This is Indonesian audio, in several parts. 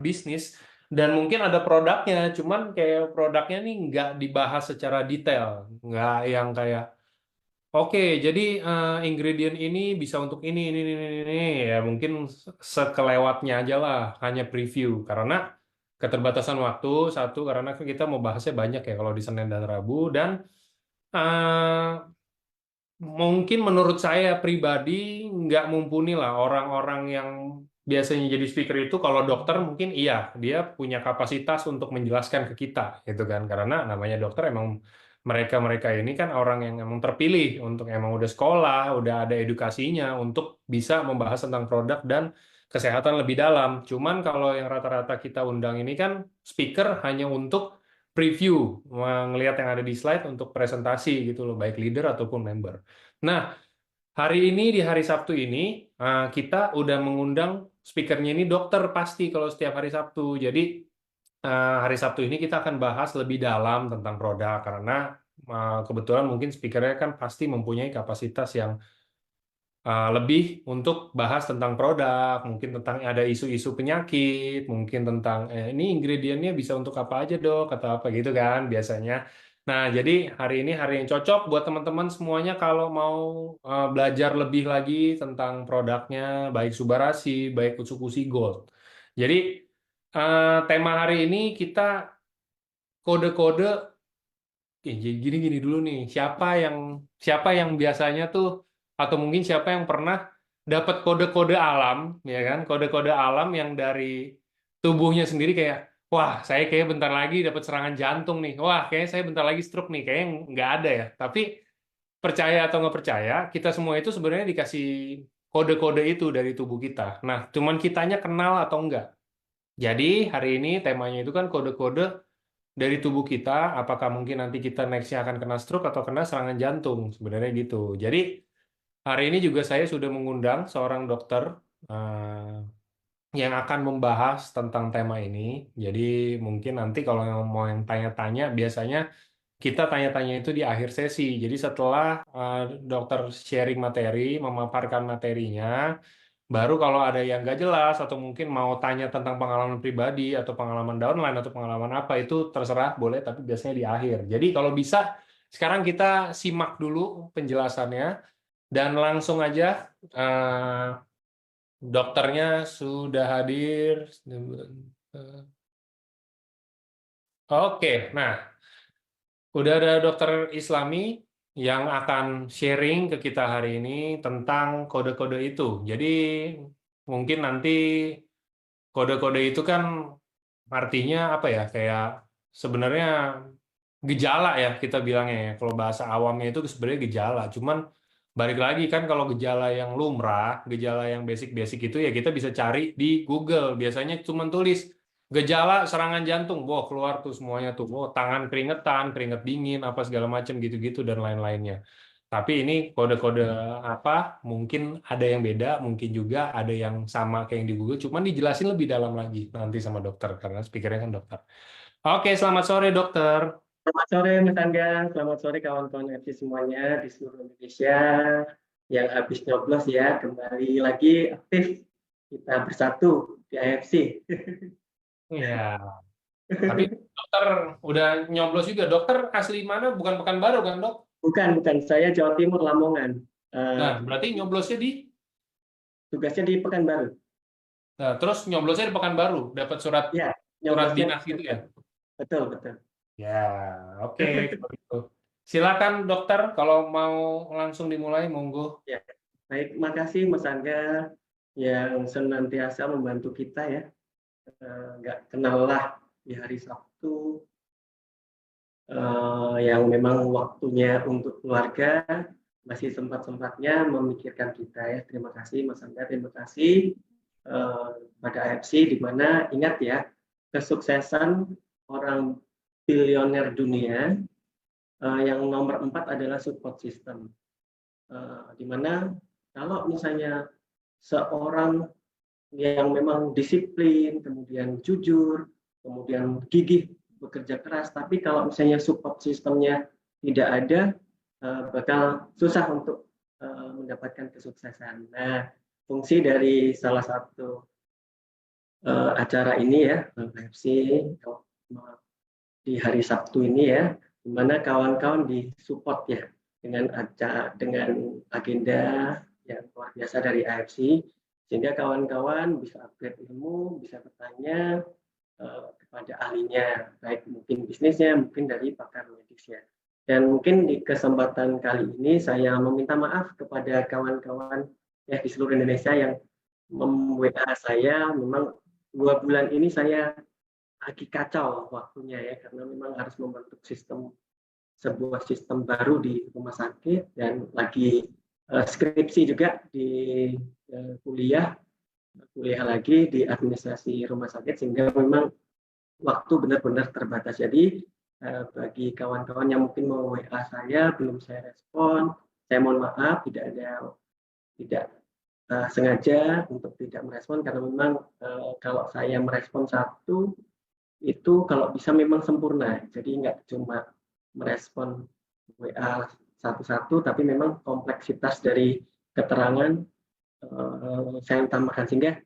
bisnis dan mungkin ada produknya, cuman kayak produknya nih nggak dibahas secara detail, nggak yang kayak oke, jadi ingredient ini bisa untuk ini, ya mungkin sekelewatnya aja lah, hanya preview karena keterbatasan waktu satu karena kan kita mau bahasnya banyak ya kalau di Senin dan Rabu dan eh, mungkin menurut saya pribadi nggak mumpuni lah orang-orang yang biasanya jadi speaker itu kalau dokter mungkin iya dia punya kapasitas untuk menjelaskan ke kita gitu kan karena namanya dokter emang mereka-mereka ini kan orang yang emang terpilih untuk emang udah sekolah udah ada edukasinya untuk bisa membahas tentang produk dan kesehatan lebih dalam. Cuman kalau yang rata-rata kita undang ini kan speaker hanya untuk preview, ngelihat yang ada di slide untuk presentasi gitu loh, baik leader ataupun member. Nah, hari ini di hari Sabtu ini kita udah mengundang speakernya ini dokter pasti kalau setiap hari Sabtu. Jadi hari Sabtu ini kita akan bahas lebih dalam tentang produk karena kebetulan mungkin speakernya kan pasti mempunyai kapasitas yang lebih untuk bahas tentang produk, mungkin tentang ada isu-isu penyakit, mungkin tentang ini ingredientnya bisa untuk apa aja dok, atau apa gitu kan biasanya. Nah, jadi hari ini hari yang cocok buat teman-teman semuanya kalau mau belajar lebih lagi tentang produknya, baik Subarasi, baik Utsukushi Gold. Jadi tema hari ini kita kode-kode. Oke, jadi gini-gini dulu nih. Siapa yang biasanya tuh atau mungkin siapa yang pernah dapat kode-kode alam, ya kan? Kode-kode alam yang dari tubuhnya sendiri kayak, wah, saya kayak bentar lagi dapat serangan jantung nih. Wah, kayak saya bentar lagi stroke nih. Kayaknya nggak ada ya. Tapi percaya atau nggak percaya, kita semua itu sebenarnya dikasih kode-kode itu dari tubuh kita. Nah, cuman kitanya kenal atau enggak. Jadi hari ini temanya itu kan kode-kode dari tubuh kita, apakah mungkin nanti kita nextnya akan kena stroke atau kena serangan jantung, sebenarnya gitu. Jadi hari ini juga saya sudah mengundang seorang dokter yang akan membahas tentang tema ini. Jadi mungkin nanti kalau mau yang tanya-tanya, biasanya kita tanya-tanya itu di akhir sesi. Jadi setelah dokter sharing materi, memaparkan materinya, baru kalau ada yang nggak jelas atau mungkin mau tanya tentang pengalaman pribadi atau pengalaman downline atau pengalaman apa itu terserah boleh tapi biasanya di akhir. Jadi kalau bisa sekarang kita simak dulu penjelasannya dan langsung aja eh, dokternya sudah hadir. Oke, nah udah ada dokter Islami yang akan sharing ke kita hari ini tentang kode-kode itu. Jadi mungkin nanti kode-kode itu kan artinya apa ya? Kayak sebenarnya gejala ya kita bilangnya ya. Kalau bahasa awamnya itu sebenarnya gejala. Cuman balik lagi kan kalau gejala yang lumrah, gejala yang basic-basic itu ya kita bisa cari di Google. Biasanya cuma tulis gejala serangan jantung. Wah, keluar tuh semuanya tuh. Oh, tangan keringetan, keringet dingin, apa segala macam gitu-gitu dan lain-lainnya. Tapi ini kode-kode apa? Mungkin ada yang beda, mungkin juga ada yang sama kayak yang di Google, cuman dijelasin lebih dalam lagi nanti sama dokter karena speakernya kan dokter. Oke, selamat sore dokter. Selamat sore Mas Angga, selamat sore kawan-kawan FC semuanya di seluruh Indonesia yang habis nyoblos ya, kembali lagi aktif kita bersatu di AFC. Iya, tapi dokter udah nyoblos juga. Dokter asli mana? Bukan Pekanbaru kan, Dok? Bukan, saya Jawa Timur, Lamongan. Nah, Tugas- berarti nyoblosnya di Tugasnya di Pekanbaru. nah, terus nyoblosnya di Pekanbaru, dapat surat Ya, surat nyoblosnya di dinas gitu ya. Pekanbaru. Betul, betul. Ya, oke kalau gitu. Silakan dokter kalau mau langsung dimulai, monggo. Ya, baik, makasih Mas Angga yang senantiasa membantu kita ya. Nggak kenal lah di hari Sabtu yang memang waktunya untuk keluarga masih sempat-sempatnya memikirkan kita ya. Terima kasih Mas Angga, terima kasih pada AFC di mana ingat ya kesuksesan orang bilioner dunia yang nomor 4 adalah support system. Di mana kalau misalnya seorang yang memang disiplin, kemudian jujur, kemudian gigih bekerja keras, tapi kalau misalnya support sistemnya tidak ada, bakal susah untuk mendapatkan kesuksesan. Nah, fungsi dari salah satu acara ini ya, AFC di hari Sabtu ini ya, di mana kawan-kawan disupport ya dengan agenda yang luar biasa dari AFC, sehingga kawan-kawan bisa upgrade ilmu, bisa bertanya kepada ahlinya, baik mungkin bisnisnya, mungkin dari pakar medisnya. Dan mungkin di kesempatan kali ini saya meminta maaf kepada kawan-kawan ya di seluruh Indonesia yang mem-WA saya. Memang 2 bulan ini saya lagi kacau waktunya ya, karena memang harus membentuk sebuah sistem baru di rumah sakit, dan lagi skripsi juga di kuliah lagi di administrasi rumah sakit, sehingga memang waktu benar-benar terbatas. Jadi bagi kawan-kawan yang mungkin mau WA saya belum saya respon, saya mohon maaf, tidak sengaja untuk tidak merespon, karena memang kalau saya merespon satu itu kalau bisa memang sempurna, jadi nggak cuma merespon WA satu-satu, tapi memang kompleksitas dari keterangan saya utamakan sehingga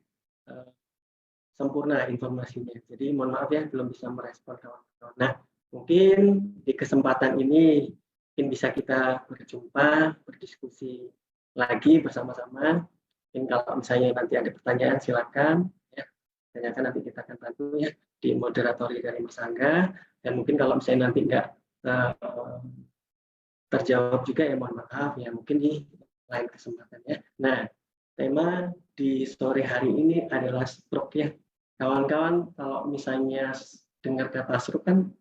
sempurna informasinya. Jadi mohon maaf ya belum bisa merespon kawan-kawan. Nah, mungkin di kesempatan ini mungkin bisa kita berjumpa, berdiskusi lagi bersama-sama. Mungkin kalau misalnya nanti ada pertanyaan silakan ya, tanyakan, nanti kita akan bantu ya di moderatori dari Mas Angga. Dan mungkin kalau misalnya nanti nggak terjawab juga ya mohon maaf ya, mungkin di lain kesempatan ya. Nah, tema di sore hari ini adalah stroke ya. Kawan-kawan kalau misalnya dengar kata stroke kan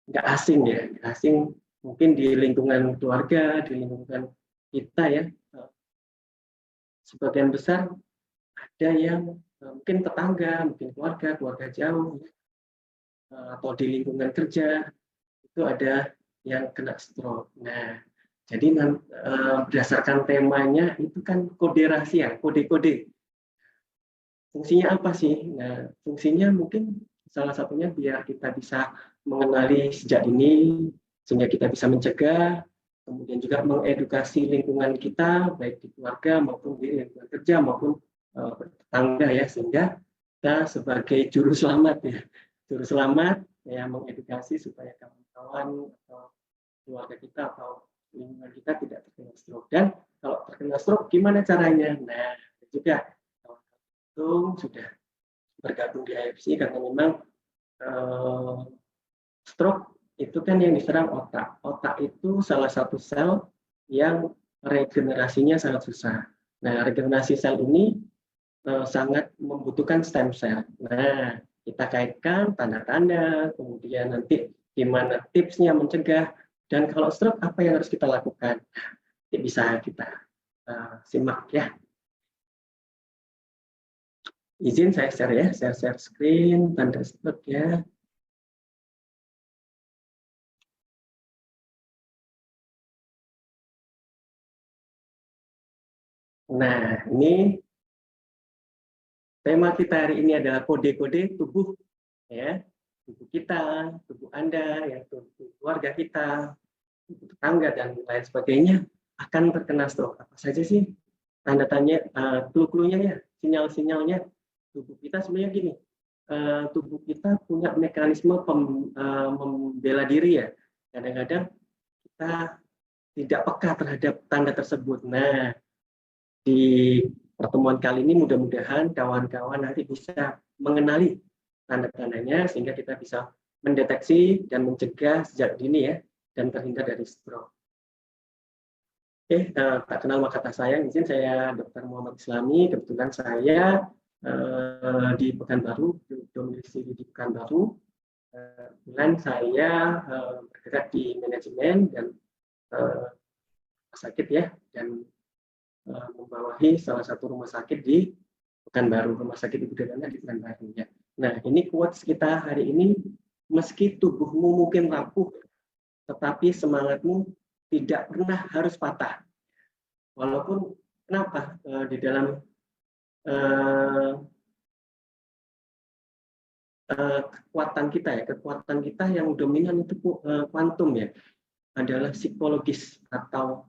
nggak asing ya, nggak asing mungkin di lingkungan keluarga, di lingkungan kita ya. Sebagian besar ada yang mungkin tetangga, mungkin keluarga jauh, atau di lingkungan kerja itu ada yang kena stroke. Nah, jadi berdasarkan temanya itu kan kode rahasia, kode-kode. Fungsinya apa sih? Nah, fungsinya mungkin salah satunya biar kita bisa mengenali sejak dini, sehingga kita bisa mencegah, kemudian juga mengedukasi lingkungan kita, baik di keluarga maupun di lingkungan kerja maupun tetangga ya, sehingga kita sebagai juru selamat ya mengedukasi supaya kawan-kawan atau keluarga kita atau lingkungan kita tidak terkena stroke. Dan kalau terkena stroke gimana caranya? Nah, juga sudah bergabung di AFC, karena memang stroke itu kan yang diserang otak. Otak itu salah satu sel yang regenerasinya sangat susah. Nah, regenerasi sel ini sangat membutuhkan stem cell. Nah, kita kaitkan tanda-tanda, kemudian nanti gimana tipsnya mencegah, dan kalau stroke apa yang harus kita lakukan. Bisa kita simak ya. Izin saya share ya, share screen, tanda stroke ya. Nah, ini tema kita hari ini adalah kode-kode tubuh ya, tubuh kita, tubuh Anda, ya, tubuh keluarga kita, tubuh tetangga dan lain sebagainya akan terkena stroke. Apa saja sih tanda-tanya, clue-cluenya ya, sinyal-sinyalnya? Tubuh kita sebenarnya gini, tubuh kita punya mekanisme membela diri ya. Kadang-kadang kita tidak peka terhadap tanda tersebut. Nah, di pertemuan kali ini mudah-mudahan kawan-kawan nanti bisa mengenali tanda-tandanya, sehingga kita bisa mendeteksi dan mencegah sejak dini ya, dan terhindar dari stroke. Oke, tak kenal maka tak sayang, izin saya Dr. Muhammad Islami. Kebetulan saya di Pekanbaru, domisili di Pekanbaru. Kebetulan saya bergerak di manajemen dan sakit ya, dan membawahi salah satu rumah sakit di Pekanbaru, Rumah Sakit Ibu Dana di Pekanbaru ya. Nah, ini quotes kita hari ini: meski tubuhmu mungkin rapuh, tetapi semangatmu tidak pernah harus patah. Walaupun kenapa di dalam kekuatan kita yang dominan itu kuantum ya, adalah psikologis atau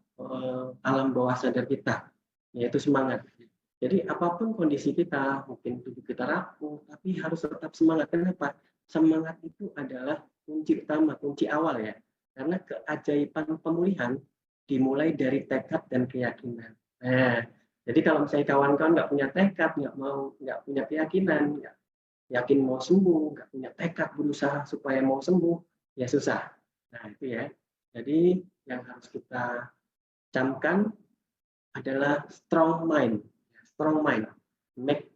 alam bawah sadar kita, yaitu semangat. Jadi apapun kondisi kita, mungkin tubuh kita rapuh, tapi harus tetap semangat. Kenapa? Semangat itu adalah kunci utama, kunci awal ya. Karena keajaiban pemulihan dimulai dari tekad dan keyakinan. Nah, jadi kalau misalnya kawan-kawan nggak punya tekad, nggak punya keyakinan, nggak yakin mau sembuh, nggak punya tekad berusaha supaya mau sembuh, ya susah. Nah itu ya. Jadi yang harus kita camkan adalah strong mind, make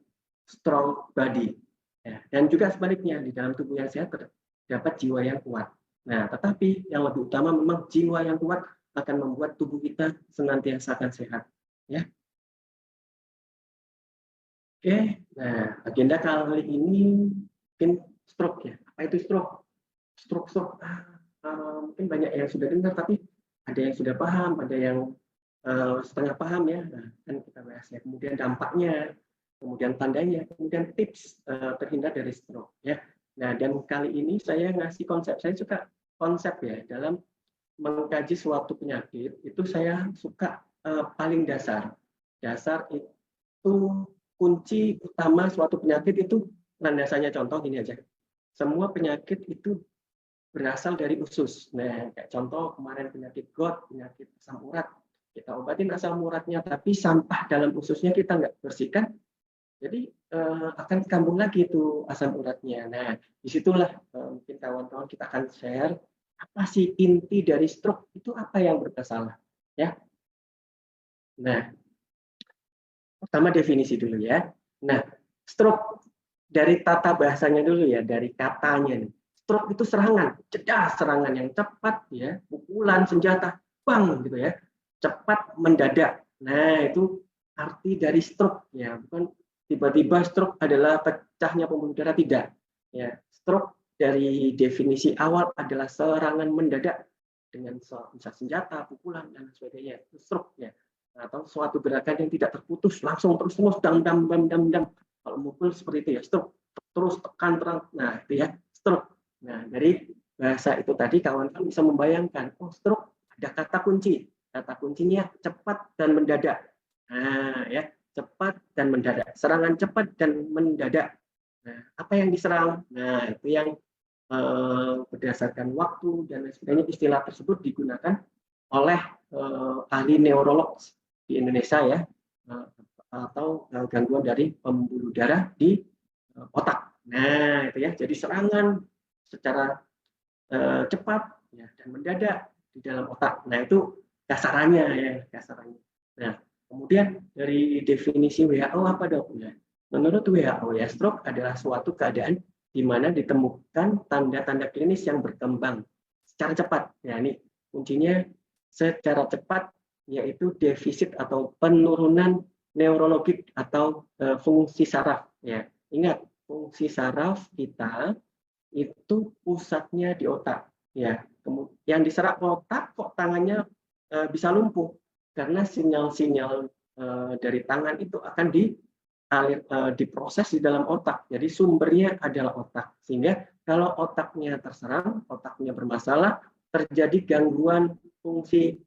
strong body. Ya, dan juga sebaliknya, di dalam tubuh yang sehat terdapat jiwa yang kuat. Nah, tetapi yang lebih utama memang jiwa yang kuat akan membuat tubuh kita senantiasa akan sehat. Ya, oke. Nah, agenda kali ini mungkin stroke ya. Apa itu stroke? Stroke. Mungkin banyak yang sudah dengar, tapi ada yang sudah paham, ada yang setengah paham ya. Nah, kan kita bahas ya. Kemudian dampaknya, kemudian tandanya, kemudian tips terhindar dari stroke ya. Nah, dan kali ini saya ngasih konsep, saya suka konsep ya dalam mengkaji suatu penyakit itu saya suka paling dasar. Dasar itu kunci utama suatu penyakit itu landasannya contoh ini aja. Semua penyakit itu berasal dari usus. Nah, kayak contoh kemarin penyakit GOT, penyakit asam urat. Kita obatin asam uratnya, tapi sampah dalam ususnya kita nggak bersihkan, jadi akan kambung lagi itu asam uratnya. Nah, disitulah mungkin kawan-kawan kita akan share apa sih inti dari stroke itu apa yang bermasalah, ya. Nah, pertama definisi dulu ya. Nah, stroke dari tata bahasanya dulu ya, dari katanya nih. Stroke itu serangan, jedas serangan yang cepat ya, pukulan senjata, bang gitu ya, cepat mendadak. Nah, itu arti dari stroke ya, bukan tiba-tiba stroke adalah pecahnya pembuluh darah, tidak. Ya, stroke dari definisi awal adalah serangan mendadak dengan bisa senjata, pukulan dan sebagainya. Itu stroke ya. Atau suatu gerakan yang tidak terputus, langsung terus dam. Kalau mukul seperti itu ya, stroke. Terus tekan terang. Nah, itu ya, stroke. Nah, dari bahasa itu tadi kawan-kawan bisa membayangkan, oh stroke ada kata kunci. Kata kuncinya cepat dan mendadak. Nah, ya, cepat dan mendadak. Serangan cepat dan mendadak. Nah, apa yang diserang? Nah, itu yang berdasarkan waktu dan lain sebagainya, istilah tersebut digunakan oleh ahli neurolog di Indonesia ya, atau gangguan dari pembuluh darah di otak. Nah, itu ya. Jadi serangan secara cepat ya, dan mendadak di dalam otak. Nah, itu kasarannya ya, kasarannya. Nah, kemudian dari definisi WHO apa dok? Ya, menurut WHO ya, stroke adalah suatu keadaan di mana ditemukan tanda-tanda klinis yang berkembang secara cepat. Ya, ini kuncinya secara cepat, yaitu defisit atau penurunan neurologik atau fungsi saraf. Ya, ingat fungsi saraf kita itu pusatnya di otak. Ya, yang diserap ke otak kok tangannya bisa lumpuh karena sinyal-sinyal dari tangan itu akan diproses di dalam otak. Jadi sumbernya adalah otak. Sehingga kalau otaknya terserang, otaknya bermasalah, terjadi gangguan fungsi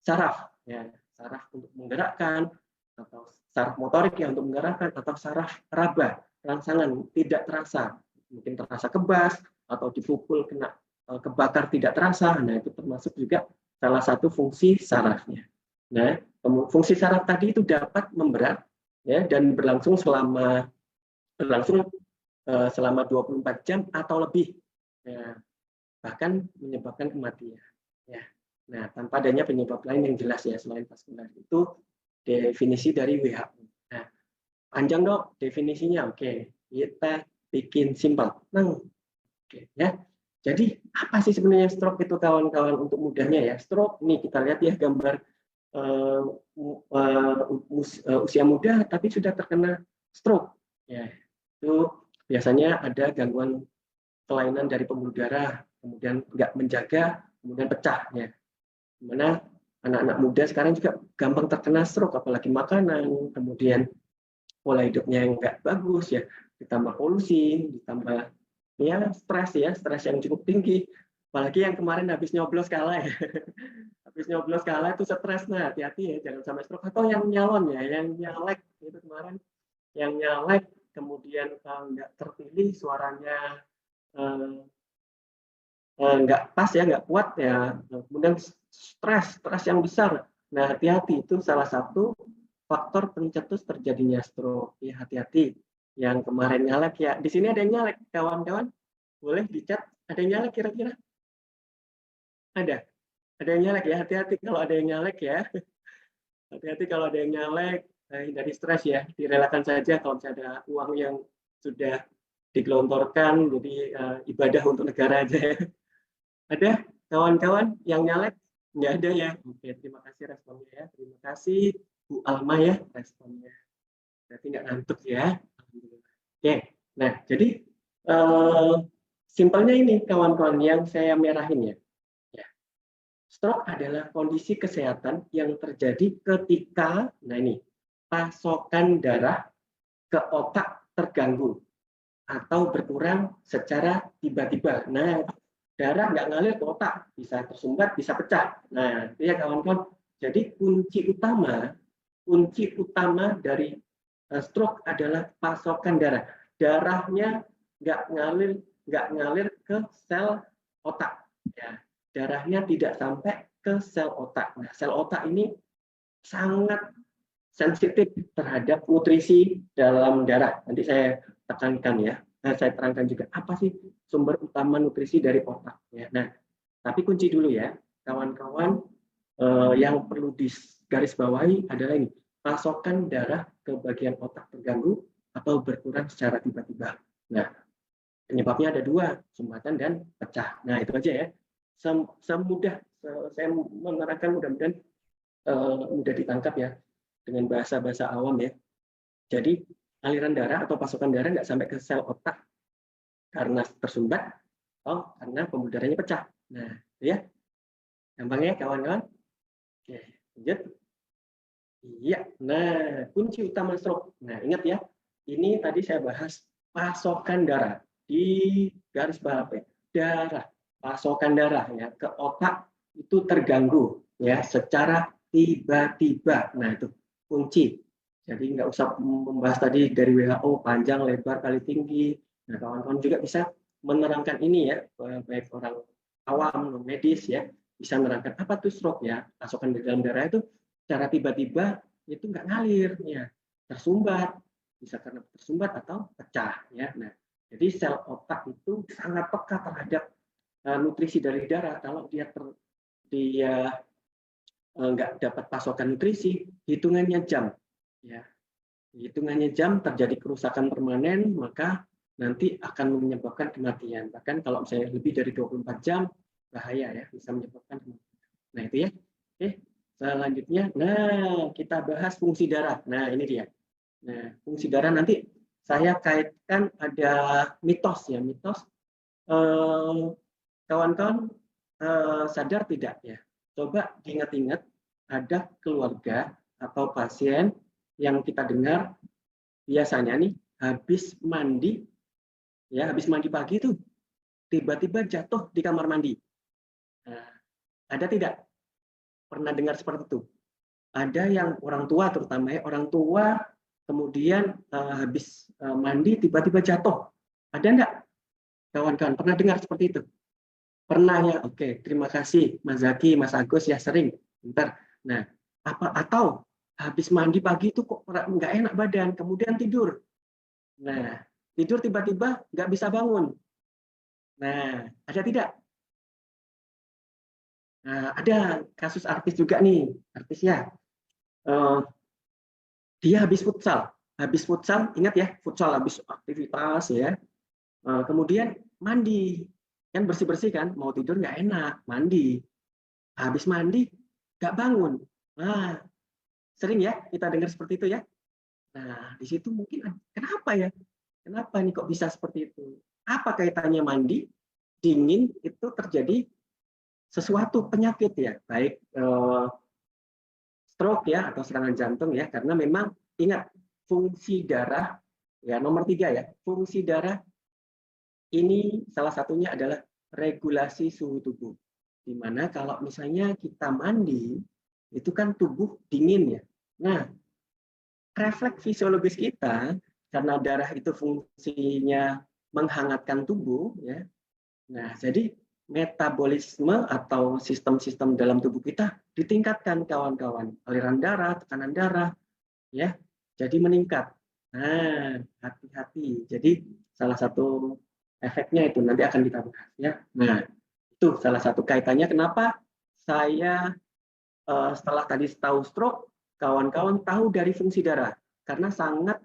saraf, ya, saraf untuk menggerakkan atau saraf motorik ya untuk menggerakkan atau saraf raba, rangsangan tidak terasa, mungkin terasa kebas atau dipukul kena kebakar tidak terasa. Nah, itu termasuk juga salah satu fungsi sarafnya. Nah, fungsi saraf tadi itu dapat memberat ya dan berlangsung selama 24 jam atau lebih. Ya, bahkan menyebabkan kematian. Ya. Nah, tanpa adanya penyebab lain yang jelas ya selain vaskular. Itu definisi dari WHO. Nah, panjang dok definisinya. Oke, kita bikin simpel. Oke, ya. Jadi apa sih sebenarnya stroke itu kawan-kawan untuk mudahnya ya? Stroke nih kita lihat ya gambar usia muda tapi sudah terkena stroke. Ya, itu biasanya ada gangguan kelainan dari pembuluh darah, kemudian nggak menjaga, kemudian pecah ya. Dimana anak-anak muda sekarang juga gampang terkena stroke, apalagi makanan, kemudian pola hidupnya yang nggak bagus ya, ditambah polusi, ditambah ya stres yang cukup tinggi, Apalagi yang kemarin habis nyoblos kalah ya. Habis nyoblos kalah itu stres. Nah, hati-hati ya, jangan sampai stroke. Atau yang nyalon ya, yang nyalek itu kemarin, yang nyalek kemudian nggak terpilih, suaranya eh, nggak pas ya, nggak kuat ya, kemudian stres yang besar. Nah, hati-hati, itu salah satu faktor pencetus terjadinya stroke. Ya, hati-hati. Yang kemarin nyalek ya, di sini ada yang nyalek, kawan-kawan, boleh dicat, ada yang nyalek kira-kira? Ada yang nyalek ya, hati-hati kalau ada yang nyalek ya. Hati-hati kalau ada yang nyalek, hindari stres ya, direlakan saja kalau misalnya ada uang yang sudah digelontorkan, jadi ibadah untuk negara aja ya. Ada kawan-kawan yang nyalek? Nggak ada ya? Oke, terima kasih responnya ya. Terima kasih Bu Alma ya responnya. Berarti nggak ngantuk ya. Oke, nah jadi simpelnya ini kawan-kawan yang saya merahin ya. Stroke adalah kondisi kesehatan yang terjadi ketika, nah ini, pasokan darah ke otak terganggu atau berkurang secara tiba-tiba. Nah, darah nggak ngalir ke otak, bisa tersumbat, bisa pecah. Nah, itu ya kawan-kawan. Jadi kunci utama dari stroke adalah pasokan darah. Darahnya nggak ngalir ke sel otak. Ya, darahnya tidak sampai ke sel otak. Nah, sel otak ini sangat sensitif terhadap nutrisi dalam darah. Nanti saya tekankan ya. Nah, saya terangkan juga apa sih sumber utama nutrisi dari otak. Ya. Nah, tapi kunci dulu ya, kawan-kawan, yang perlu digarisbawahi adalah ini, pasokan darah ke bagian otak terganggu atau berkurang secara tiba-tiba. Nah, penyebabnya ada dua, sumbatan dan pecah. Nah, itu aja ya. Semudah saya menerangkan, mudah-mudahan mudah ditangkap ya dengan bahasa-bahasa awam ya. Jadi aliran darah atau pasokan darah nggak sampai ke sel otak karena tersumbat atau karena pembuluh darahnya pecah. Nah, ya, gampang ya kawan-kawan. Oke, lanjut. Iya, nah kunci utama stroke. Nah, ingat ya, ini tadi saya bahas pasokan darah di garis bawah ya. Darah, pasokan darah ya ke otak itu terganggu ya secara tiba-tiba. Nah, itu kunci. Jadi nggak usah membahas tadi dari WHO panjang, lebar, kali tinggi. Nah, kawan-kawan juga bisa menerangkan ini ya, baik orang awam, medis ya, bisa menerangkan apa tuh stroke ya. Pasokan di dalam darah itu secara tiba-tiba itu nggak ngalir ya, tersumbat, bisa karena tersumbat atau pecah ya. Nah, jadi sel otak itu sangat peka terhadap nutrisi dari darah. Kalau dia nggak dapat pasokan nutrisi, hitungannya jam ya, hitungannya jam, terjadi kerusakan permanen, maka nanti akan menyebabkan kematian. Bahkan kalau misalnya lebih dari 24 jam bahaya ya, bisa menyebabkan kematian. Nah, itu ya. Oke. Selanjutnya, nah kita bahas fungsi darah. Nah, ini dia. Nah, fungsi darah nanti saya kaitkan ada mitos ya, mitos. Kawan-kawan sadar tidak ya? Coba diingat-ingat, ada keluarga atau pasien yang kita dengar biasanya nih habis mandi ya, habis mandi pagi itu tiba-tiba jatuh di kamar mandi. Nah, ada tidak pernah dengar seperti itu? Ada yang orang tua, terutama ya orang tua, kemudian habis mandi tiba-tiba jatuh. Ada enggak kawan-kawan pernah dengar seperti itu? Pernah ya? Oke, terima kasih Mas Zaki, Mas Agus ya, sering. Bentar. Nah, atau habis mandi pagi itu kok nggak enak badan, kemudian tidur. Nah, tidur tiba-tiba nggak bisa bangun. Nah, ada tidak? Nah, ada kasus artis juga nih, artis ya. Dia habis futsal, ingat ya, futsal habis aktivitas ya. Kemudian mandi, kan bersih-bersih kan, mau tidur nggak enak, mandi. Habis mandi nggak bangun. Nah, sering ya kita dengar seperti itu ya. Nah, di situ mungkin kenapa ya? Kenapa nih kok bisa seperti itu? Apa kaitannya mandi dingin itu terjadi sesuatu penyakit ya, baik stroke ya atau serangan jantung ya, karena memang ingat fungsi darah ya nomor 3 ya, fungsi darah ini salah satunya adalah regulasi suhu tubuh. Di mana kalau misalnya kita mandi, itu kan tubuh dingin ya. Nah, refleks fisiologis kita, karena darah itu fungsinya menghangatkan tubuh, ya. Nah, jadi metabolisme atau sistem-sistem dalam tubuh kita ditingkatkan, kawan-kawan. Aliran darah, tekanan darah, ya, jadi meningkat. Nah, hati-hati. Jadi salah satu efeknya itu nanti akan kita bahas, ya. Nah, itu salah satu kaitannya kenapa saya setelah tadi tahu stroke, kawan-kawan tahu dari fungsi darah karena sangat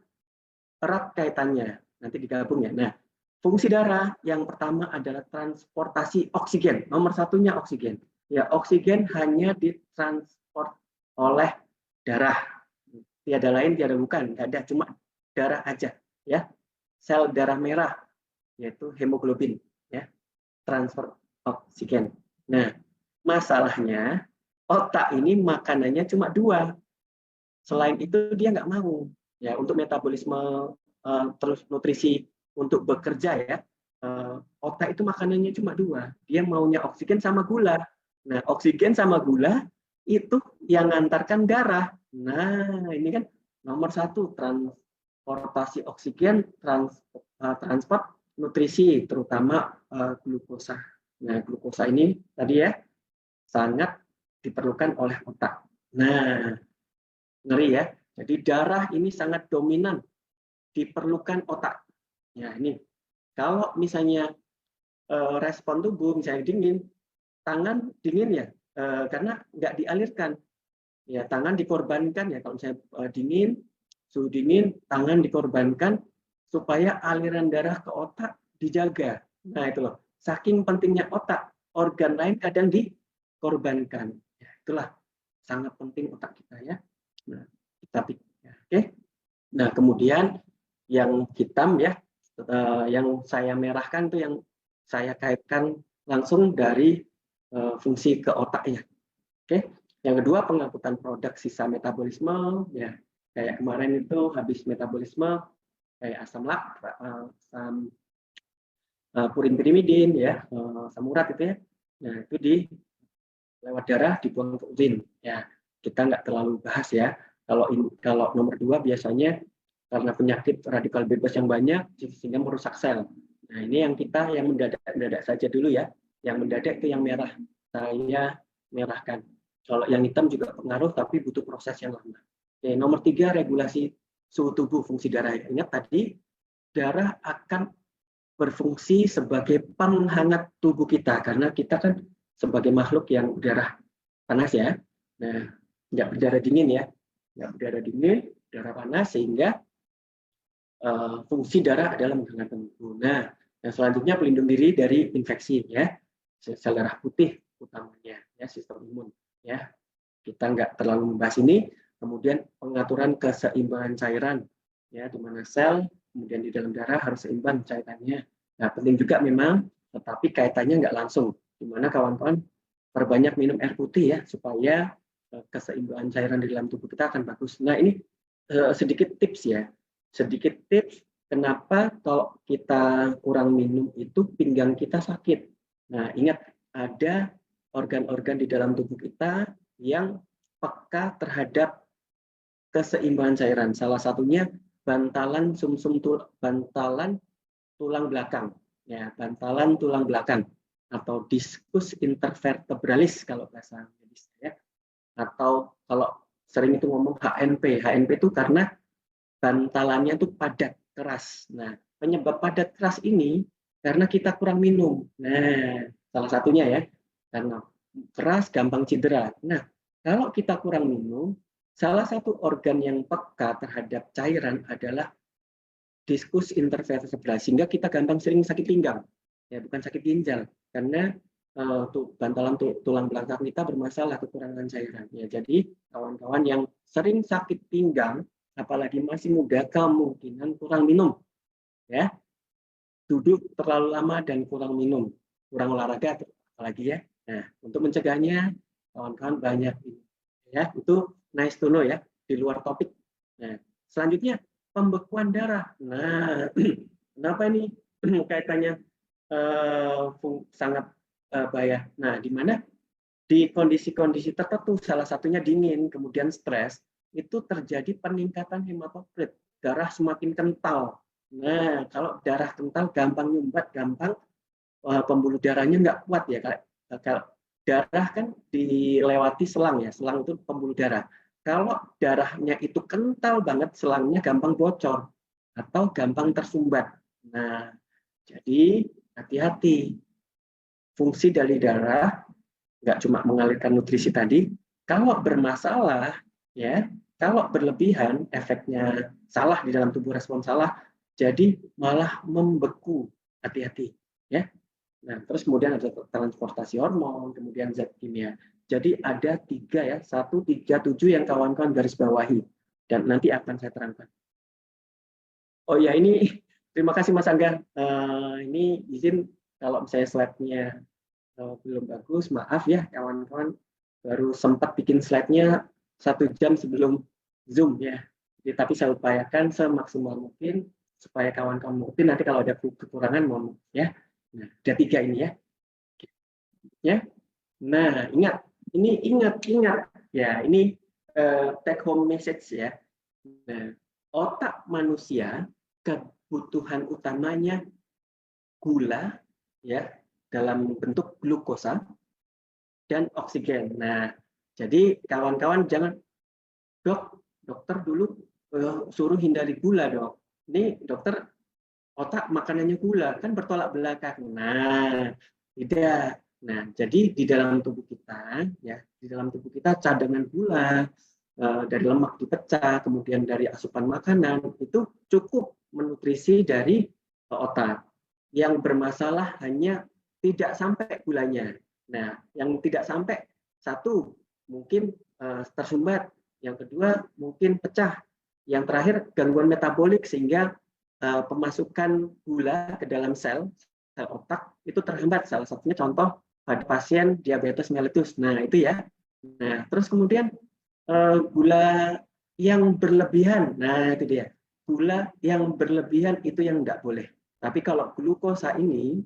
erat kaitannya. Nanti digabung ya. Nah, fungsi darah yang pertama adalah transportasi oksigen. Nomor satunya oksigen. Ya, oksigen hanya ditransport oleh darah. Tiada lain, tiada bukan. Nggak ada, cuma darah aja. Ya, sel darah merah, yaitu hemoglobin. Ya, transfer oksigen. Nah, masalahnya otak ini makanannya cuma 2. Selain itu dia nggak mau. Ya, untuk metabolisme terus nutrisi untuk bekerja ya, otak itu makanannya cuma 2. Dia maunya oksigen sama gula. Nah, oksigen sama gula itu yang ngantarkan darah. Nah, ini kan nomor 1, transportasi oksigen, transport nutrisi, terutama glukosa. Nah, glukosa ini tadi ya sangat diperlukan oleh otak. Nah, ngeri ya. Jadi darah ini sangat dominan diperlukan otak. Ya, ini kalau misalnya respon tubuh misalnya dingin, tangan dingin ya, karena nggak dialirkan. Ya, tangan dikorbankan ya kalau misalnya dingin, suhu dingin, tangan dikorbankan supaya aliran darah ke otak dijaga. Nah, itu loh. Saking pentingnya otak, organ lain kadang dikorbankan. Ya, itulah sangat penting otak kita ya. Nah, kita ya, oke. Nah, kemudian yang hitam ya, yang saya merahkan itu yang saya kaitkan langsung dari fungsi ke otak ya. Oke. Yang kedua, pengangkutan produk sisa metabolisme ya. Kayak kemarin itu habis metabolisme kayak asam laktat, asam purin-pirimidin ya, asam urat itu ya. Nah, itu lewat darah dibuang ke urin ya. Kita nggak terlalu bahas ya. Kalau nomor 2 biasanya karena penyakit radikal bebas yang banyak sehingga merusak sel. Nah, ini yang kita yang mendadak saja dulu ya. Yang mendadak itu yang merah. Saya merahkan. Kalau yang hitam juga pengaruh tapi butuh proses yang lama. Oke, nomor 3, regulasi suhu tubuh, fungsi darah. Ingat tadi darah akan berfungsi sebagai penghangat tubuh kita karena kita kan sebagai makhluk yang berdarah panas ya. Nah, nggak berdarah dingin ya. Nggak berdarah dingin, darah panas sehingga fungsi darah adalah menghangatkan tubuh. Nah, yang selanjutnya pelindung diri dari infeksi ya. Sel darah putih utamanya ya, sistem imun ya. Kita nggak terlalu membahas ini. Kemudian pengaturan keseimbangan cairan ya, di mana sel kemudian di dalam darah harus seimbang cairannya. Nah, penting juga memang, tetapi kaitannya nggak langsung. Di mana kawan-kawan perbanyak minum air putih ya supaya keseimbangan cairan di dalam tubuh kita akan bagus. Nah, ini sedikit tips ya. Sedikit tips kenapa kalau kita kurang minum itu pinggang kita sakit. Nah, ingat ada organ-organ di dalam tubuh kita yang peka terhadap keseimbangan cairan. Salah satunya bantalan bantalan tulang belakang. Ya, bantalan tulang belakang atau diskus intervertebralis kalau bahasa medis ya. Atau kalau sering itu ngomong HNP. HNP itu karena bantalannya itu padat, keras. Nah, penyebab padat keras ini karena kita kurang minum. Nah, salah satunya ya, karena keras gampang cedera. Nah, kalau kita kurang minum, salah satu organ yang peka terhadap cairan adalah diskus intervertebral, sehingga kita gampang sering sakit pinggang. Ya, bukan sakit ginjal, karena bantalan tulang belakang kita bermasalah kekurangan cairan. Ya, jadi kawan-kawan yang sering sakit pinggang, apalagi masih muda, kemungkinan kurang minum. Ya, duduk terlalu lama dan kurang minum, kurang olahraga apalagi ya. Nah, untuk mencegahnya kawan-kawan banyak ya, itu nice to know ya, di luar topik. Nah, selanjutnya pembekuan darah. Nah, kenapa ini kaitannya sangat bahaya. Nah, di mana di kondisi-kondisi tertentu, salah satunya dingin, kemudian stres, itu terjadi peningkatan hematokrit, darah semakin kental. Nah, kalau darah kental gampang nyumbat, gampang pembuluh darahnya nggak kuat ya. Kalau darah kan dilewati selang ya, selang itu pembuluh darah. Kalau darahnya itu kental banget, selangnya gampang bocor atau gampang tersumbat. Nah, jadi hati-hati. Fungsi dari darah nggak cuma mengalirkan nutrisi tadi, kalau bermasalah, ya, kalau berlebihan, efeknya salah di dalam tubuh, respon salah, jadi malah membeku. Hati-hati, ya. Nah, terus kemudian ada transportasi hormon, kemudian zat kimia. Jadi ada 3 ya, 1, 3, 7 yang kawan-kawan garis bawahi. Dan nanti akan saya terangkan. Oh ya, ini terima kasih Mas Angga. Ini izin kalau misalnya slide-nya belum bagus, maaf ya kawan-kawan, baru sempat bikin slide-nya 1 jam sebelum Zoom ya. Jadi, tapi saya upayakan semaksimal mungkin supaya kawan-kawan mungkin nanti kalau ada kekurangan mohon ya. Nah, ada 3 ini ya. Ya. Nah, ingat ya, ini take home message ya. Nah, otak manusia kebutuhan utamanya gula ya dalam bentuk glukosa dan oksigen. Nah, jadi kawan-kawan jangan, dokter dulu suruh hindari gula, Dok. Ini dokter otak makanannya gula, kan bertolak belakang. Nah, tidak. Nah, jadi di dalam tubuh kita ya, di dalam tubuh kita cadangan gula dari lemak dipecah, kemudian dari asupan makanan itu cukup menutrisi dari otak. Yang bermasalah hanya tidak sampai gulanya. Nah, yang tidak sampai, satu mungkin tersumbat, yang kedua mungkin pecah, yang terakhir gangguan metabolik sehingga pemasukan gula ke dalam sel otak itu terhambat. Salah satunya contoh pada pasien diabetes mellitus. Nah, itu ya. Nah, terus kemudian gula yang berlebihan. Nah, itu dia. Gula yang berlebihan itu yang enggak boleh. Tapi kalau glukosa ini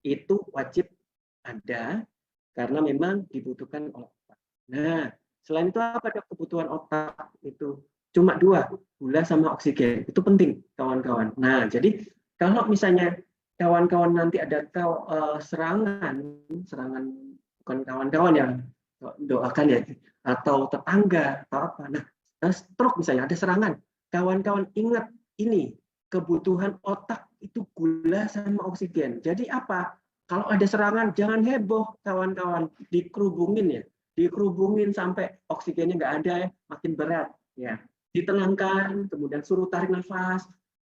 itu wajib ada karena memang dibutuhkan oleh otak. Nah, selain itu apa kebutuhan otak itu? Cuma 2, gula sama oksigen. Itu penting, kawan-kawan. Nah, jadi kalau misalnya kawan-kawan nanti ada serangan bukan kawan-kawan yang doakan ya, atau tetangga atau apa. Nah, stroke misalnya ada serangan. Kawan-kawan ingat ini, kebutuhan otak itu gula sama oksigen. Jadi apa? Kalau ada serangan jangan heboh kawan-kawan, dikerubungin ya. Dikerubungin sampai oksigennya nggak ada ya, makin berat ya. Ditenangkan, kemudian suruh tarik nafas,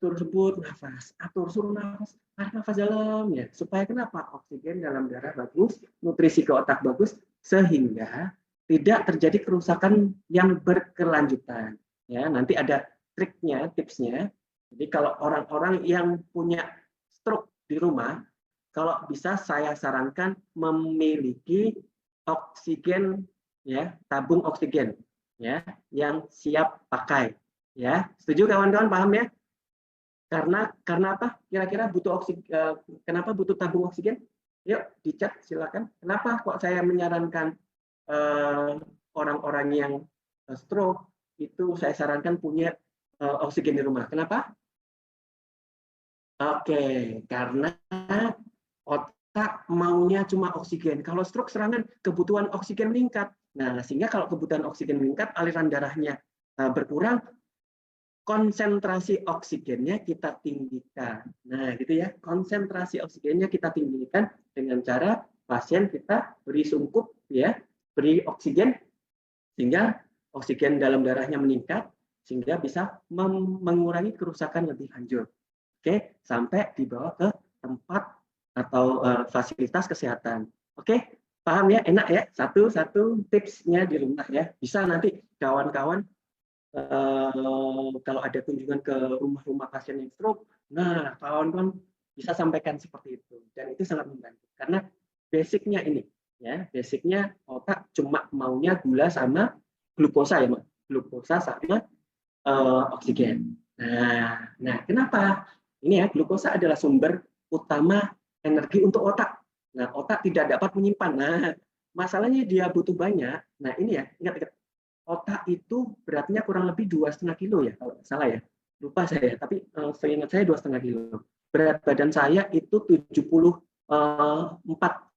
suruh sebut nafas, atur suruh nafas, tarik nafas dalam ya. Supaya kenapa? Oksigen dalam darah bagus, nutrisi ke otak bagus, sehingga tidak terjadi kerusakan yang berkelanjutan. Ya, nanti ada triknya, tipsnya. Jadi kalau orang-orang yang punya stroke di rumah, kalau bisa saya sarankan memiliki oksigen ya, tabung oksigen ya yang siap pakai ya. Setuju kawan-kawan, paham ya? Karena apa? Kira-kira butuh oksigen, kenapa butuh tabung oksigen? Yuk dicat silakan. Kenapa kok saya menyarankan orang-orang yang stroke itu saya sarankan punya oksigen di rumah. Kenapa? Oke, karena otak maunya cuma oksigen. Kalau stroke serangan, kebutuhan oksigen meningkat. Nah, sehingga kalau kebutuhan oksigen meningkat, aliran darahnya berkurang, konsentrasi oksigennya kita tinggikan. Nah, gitu ya. Konsentrasi oksigennya kita tinggikan dengan cara pasien kita beri sungkup ya, beri oksigen sehingga oksigen dalam darahnya meningkat sehingga bisa mengurangi kerusakan lebih lanjut. Oke, sampai dibawa ke tempat atau fasilitas kesehatan. Oke, paham ya? Enak ya? Satu tipsnya di rumah ya. Bisa nanti kawan-kawan kalau ada kunjungan ke rumah-rumah pasien yang stroke, nah kawan-kawan bisa sampaikan seperti itu. Dan itu sangat membantu. Karena basicnya ini, ya, basicnya otak cuma maunya gula sama glukosa ya, glukosa sama oksigen. Nah, kenapa? Ini ya, glukosa adalah sumber utama energi untuk otak. Nah, otak tidak dapat menyimpan. Nah, masalahnya dia butuh banyak. Nah, ini ya, ingat-ingat. Otak itu beratnya kurang lebih 2,5 kilo ya, kalau nggak salah ya. Lupa saya, tapi seingat saya 2,5 kilo. Berat badan saya itu 74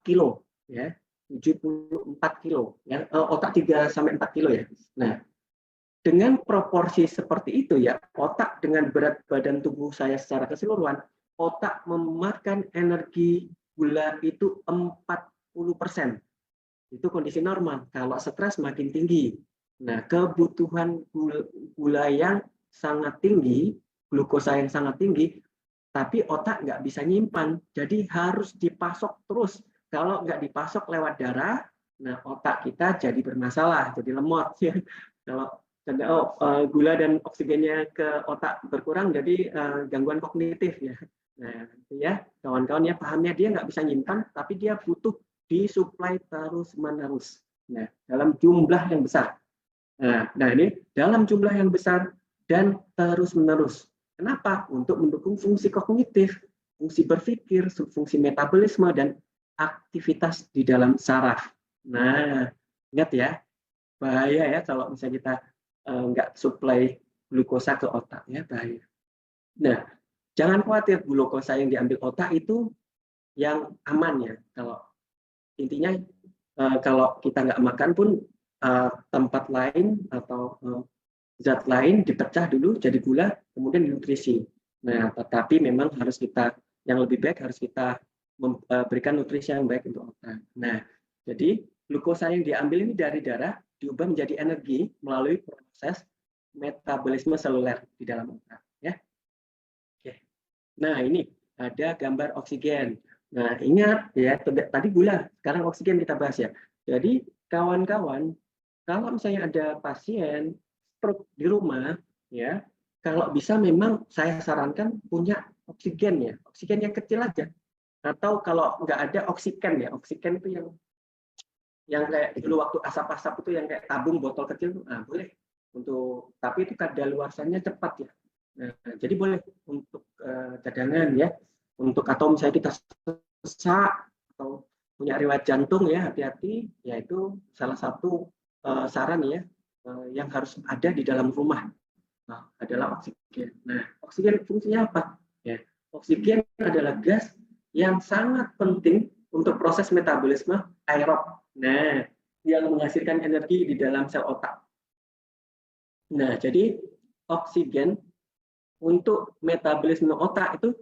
kilo. Ya, 74 kilo. Ya, otak 3 sampai 4 kilo ya. Nah, dengan proporsi seperti itu ya, otak dengan berat badan tubuh saya secara keseluruhan, otak memakan energi gula itu 40%. Itu kondisi normal. Kalau stres makin tinggi. Nah, kebutuhan gula yang sangat tinggi, glukosa yang sangat tinggi, tapi otak nggak bisa nyimpan. Jadi harus dipasok terus. Kalau nggak dipasok lewat darah, nah otak kita jadi bermasalah, jadi lemot. Kalau gula dan oksigennya ke otak berkurang, jadi gangguan kognitif ya. Nah, ya kawan-kawan ya pahamnya dia nggak bisa nyimpan, tapi dia butuh disuplai terus-menerus. Nah, dalam jumlah yang besar. Nah, ini dalam jumlah yang besar dan terus-menerus. Kenapa? Untuk mendukung fungsi kognitif, fungsi berpikir, fungsi metabolisme, dan aktivitas di dalam saraf. Nah, ingat ya, bahaya ya kalau misalnya kita nggak suplai glukosa ke otak ya, bahaya. Nah, jangan khawatir, glukosa yang diambil otak itu yang aman ya. Kalau intinya kalau kita nggak makan pun tempat lain atau zat lain dipecah dulu jadi gula, kemudian nutrisi. Nah, tetapi memang harus kita yang lebih baik harus kita memberikan nutrisi yang baik untuk otak. Nah, jadi glukosa yang diambil ini dari darah diubah menjadi energi melalui proses metabolisme seluler di dalam otak. Ya. Oke. Nah, ini ada gambar oksigen. Nah, ingat ya, tadi gula, sekarang oksigen kita bahas ya. Jadi, kawan-kawan, kalau misalnya ada pasien stroke di rumah, ya, kalau bisa memang saya sarankan punya oksigen ya, oksigen yang kecil aja. Atau kalau nggak ada oksigen ya, oksigen itu yang kayak dulu waktu asap-asap itu yang kayak tabung botol kecil, nah boleh untuk, tapi itu kadaluarsanya cepat ya. Nah, jadi boleh untuk cadangan ya, untuk atau misalnya kita sesak atau punya riwayat jantung ya hati-hati, yaitu salah satu saran ya yang harus ada di dalam rumah adalah oksigen. Nah, oksigen fungsinya apa? Ya, oksigen adalah gas yang sangat penting untuk proses metabolisme aerob. Nah, yang menghasilkan energi di dalam sel otak. Nah, jadi oksigen untuk metabolisme otak itu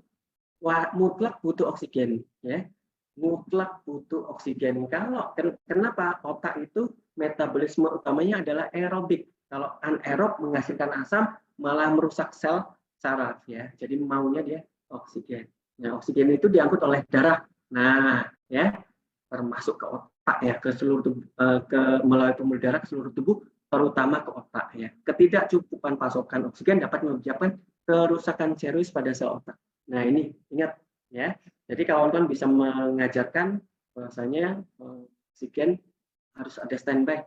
mutlak butuh oksigen, ya. Mutlak butuh oksigen. Kalau kenapa otak itu metabolisme utamanya adalah aerobik. Kalau anaerob menghasilkan asam malah merusak sel saraf ya. Jadi maunya dia oksigen. Nah, oksigen itu diangkut oleh darah. Nah, ya, termasuk ke otak ya, ke seluruh tubuh, melalui pembuluh darah ke seluruh tubuh, terutama ke otak ya. Ketidakcukupan pasokan oksigen dapat menyebabkan kerusakan serius pada sel otak. Nah, ini ingat ya. Jadi kawan-kawan bisa mengajarkan bahwasanya oksigen harus ada standby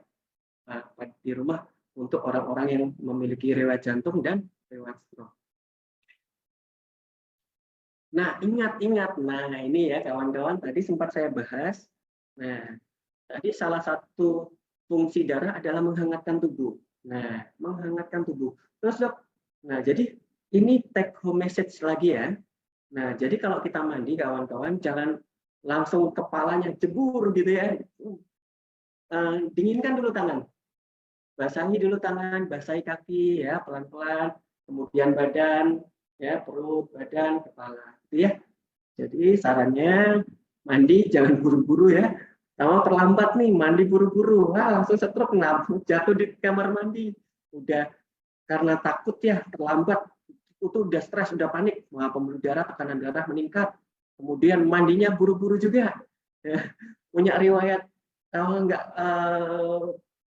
di rumah untuk orang-orang yang memiliki riwayat jantung dan riwayat stroke. Nah, ingat-ingat. Nah, ini ya kawan-kawan tadi sempat saya bahas. Nah, tadi salah satu fungsi darah adalah menghangatkan tubuh. Nah, menghangatkan tubuh. Terus dok, nah jadi ini take home message lagi ya. Nah, jadi kalau kita mandi kawan-kawan jangan langsung kepalanya jebur gitu ya. Dinginkan dulu tangan. Basahi dulu tangan, basahi kaki ya pelan-pelan, kemudian badan ya, perut, badan, kepala gitu ya. Jadi sarannya mandi jangan buru-buru ya. Kalau terlambat nih mandi buru-buru, langsung stroke, jatuh di kamar mandi. Udah karena takut ya terlambat, itu udah stres, udah panik, pembuluh darah, tekanan darah meningkat. Kemudian mandinya buru-buru juga. Ya, punya riwayat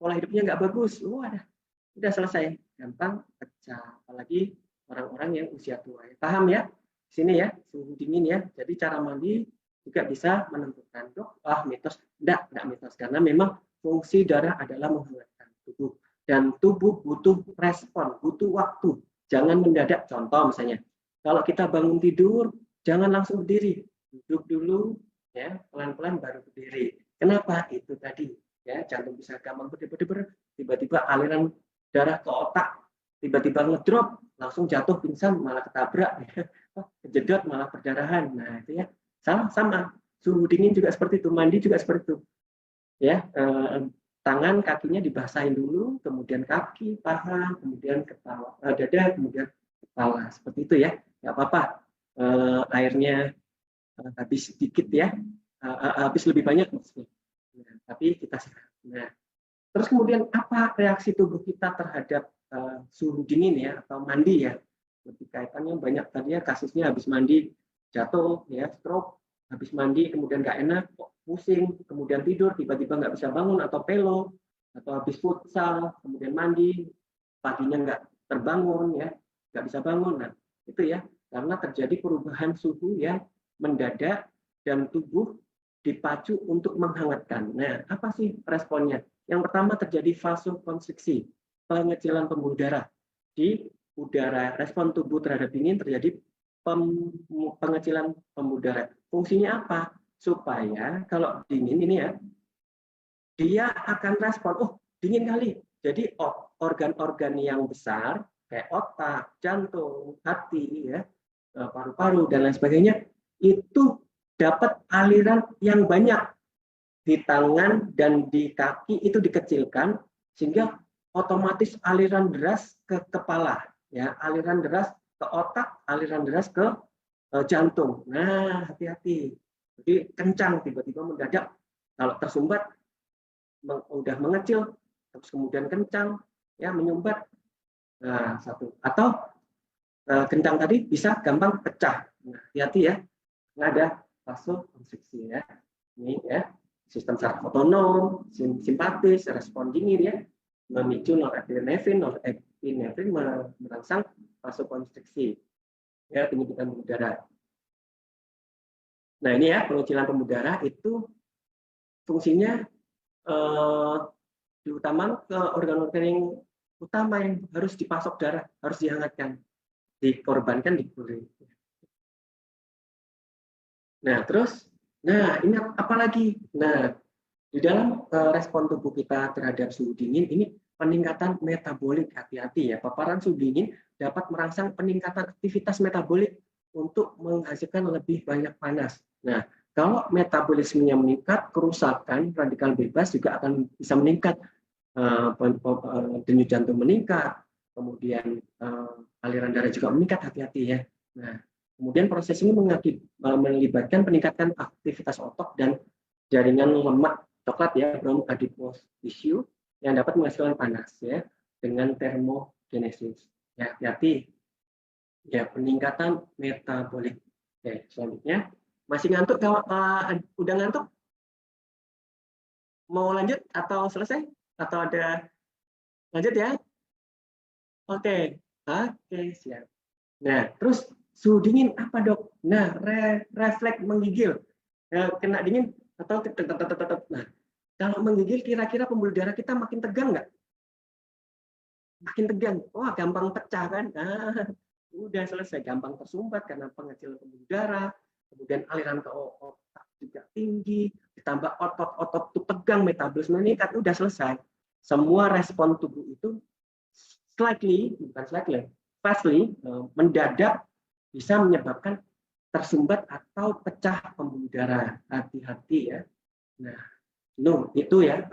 pola hidupnya nggak bagus, udah selesai, gampang pecah. Apalagi orang-orang yang usia tua. Paham ya? Sini ya, suhu dingin ya. Jadi cara mandi juga bisa menentukan. Mitos. Enggak mitos. Karena memang fungsi darah adalah menghangatkan tubuh. Dan tubuh butuh respon, butuh waktu. Jangan mendadak. Contoh misalnya, kalau kita bangun tidur, jangan langsung berdiri. Duduk dulu, ya, pelan-pelan baru berdiri. Kenapa? Itu tadi, ya, jantung bisa gampang berdebar-debar, tiba-tiba aliran darah ke otak, tiba-tiba ngedrop, langsung jatuh pingsan, malah ketabrak, kejedot, malah perdarahan. Nah, itu ya, sama. Suhu dingin juga seperti itu, mandi juga seperti itu. Ya, tangan, kakinya dibasahin dulu, kemudian kaki, paha, kemudian kepala, dada, kemudian kepala. Seperti itu ya, nggak apa-apa. Airnya habis sedikit ya, habis lebih banyak maksudnya. Nah, tapi kita sehat. Nah, terus kemudian apa reaksi tubuh kita terhadap suhu dingin ya atau mandi ya? Lebih kaitannya banyak tadi ya, kasusnya habis mandi jatuh ya, stroke, habis mandi kemudian nggak enak, pusing, kemudian tidur tiba-tiba nggak bisa bangun atau pelo, atau habis futsal kemudian mandi paginya nggak terbangun ya, nggak bisa bangun. Nah, itu ya karena terjadi perubahan suhu yang mendadak dan tubuh dipacu untuk menghangatkan. Nah, apa sih responnya? Yang pertama terjadi vasokonstriksi, pengecilan pembuluh darah di udara. Respon tubuh terhadap dingin terjadi pengecilan pembuluh darah. Fungsinya apa? Supaya kalau dingin ini ya, dia akan respon, oh dingin kali. Jadi organ-organ yang besar kayak otak, jantung, hati, ya, paru-paru dan lain sebagainya itu dapat aliran yang banyak di tangan dan di kaki itu dikecilkan sehingga otomatis aliran deras ke kepala, ya, aliran deras ke otak, aliran deras ke jantung. Nah, hati-hati. Jadi kencang tiba-tiba mendadak kalau tersumbat udah mengecil terus kemudian kencang ya menyumbat. Nah, satu atau kencang tadi bisa gampang pecah. Nah, hati-hati ya. Nggak ada vasokonstriksi ya. Ini ya sistem saraf otonom, simpatis, respon dingin ya, memicu norepinefrin merangsang vasokonstriksi ya penyempitan pembuluh darah. Nah ini ya pengecilan pembuluh darah itu fungsinya diutamakan ke organ-organ yang utama yang harus dipasok darah, harus dihangatkan, dikorbankan di kulit. Nah terus, nah ini apa lagi? Nah di dalam respon tubuh kita terhadap suhu dingin ini peningkatan metabolik, hati-hati ya. Paparan suhu dingin dapat merangsang peningkatan aktivitas metabolik untuk menghasilkan lebih banyak panas. Nah, kalau metabolismenya meningkat, kerusakan radikal bebas juga akan bisa meningkat. Denyut jantung meningkat, kemudian aliran darah juga meningkat, hati-hati ya. Nah, kemudian proses ini melibatkan peningkatan aktivitas otot dan jaringan lemak coklat ya, brown adipose tissue yang dapat menghasilkan panas ya dengan termogenesis. Ya, hati-hati. Ya, peningkatan metabolik. Oke, selanjutnya masih ngantuk? Udah ngantuk? Mau lanjut atau selesai? Atau ada lanjut ya? Oke, oke siap. Nah, terus suhu dingin apa dok? Nah, refleks menggigil. Kena dingin atau tetap. Nah, kalau menggigil kira-kira pembuluh darah kita makin tegang nggak? Makin tegang. Wah, gampang pecah kan? Nah, udah selesai. Gampang tersumbat karena pengecilan pembuluh darah. Kemudian aliran ke otak juga tinggi. Ditambah otot-otot itu tegang, metabolisme meningkat. Udah selesai. Semua respon tubuh itu fastly, mendadak bisa menyebabkan tersumbat atau pecah pembuluh darah. Hati-hati ya. Nah, itu ya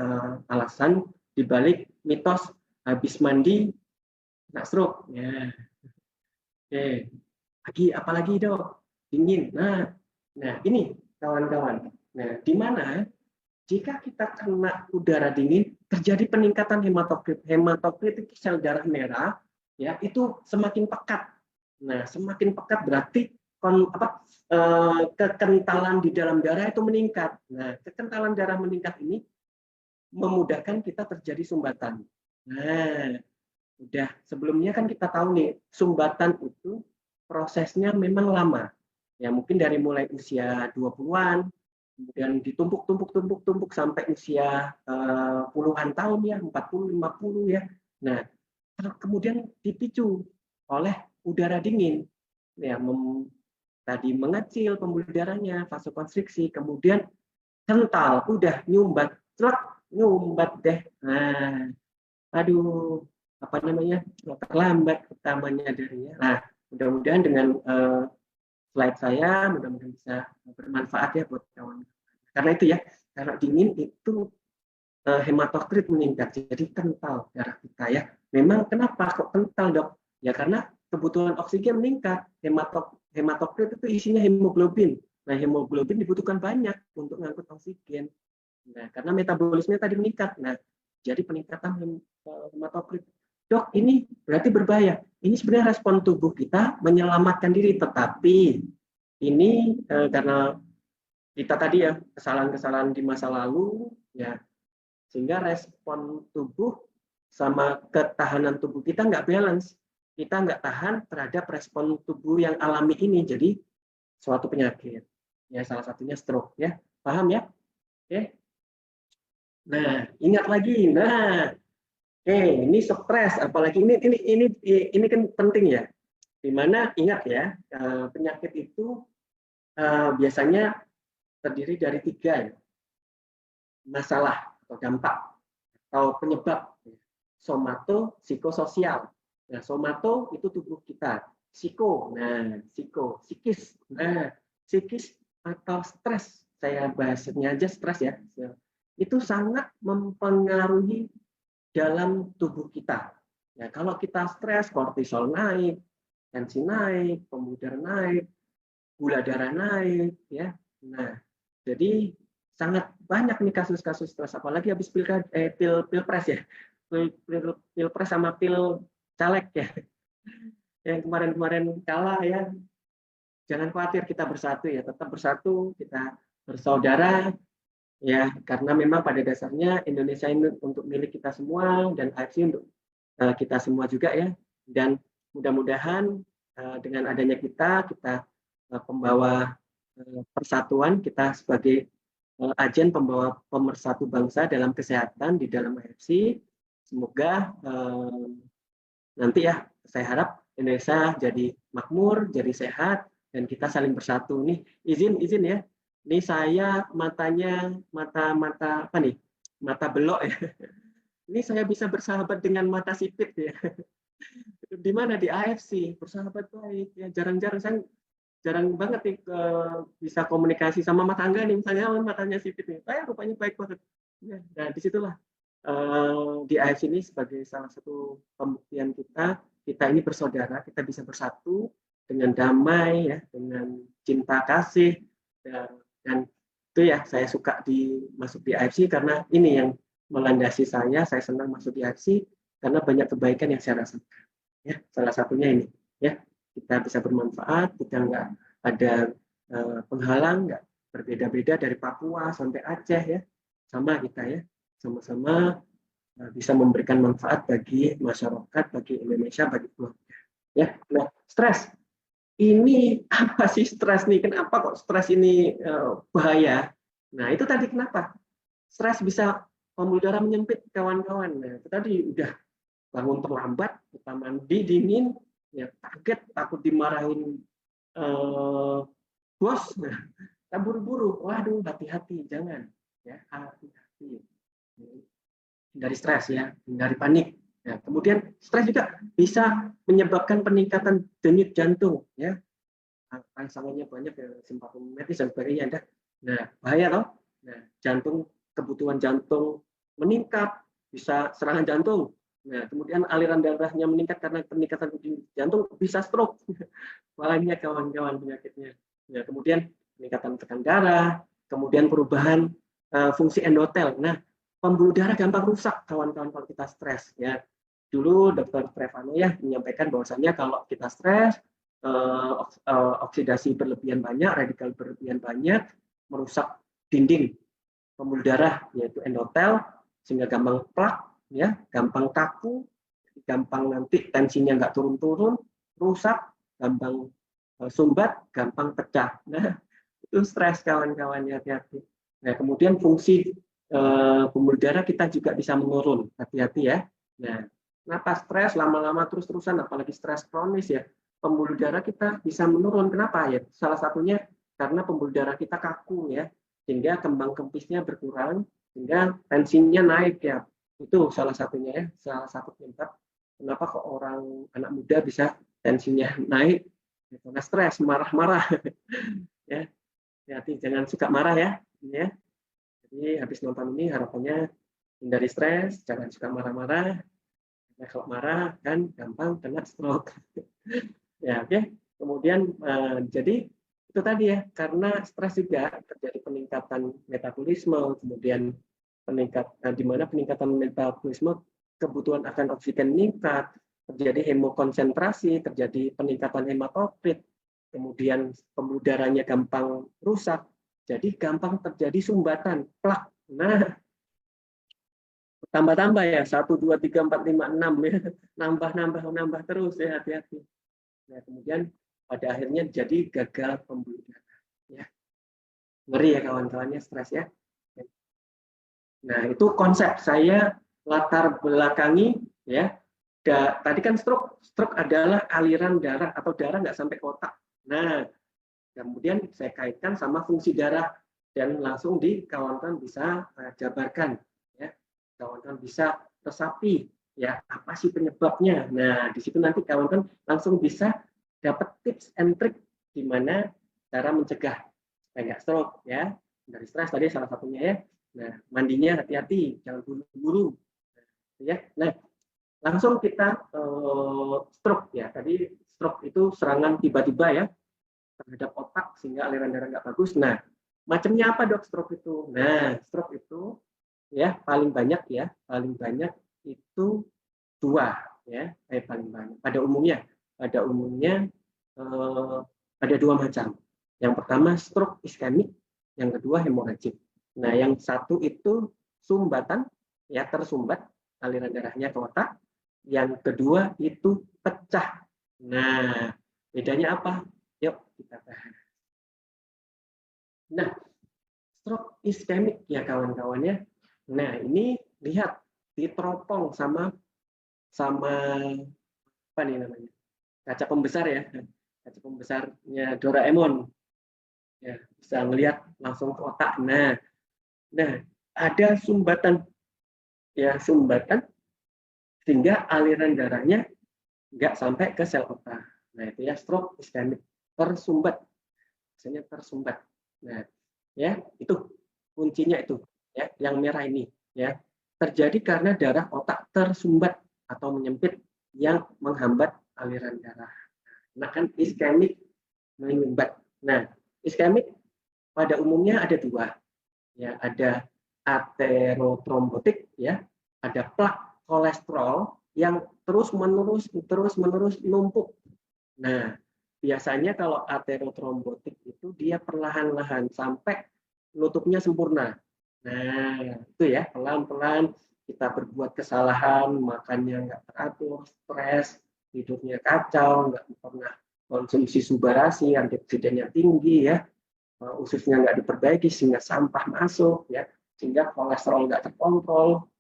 alasan dibalik mitos habis mandi kena stroke. Ya. Oke. Apalagi dok? Dingin. Nah ini kawan-kawan. Nah, di mana jika kita kena udara dingin terjadi peningkatan hematokrit sel darah merah ya itu semakin pekat. Nah, semakin pekat berarti kekentalan di dalam darah itu meningkat. Nah, kekentalan darah meningkat ini memudahkan kita terjadi sumbatan. Nah, udah sebelumnya kan kita tahu nih, sumbatan itu prosesnya memang lama. Ya, mungkin dari mulai usia 20-an, kemudian ditumpuk sampai usia puluhan tahun ya, 40, 50 ya. Nah, kemudian dipicu oleh udara dingin. Ya, tadi mengecil pembuluh darahnya, vasokonstriksi, kemudian kental, udah nyumbat, nyumbat deh. Nah, aduh, apa namanya, terlambat kita menyadarinya. Nah, mudah-mudahan dengan slide saya, mudah-mudahan bisa bermanfaat ya buat kawan. Karena itu ya, kalau dingin itu hematokrit meningkat, jadi kental darah kita ya. Memang kenapa kok kental, Dok? Ya karena kebutuhan oksigen meningkat. Hematokrit itu isinya hemoglobin. Nah, hemoglobin dibutuhkan banyak untuk ngangkut oksigen. Nah, karena metabolisme tadi meningkat. Nah, jadi peningkatan hematokrit. Dok, ini berarti berbahaya. Ini sebenarnya respon tubuh kita menyelamatkan diri, tetapi ini karena kita tadi ya kesalahan-kesalahan di masa lalu ya, sehingga respon tubuh sama ketahanan tubuh kita nggak balance. Kita nggak tahan terhadap respon tubuh yang alami ini, jadi suatu penyakit. Ya, salah satunya stroke ya. Paham ya? Oke. Nah, ingat lagi. Nah, oke, ini stres, apalagi ini kan penting ya. Dimana ingat ya, penyakit itu biasanya terdiri dari 3 ya. Masalah atau dampak atau penyebab. Somato, psikososial. Nah, somato itu tubuh kita. Psikis. Nah, psikis atau stres. Saya bahasnya aja stres ya. Itu sangat mempengaruhi dalam tubuh kita. Ya, kalau kita stres, kortisol naik, tensi naik, pembuluh darah naik, gula darah naik, ya. Nah, jadi sangat banyak nih kasus-kasus stres, apalagi habis pilpres ya, pilpres sama pil caleg ya, yang kemarin-kemarin kalah ya. Jangan khawatir, kita bersatu ya, tetap bersatu, kita bersaudara ya, karena memang pada dasarnya Indonesia ini untuk milik kita semua dan AFC untuk kita semua juga ya. Dan mudah-mudahan dengan adanya kita pembawa persatuan, kita sebagai agen pembawa pemersatu bangsa dalam kesehatan di dalam AFC. Semoga nanti ya, saya harap Indonesia jadi makmur, jadi sehat, dan kita saling bersatu. Nih, izin ya. Ini saya mata apa nih? Mata belok ya. Ini saya bisa bersahabat dengan mata sipit ya. Di mana di AFC bersahabat baik ya. Jarang banget nih bisa komunikasi sama mata tangga nih, misalnya matanya sipit nih. Rupanya baik banget. Ya, nah, disitulah di AFC ini sebagai salah satu pembuktian kita ini bersaudara, kita bisa bersatu dengan damai ya, dengan cinta kasih dan itu ya, saya suka masuk di AFC karena ini yang melandasi saya senang masuk di AFC karena banyak kebaikan yang saya rasakan ya, salah satunya ini ya, kita bisa bermanfaat, kita nggak ada penghalang, nggak berbeda-beda dari Papua sampai Aceh ya, sama kita ya, sama-sama bisa memberikan manfaat bagi masyarakat, bagi Indonesia, bagi keluarga ya. Nah, stres ini apa sih stres nih? Kenapa kok stres ini bahaya? Nah, itu tadi kenapa? Stres bisa pembuluh darah menyempit, kawan-kawan. Nah, itu tadi udah bangun terlambat, kita mandi dingin, ya kaget, takut dimarahin bos. Nah, kita buru-buru. Waduh, hati-hati, jangan. Ya, hati-hati. Dari stres ya, dari panik. Ya, kemudian stres juga bisa menyebabkan peningkatan denyut jantung ya. Rangsangannya banyak ya, simpatometis dan sebagainya. Nah, bahaya toh. Nah, kebutuhan jantung meningkat, bisa serangan jantung. Nah, kemudian aliran darahnya meningkat karena peningkatan jantung, bisa stroke. Banyak kawan-kawan penyakitnya. Nah, kemudian peningkatan tekanan darah, kemudian perubahan fungsi endotel. Nah, pembuluh darah gampang rusak kawan-kawan kalau kita stres ya. Dulu Dr. Trevano ya menyampaikan bahwasanya kalau kita stres, oksidasi berlebihan banyak, radikal berlebihan banyak, merusak dinding pembuluh darah yaitu endotel, sehingga gampang plak ya, gampang kaku, gampang nanti tensinya nggak turun-turun, rusak, gampang sumbat, gampang pecah. Nah, itu stres kawan-kawan, hati-hati. Nah, kemudian fungsi pembuluh darah kita juga bisa menurun, hati-hati ya. Nah, kenapa stres lama-lama terus-terusan, apalagi stres kronis ya, pembuluh darah kita bisa menurun. Kenapa? Ya, salah satunya karena pembuluh darah kita kaku ya, sehingga kembang kempisnya berkurang, sehingga tensinya naik ya. Itu salah satunya ya, salah satu penyebab kenapa kok orang anak muda bisa tensinya naik karena stres, marah-marah ya. Hati jangan suka marah ya. Ya. Jadi habis nonton ini harapannya hindari stres, jangan suka marah-marah. Nah, kalau marah kan gampang kena stroke. Ya, oke. Kemudian jadi itu tadi ya, karena stres juga terjadi peningkatan metabolisme, kemudian di mana peningkatan metabolisme kebutuhan akan oksigen meningkat, terjadi hemokonsentrasi, terjadi peningkatan hematokrit, kemudian pembuluh darahnya gampang rusak, jadi gampang terjadi sumbatan, plak. Nah, tambah-tambah ya, 1, 2, 3, 4, 5, 6 ya, nambah terus ya, hati-hati. Nah, kemudian pada akhirnya jadi gagal pembuluh darah. Ya. Ngeri ya kawan-kawannya, stres ya. Nah, itu konsep saya latar belakangi ya. Tadi kan stroke adalah aliran darah atau darah nggak sampai ke otak. Nah, kemudian saya kaitkan sama fungsi darah dan langsung di kawan-kawan bisa jabarkan ya. Kawan-kawan bisa resapi ya, apa sih penyebabnya. Nah, di situ nanti kawan-kawan langsung bisa dapat tips and trick di mana cara mencegah supaya nggak stroke ya. Dari stres tadi salah satunya ya. Nah, mandinya hati-hati, jangan buru-buru ya. Nah, langsung kita stroke ya. Tadi stroke itu serangan tiba-tiba ya terhadap otak sehingga aliran darah nggak bagus. Nah, macamnya apa dok stroke itu? Nah, stroke itu ya paling banyak itu dua ya, paling banyak. Pada umumnya ada dua macam. Yang pertama stroke iskemik, yang kedua hemoragik. Nah, yang satu itu sumbatan ya, tersumbat aliran darahnya ke otak. Yang kedua itu pecah. Nah, bedanya apa? Yuk kita bahas. Nah, stroke iskemik ya kawan-kawannya. Nah, ini lihat diteropong sama apa nih namanya? Kaca pembesar ya. Kaca pembesarnya Doraemon. Ya, bisa melihat langsung ke otak. Nah, ada sumbatan ya, sumbatan sehingga aliran darahnya nggak sampai ke sel otak. Nah, itu ya stroke iskemik, tersumbat. Biasanya tersumbat. Nah, ya, itu kuncinya itu ya, yang merah ini ya. Terjadi karena darah otak tersumbat atau menyempit yang menghambat aliran darah. Nah, kan iskemik menyumbat. Nah, iskemik pada umumnya ada dua. Ya, ada aterotrombotik ya, ada plak kolesterol yang terus menerus numpuk. Nah, biasanya kalau aterotrombotik itu dia perlahan-lahan sampai nutupnya sempurna. Nah, itu ya, pelan-pelan kita berbuat kesalahan, makannya nggak teratur, stres, hidupnya kacau, nggak pernah konsumsi subarasi, antioksidannya tinggi ya, ususnya nggak diperbaiki sehingga sampah masuk ya, sehingga kolesterol nggak terkontrol,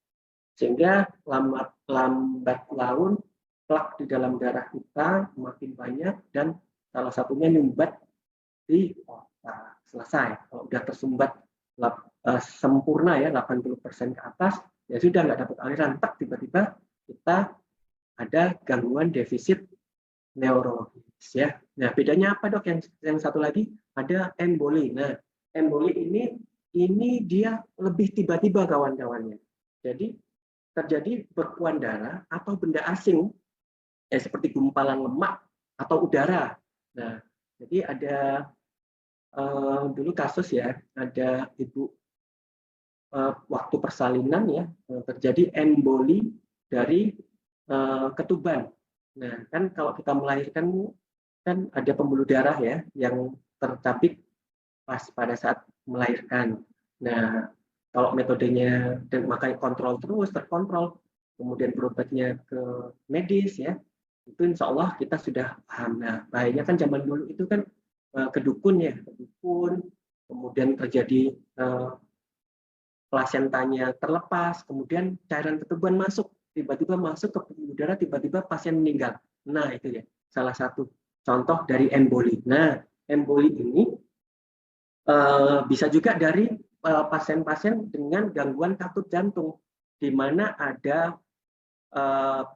sehingga lambat laun plak di dalam darah kita makin banyak dan salah satunya nyumbat di otak. Selesai. Kalau udah tersumbat sempurna ya 80% ke atas, ya sudah nggak dapat aliran, tak tiba-tiba kita ada gangguan defisit neurologis ya. Nah, bedanya apa dok? Yang satu lagi ada emboli. Nah, emboli ini dia lebih tiba-tiba kawan-kawannya. Jadi terjadi bekuan darah atau benda asing ya, seperti gumpalan lemak atau udara. Nah, jadi ada dulu kasus ya, ada ibu waktu persalinan ya terjadi emboli dari ketuban. Nah, kan kalau kita melahirkan kan ada pembuluh darah ya yang tercapit pas pada saat melahirkan. Nah, kalau metodenya dan makanya kontrol terus terkontrol, kemudian berobatnya ke medis ya, itu insya Allah kita sudah paham. Nah, bahayanya kan zaman dulu itu kan ke dukun ya, ke dukun, kemudian terjadi plasentanya terlepas, kemudian cairan ketuban masuk, tiba-tiba masuk ke pembuluh darah, tiba-tiba pasien meninggal. Nah, itu ya salah satu. contoh dari emboli. Nah, emboli ini bisa juga dari pasien-pasien dengan gangguan katut jantung, di mana ada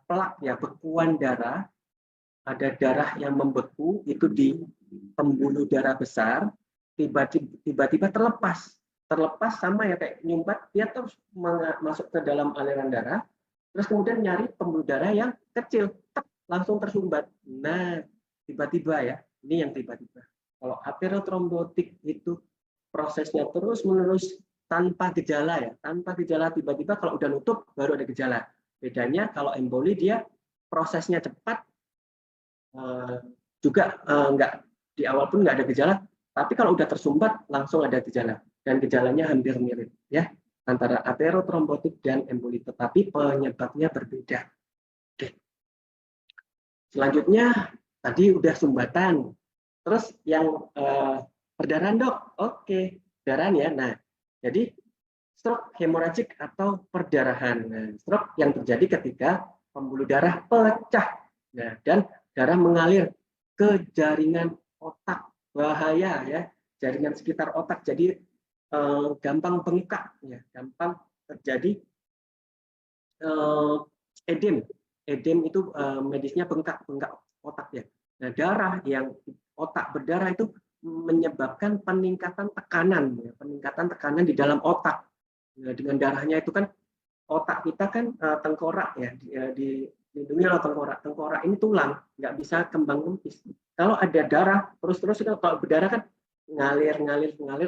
plak ya, bekuan darah, ada darah yang membeku itu di pembuluh darah besar, tiba-tiba terlepas sama ya kayak nyumbat, dia terus masuk ke dalam aliran darah, terus kemudian nyari pembuluh darah yang kecil, langsung tersumbat. Nah, tiba-tiba ya, ini yang tiba-tiba. Kalau aterotrombotik itu prosesnya terus-menerus tanpa gejala ya, tanpa gejala, tiba-tiba kalau udah nutup baru ada gejala. Bedanya kalau emboli dia prosesnya cepat, juga nggak di awal pun nggak ada gejala, tapi kalau udah tersumbat langsung ada gejala, dan gejalanya hampir mirip ya antara aterotrombotik dan emboli, tetapi penyebabnya berbeda. Oke. Selanjutnya tadi udah sumbatan, terus yang perdarahan dok, oke, perdarahan ya. Nah, jadi stroke hemoragik atau perdarahan. Nah, stroke yang terjadi ketika pembuluh darah pecah, nah, dan darah mengalir ke jaringan otak, bahaya ya, jaringan sekitar otak, jadi gampang bengkak ya, gampang terjadi edem. Edem itu medisnya bengkak otak ya. Nah, darah yang otak berdarah itu menyebabkan peningkatan tekanan ya, peningkatan tekanan di dalam otak. Nah, dengan darahnya itu kan otak kita kan tengkorak ya, dilindungi oleh tengkorak. Tengkorak ini tulang, nggak bisa kembang kempis. Kalau ada darah terus kalau berdarah kan ngalir,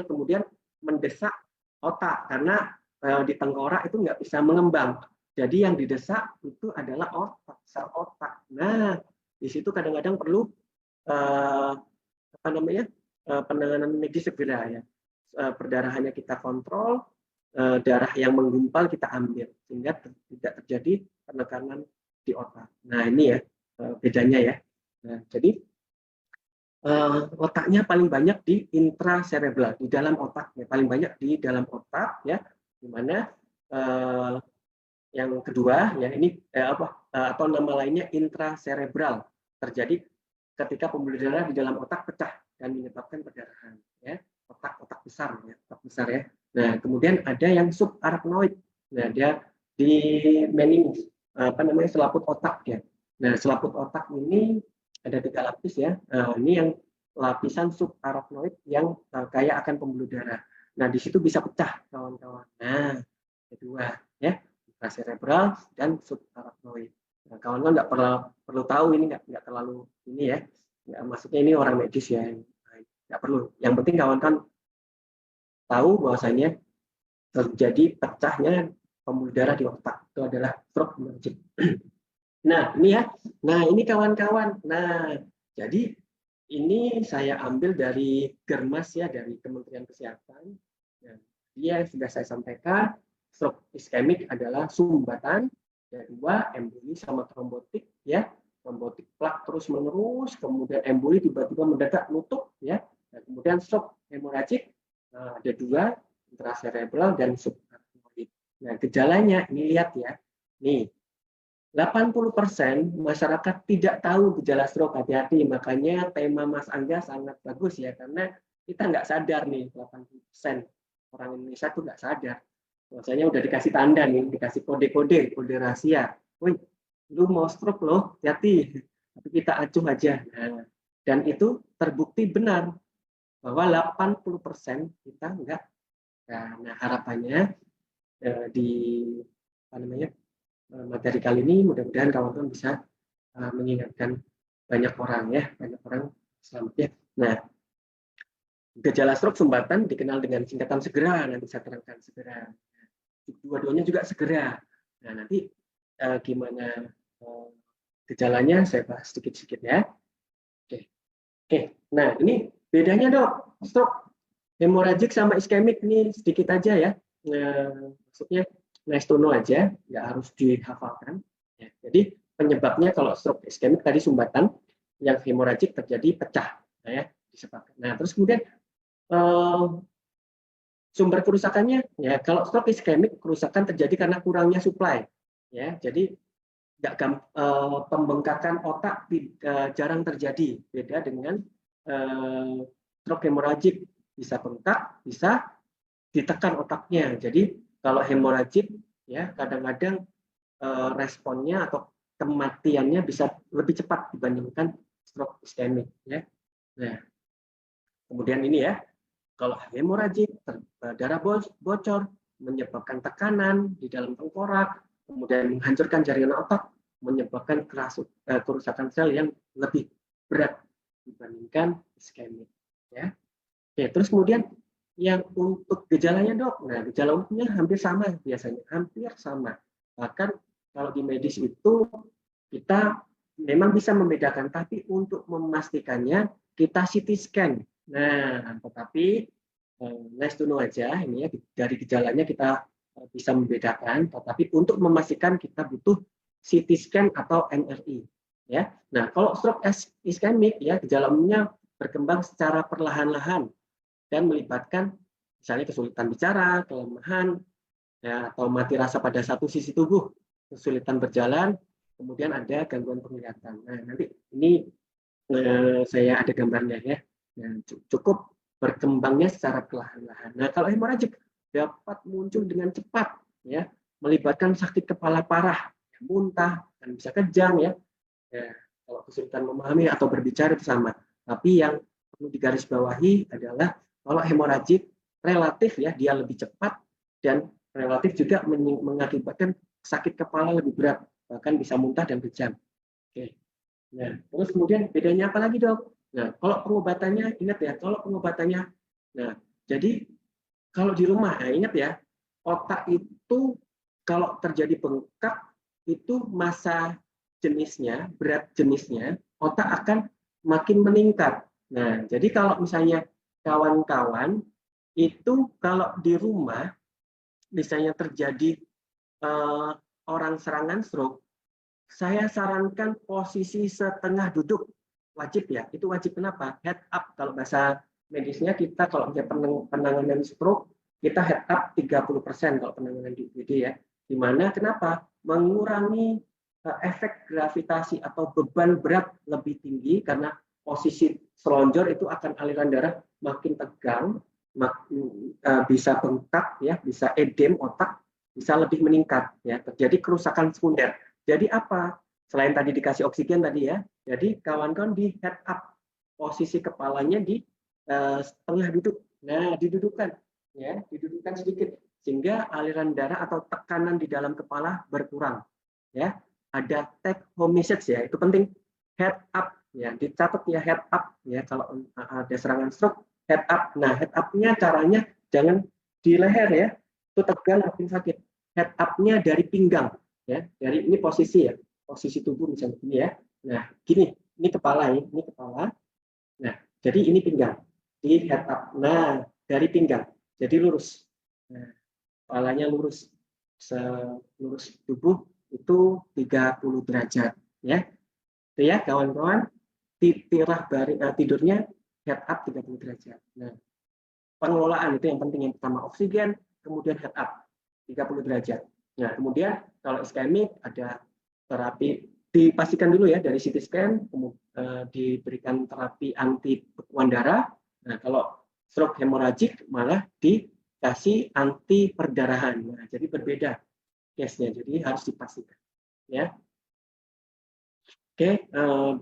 kemudian mendesak otak, karena di tengkorak itu nggak bisa mengembang. Jadi yang didesak itu adalah otak, sel otak. Nah, di situ kadang-kadang perlu penanganan medis segera ya. Perdarahannya kita kontrol, darah yang menggumpal kita ambil sehingga tidak terjadi penekanan di otak. Nah, ini ya bedanya ya. Nah, jadi otaknya paling banyak di intracerebral, di dalam otak ya, paling banyak di dalam otak ya, di mana yang kedua ya ini atau nama lainnya intracerebral, terjadi ketika pembuluh darah di dalam otak pecah dan menyebabkan perdarahan ya, otak besar ya. Nah, kemudian ada yang subarachnoid. Nah, dia di meninges, selaput otak ya. Nah, selaput otak ini ada 3 lapis ya. Ini yang lapisan subarachnoid yang kaya akan pembuluh darah. Nah, di situ bisa pecah kawan-kawan. Nah, kedua ya, intracerebral dan subarachnoid. Nah, kawan-kawan nggak perlu tahu ini, nggak terlalu ini ya. Nggak, maksudnya ini orang medis ya, nggak perlu. Yang penting kawan-kawan tahu bahwasanya terjadi pecahnya pembuluh darah di otak itu adalah stroke hemorrhagic. Nah, ini ya. Nah, ini kawan-kawan. Nah, jadi ini saya ambil dari Germas ya, dari Kementerian Kesehatan. Nah, dia sudah saya sampaikan, stroke iskemik adalah sumbatan, kedua emboli sama trombotik ya. Trombotik plak terus menerus, kemudian emboli tiba-tiba mendadak nutup ya. Dan kemudian stroke hemorragik ada 2, intracerebral dan subarachnoid. Nah, gejalanya ini lihat ya. Nih, 80% masyarakat tidak tahu gejala stroke, hati-hati. Makanya tema Mas Angga sangat bagus ya, karena kita nggak sadar nih, 80% orang Indonesia tuh nggak sadar. Maksudnya udah dikasih tanda nih, dikasih kode rahasia. Wih, lu mau stroke loh, hati-hati. Tapi kita acuh aja. Nah, dan itu terbukti benar bahwa 80% kita nggak. Nah, harapannya di materi kali ini mudah-mudahan kawan-kawan bisa mengingatkan banyak orang ya, selamat ya. Nah, gejala stroke sumbatan dikenal dengan singkatan segera, nanti saya terangkan segera. Dua-duanya juga segera. Nah, nanti gimana gejalanya saya bahas sedikit-sedikit ya. Oke. Nah, ini bedanya dok, stroke hemorrhagic sama iskemik ini sedikit aja ya. Maksudnya nice to know aja, nggak harus dihafalkan. Ya, jadi penyebabnya kalau stroke iskemik tadi sumbatan, yang hemorrhagic terjadi pecah, ya, disebabkan. Nah, terus kemudian sumber kerusakannya, ya kalau stroke iskemik kerusakan terjadi karena kurangnya supply, ya. Jadi pembengkakan otak jarang terjadi, beda dengan stroke hemoragik, bisa bengkak, bisa ditekan otaknya. Jadi kalau hemoragik ya kadang-kadang responnya atau kematiannya bisa lebih cepat dibandingkan stroke iskemik ya. Nah, kemudian ini ya, kalau hemoragik, darah bocor, menyebabkan tekanan di dalam tengkorak, kemudian menghancurkan jaringan otak, menyebabkan kerusakan sel yang lebih berat dibandingkan iskemik. Ya. Oke, terus kemudian yang untuk gejalanya dok, nah gejala umumnya hampir sama biasanya, hampir sama. Bahkan kalau di medis itu kita memang bisa membedakan, tapi untuk memastikannya kita CT scan. Nah, tetapi nice to know aja ini ya, dari gejalanya kita bisa membedakan, tetapi untuk memastikan kita butuh CT scan atau MRI. Ya, nah kalau stroke iskemik ya gejala umumnya berkembang secara perlahan-lahan dan melibatkan misalnya kesulitan bicara, kelemahan, ya, atau mati rasa pada satu sisi tubuh, kesulitan berjalan, kemudian ada gangguan penglihatan. Nah, nanti ini saya ada gambarnya ya. Nah, cukup berkembangnya secara perlahan-lahan. Nah, kalau hemoragik dapat muncul dengan cepat, ya, melibatkan sakit kepala parah, muntah, dan bisa kejang ya. Ya, kalau kesulitan memahami atau berbicara itu sama. Tapi yang perlu digarisbawahi adalah kalau hemoragik relatif ya dia lebih cepat dan relatif juga mengakibatkan sakit kepala lebih berat, bahkan bisa muntah dan kejang. Oke. Nah, terus kemudian bedanya apa lagi dok? Nah, kalau pengobatannya ingat ya, kalau pengobatannya, nah jadi kalau di rumah, nah ingat ya, otak itu kalau terjadi bengkak itu masa jenisnya, berat jenisnya, otak akan makin meningkat. Nah, jadi kalau misalnya kawan-kawan itu kalau di rumah misalnya terjadi orang serangan stroke, saya sarankan posisi setengah duduk wajib ya. Itu wajib kenapa? Head up kalau bahasa medisnya kita kalau penanganan stroke kita head up 30% kalau penanganan di UGD ya. Di mana kenapa? Mengurangi efek gravitasi atau beban berat lebih tinggi karena posisi selonjor itu akan aliran darah makin tegang, bisa bengkak ya, bisa edem otak, bisa lebih meningkat ya, terjadi kerusakan sekunder. Jadi apa? Selain tadi dikasih oksigen tadi ya, jadi kawan-kawan di head up, posisi kepalanya di setengah duduk. Nah, didudukkan ya, didudukkan sedikit sehingga aliran darah atau tekanan di dalam kepala berkurang. Ya, ada take home message ya, itu penting. Head up ya, dicatat ya head up ya kalau ada serangan stroke head up. Nah, head up-nya caranya jangan di leher ya, itu tegang makin sakit. Head up-nya dari pinggang ya, dari ini posisi ya, posisi tubuh misalnya ini ya. Nah, gini, ini kepala ini kepala. Nah, jadi ini pinggang di head up. Nah, dari pinggang jadi lurus. Nah, kepalanya lurus, selurus tubuh itu 30 derajat ya. Itu ya kawan-kawan, tirah tidurnya head up 30 derajat. Nah, pengelolaan itu yang penting, yang pertama oksigen, kemudian head up 30 derajat. Nah, kemudian kalau iskemik ada terapi, dipastikan dulu ya dari CT scan, kemudian diberikan terapi anti bekuan darah. Nah, kalau stroke hemoragik malah dikasih anti perdarahan. Nah, jadi berbeda case-nya, jadi harus dipastikan ya. Oke,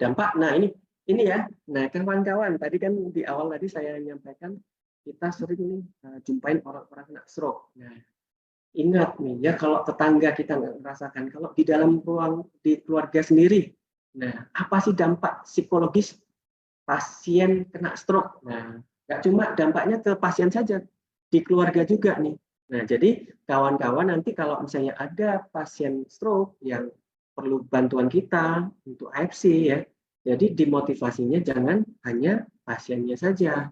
dampak. Nah, ini ya. Nah, kawan-kawan, tadi kan di awal tadi saya menyampaikan kita sering nih jumpain orang-orang kena stroke. Nah, ingat nih ya kalau tetangga kita nggak merasakan, kalau di dalam ruang di keluarga sendiri, nah apa sih dampak psikologis pasien kena stroke? Nah, nggak cuma dampaknya ke pasien saja, di keluarga juga nih. Nah, jadi kawan-kawan nanti kalau misalnya ada pasien stroke yang perlu bantuan kita untuk AFC ya, jadi dimotivasinya jangan hanya pasiennya saja,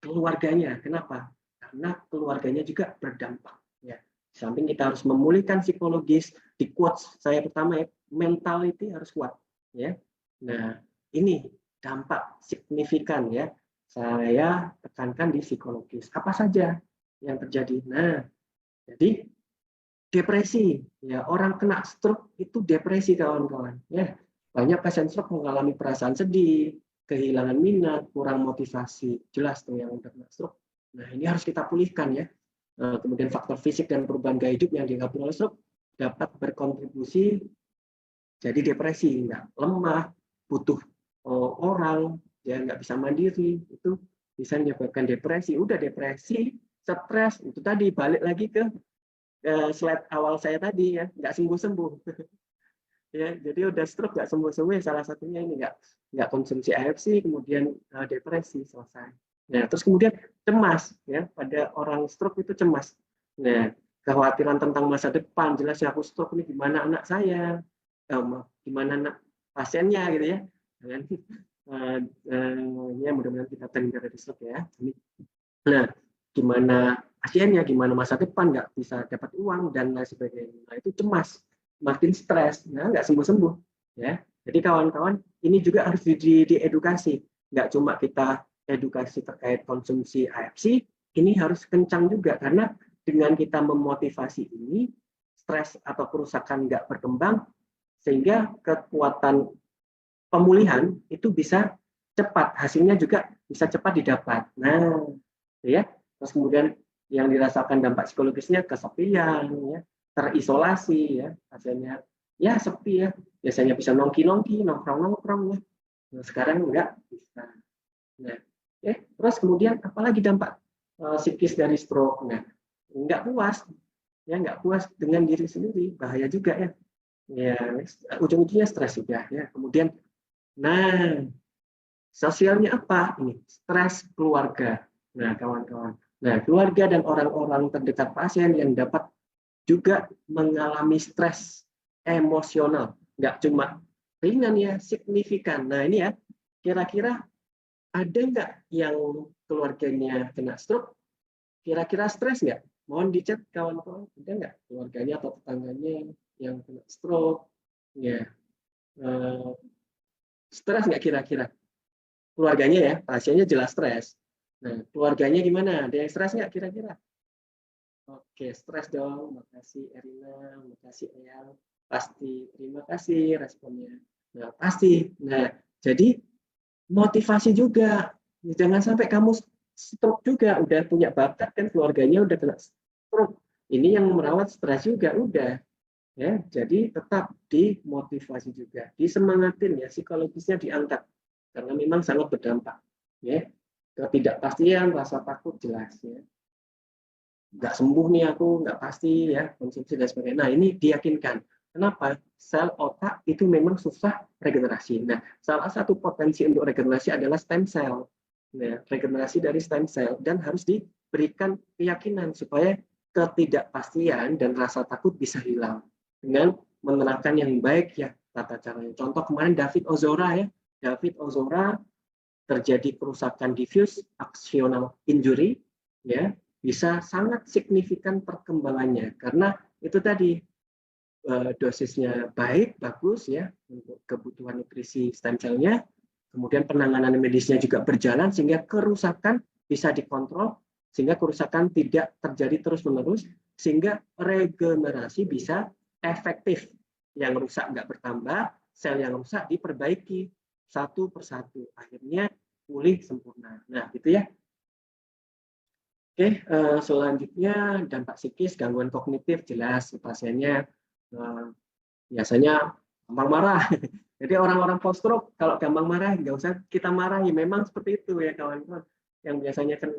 keluarganya. Kenapa? Karena keluarganya juga berdampak. Ya. Samping kita harus memulihkan psikologis, di quotes saya pertama ya, mentality harus kuat. Ya. Nah, ini dampak signifikan ya. Saya tekankan di psikologis. Apa saja yang terjadi? Nah, jadi depresi. Ya, orang kena stroke itu depresi kawan-kawan. Ya, banyak pasien stroke mengalami perasaan sedih, kehilangan minat, kurang motivasi. Jelas tuh yang udah kena stroke. Nah, ini harus kita pulihkan ya. Kemudian faktor fisik dan perubahan gaya hidup yang digabung oleh stroke dapat berkontribusi jadi depresi, nggak lemah, butuh orang, ya nggak bisa mandiri, itu bisa menyebabkan depresi. Udah depresi, stres, itu tadi balik lagi ke slide awal saya tadi ya, nggak sembuh-sembuh. Ya, jadi udah stroke nggak sembuh-sembuh, ya salah satunya ini nggak konsumsi AFC, kemudian depresi selesai. Nah, terus kemudian cemas ya, pada orang stroke itu cemas. Nah, kekhawatiran tentang masa depan, jelas ya aku stroke ini gimana anak saya, gimana anak pasiennya gitu ya. Dan ya mudah-mudahan kita terhindar dari stroke ya. Nah, gimana pasiennya, gimana masa depan, nggak bisa dapat uang dan lain sebagainya. Nah, itu cemas, makin stres, nah nggak sembuh-sembuh ya. Jadi kawan-kawan, ini juga harus diedukasi. Nggak cuma kita edukasi terkait konsumsi AFC, ini harus kencang juga karena dengan kita memotivasi ini, stres atau kerusakan nggak berkembang, sehingga kekuatan pemulihan itu bisa cepat, hasilnya juga bisa cepat didapat. Nah, ya, terus kemudian yang dirasakan dampak psikologisnya kesepian, ya, terisolasi, ya, hasilnya ya sepi ya, biasanya bisa nongki-nongki, nongkrong-nongkrong ya. Nah, sekarang enggak bisa. Nah, terus kemudian apalagi dampak psikis dari stroke? Nah, enggak puas, ya enggak puas dengan diri sendiri, bahaya juga ya. Ya, ujung-ujungnya stres juga ya. Kemudian, nah, sosialnya apa? Ini stres keluarga. Nah, kawan-kawan. Nah, keluarga dan orang-orang terdekat pasien yang dapat juga mengalami stres emosional. Nggak cuma ringan ya, signifikan. Nah, ini ya, kira-kira ada nggak yang keluarganya kena stroke? Kira-kira stres nggak? Mohon dicat kawan-kawan, ada nggak keluarganya atau tetangganya yang kena stroke? Ya, stres nggak kira-kira? Keluarganya ya, pasiennya jelas stres. Nah, keluarganya gimana? Ada yang stres nggak kira-kira? Oke, stres dong. Makasih Erina, makasih Eyal. Pasti, terima kasih responnya. Nah, pasti. Nah, jadi motivasi juga. Jangan sampai kamu stroke juga. Udah punya bakat kan keluarganya udah kena stroke. Ini yang merawat stres juga udah. Ya, jadi tetap dimotivasi juga, disemangatin ya, psikologisnya diangkat karena memang sangat berdampak. Ya, ketidakpastian, rasa takut jelas ya. Nggak sembuh nih aku, nggak pasti ya, konsumsi dan sebagainya. Nah, ini diyakinkan. Kenapa? Sel otak itu memang susah regenerasi. Nah, salah satu potensi untuk regenerasi adalah stem cell. Nah, regenerasi dari stem cell dan harus diberikan keyakinan supaya ketidakpastian dan rasa takut bisa hilang dengan menerapkan yang baik ya tata caranya. Contoh kemarin David Ozora ya. David Ozora terjadi kerusakan diffuse axonal injury ya, bisa sangat signifikan perkembangannya karena itu tadi dosisnya baik, bagus ya untuk kebutuhan nutrisi stem cell-nya, kemudian penanganan medisnya juga berjalan sehingga kerusakan bisa dikontrol, sehingga kerusakan tidak terjadi terus-menerus, sehingga regenerasi bisa efektif. Yang rusak nggak bertambah, sel yang rusak diperbaiki satu persatu, akhirnya pulih sempurna. Nah, gitu ya. Oke, selanjutnya dampak psikis, gangguan kognitif jelas pasiennya biasanya gampang marah. Jadi orang-orang post stroke kalau gampang marah nggak usah kita marahi, memang seperti itu ya kawan-kawan. Yang biasanya kan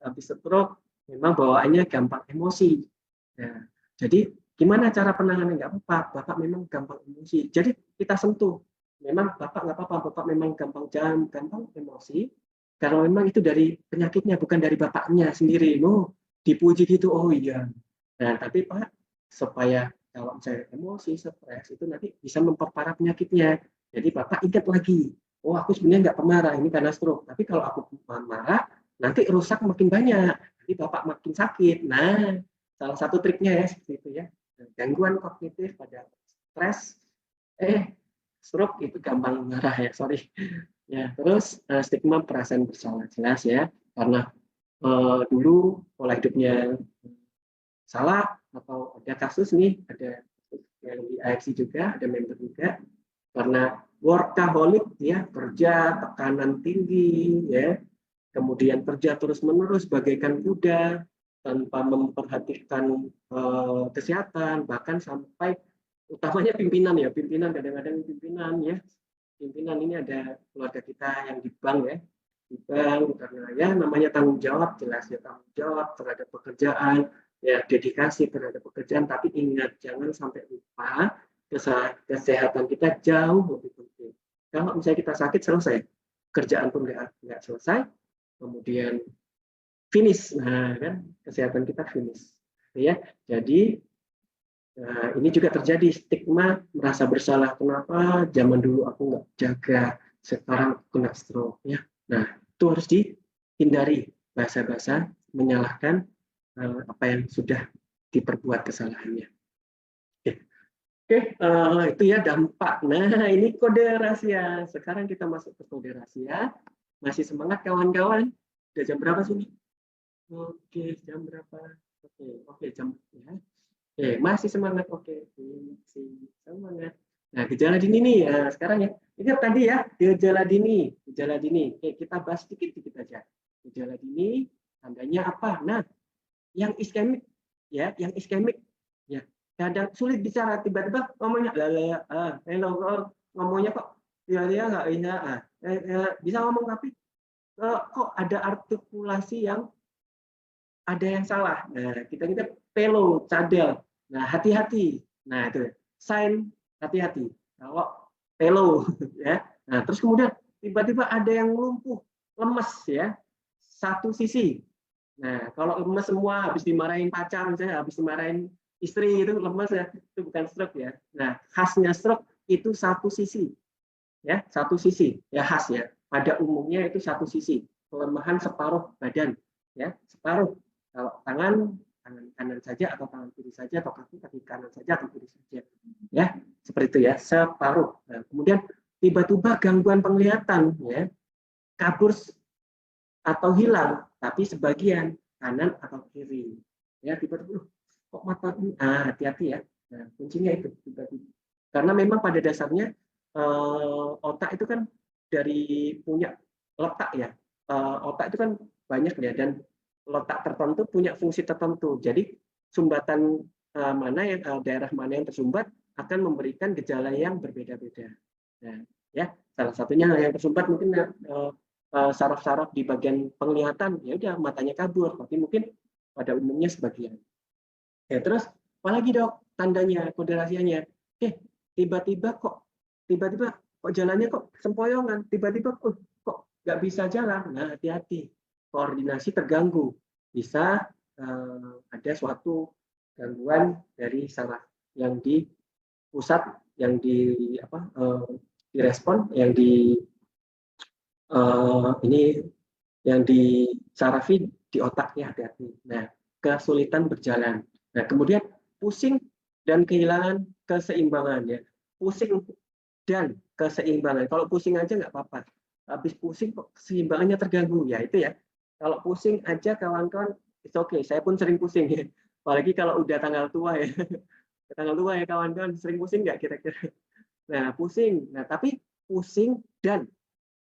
habis stroke memang bawaannya gampang emosi. Nah, jadi gimana cara penanganan? Nggak apa-apa, Bapak memang gampang emosi. Jadi kita sentuh. Memang Bapak nggak apa-apa, Bapak memang gampang emosi. Karena memang itu dari penyakitnya, bukan dari bapaknya sendiri. No, dipuji gitu, oh iya. Nah, tapi Pak, supaya kalau saya emosi, stres, itu nanti bisa memperparah penyakitnya. Jadi Bapak ingat lagi, oh aku sebenarnya nggak pemarah, ini karena stroke. Tapi kalau aku marah, nanti rusak makin banyak. Nanti Bapak makin sakit. Nah, salah satu triknya ya, seperti itu ya. Gangguan kognitif pada stres, stroke itu gampang marah ya, sorry. Ya, terus stigma perasaan bersalah jelas ya, karena dulu pola hidupnya salah, atau ada kasus nih, ada yang di AFC juga, ada member juga, karena workaholic ya, kerja, tekanan tinggi ya, kemudian kerja terus-menerus bagaikan kuda tanpa memperhatikan kesehatan, bahkan sampai utamanya pimpinan ya, pimpinan kadang-kadang pimpinan ya, pimpinan ini ada keluarga kita yang di bank ya, di bank karena ya namanya tanggung jawab, jelas ya tanggung jawab terhadap pekerjaan, ya dedikasi terhadap pekerjaan, tapi ingat jangan sampai lupa kesehatan kita jauh lebih penting. Kalau misalnya kita sakit selesai, kerjaan pun nggak selesai, kemudian finish, nah kan kesehatan kita finish, ya. Jadi ini juga terjadi stigma merasa bersalah, kenapa zaman dulu aku nggak jaga, sekarang kena stroke, ya. Nah itu harus dihindari bahasa-bahasa menyalahkan apa yang sudah diperbuat kesalahannya. Oke, itu ya dampak. Nah, ini kode rahasia. Sekarang kita masuk ke kode rahasia. Masih semangat kawan-kawan? Udah jam berapa sih? Oke, jam berapa? Oke, jam ya. Oke, masih semangat. Oke, masih semangat. Nah, gejala dini nih ya sekarang ya. Ingat tadi ya, gejala dini, gejala dini. Oke, kita bahas sedikit-sedikit aja. Gejala dini tandanya apa? Nah, yang iskemik ya, yang iskemik ya. Kadang sulit bicara, tiba-tiba ngomongnya ngomongnya kok dia nggak bisa bisa ngomong, tapi kok ada artikulasi yang ada yang salah. Nah, kita pelo, cadel. Nah, hati-hati. Nah, itu sign hati-hati. Kalau pelo ya. Nah, terus kemudian tiba-tiba ada yang lumpuh, lemes ya. Satu sisi. Nah, kalau lemes semua habis dimarahin pacar misalnya, habis dimarahin istri itu lemes ya, itu bukan stroke ya. Nah, khasnya stroke itu satu sisi. Ya, satu sisi. Ya khas ya. Pada umumnya itu satu sisi. Kelemahan separuh badan, ya, separuh. Kalau tangan kanan saja atau tangan kiri saja atau kaki kanan saja atau kiri saja. Ya, seperti itu ya, separuh. Nah, kemudian tiba-tiba gangguan penglihatan ya. Kabur atau hilang, tapi sebagian kanan atau kiri. Ya, tiba-tiba kok mata ini, hati-hati ya. Nah, kuncinya itu tiba-tiba. Karena memang pada dasarnya otak itu kan dari punya letak ya. Otak itu kan banyak ya, dan letak tertentu punya fungsi tertentu. Jadi sumbatan mana yang daerah mana yang tersumbat akan memberikan gejala yang berbeda-beda. Nah, ya salah satunya yang tersumbat mungkin saraf-saraf di bagian penglihatan, ya udah matanya kabur, tapi mungkin pada umumnya sebagian. Ya terus apalagi dok tandanya, kode rahasianya? Tiba-tiba kok jalannya kok sempoyongan, tiba-tiba kok nggak bisa jalan. Nah, hati-hati, koordinasi terganggu, bisa ada suatu gangguan dari saraf yang di pusat, yang direspon, yang ini yang disarafi di otaknya, hati-hati. Nah, kesulitan berjalan. Nah, kemudian pusing dan kehilangan keseimbangan ya. Pusing dan keseimbangan. Kalau pusing aja nggak apa-apa. Habis pusing kok keseimbangannya terganggu ya, itu ya. Kalau pusing aja kawan-kawan, it's okay. Saya pun sering pusing ya. Apalagi kalau udah tanggal tua ya. Tanggal tua ya kawan-kawan, sering pusing nggak kira-kira? Nah, pusing. Nah, tapi pusing dan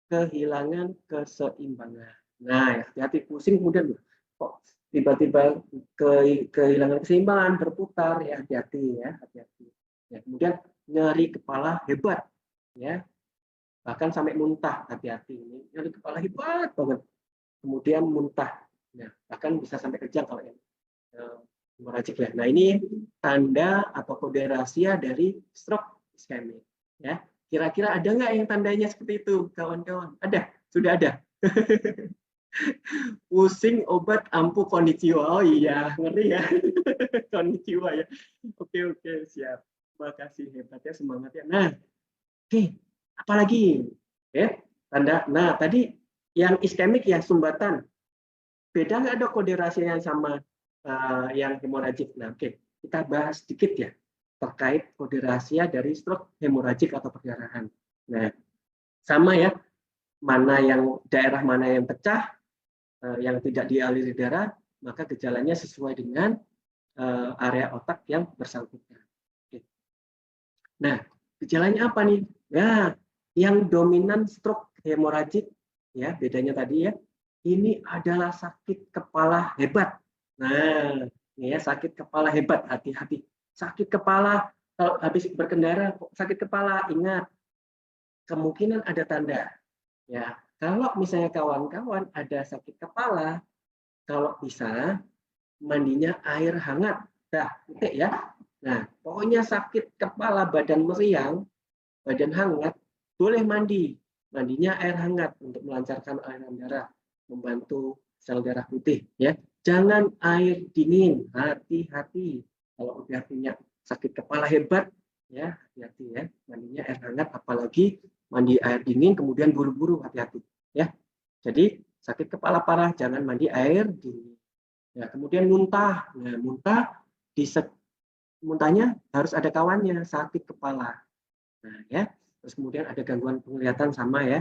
kehilangan keseimbangan. Nah, hati-hati, pusing kemudian kok tiba-tiba kehilangan keseimbangan, berputar ya, hati-hati ya, hati-hati. Ya, kemudian nyeri kepala hebat ya. Bahkan sampai muntah, hati-hati, ini nyeri kepala hebat banget. Kemudian muntah. Nah, bahkan bisa sampai kejang kalau yang hemoragik ya. Nah, ini tanda atau kode rahasia dari stroke iskemik ya. Kira-kira ada nggak yang tandanya seperti itu, kawan-kawan? Ada, sudah ada. Pusing, obat, ampuh, konnichiwa. Oh iya, ngeri ya. Konnichiwa ya. Oke, siap. Terima kasih, hebat ya, semangat ya. Nah, oke, apalagi? Ya, tanda. Nah, tadi yang iskemik ya, sumbatan. Beda nggak ada kode rahasianya sama yang hemoragik? Nah, oke, kita bahas sedikit ya terkait kode rahasia dari stroke hemoragik atau perdarahan. Nah, sama ya, daerah mana yang pecah, yang tidak dialiri darah, maka gejalanya sesuai dengan area otak yang bersangkutan. Oke. Nah, gejalanya apa nih? Nah, yang dominan stroke hemoragik, ya bedanya tadi ya, ini adalah sakit kepala hebat. Nah, ini ya sakit kepala hebat, hati-hati. Sakit kepala kalau habis berkendara sakit kepala, ingat kemungkinan ada tanda. Ya, kalau misalnya kawan-kawan ada sakit kepala, kalau bisa mandinya air hangat. Dah, titik ya. Nah, pokoknya sakit kepala, badan meriang, badan hangat, boleh mandi. Mandinya air hangat untuk melancarkan aliran darah, membantu sel darah putih. Ya, jangan air dingin. Hati-hati. Kalau udah punya sakit kepala hebat, ya hati-hati ya. Mandinya air hangat, apalagi mandi air dingin, kemudian buru-buru, hati-hati. Ya, jadi sakit kepala parah, jangan mandi air dingin. Ya, kemudian muntah. Nah, muntahnya harus ada kawannya, sakit kepala. Nah, ya. Terus kemudian ada gangguan penglihatan sama ya.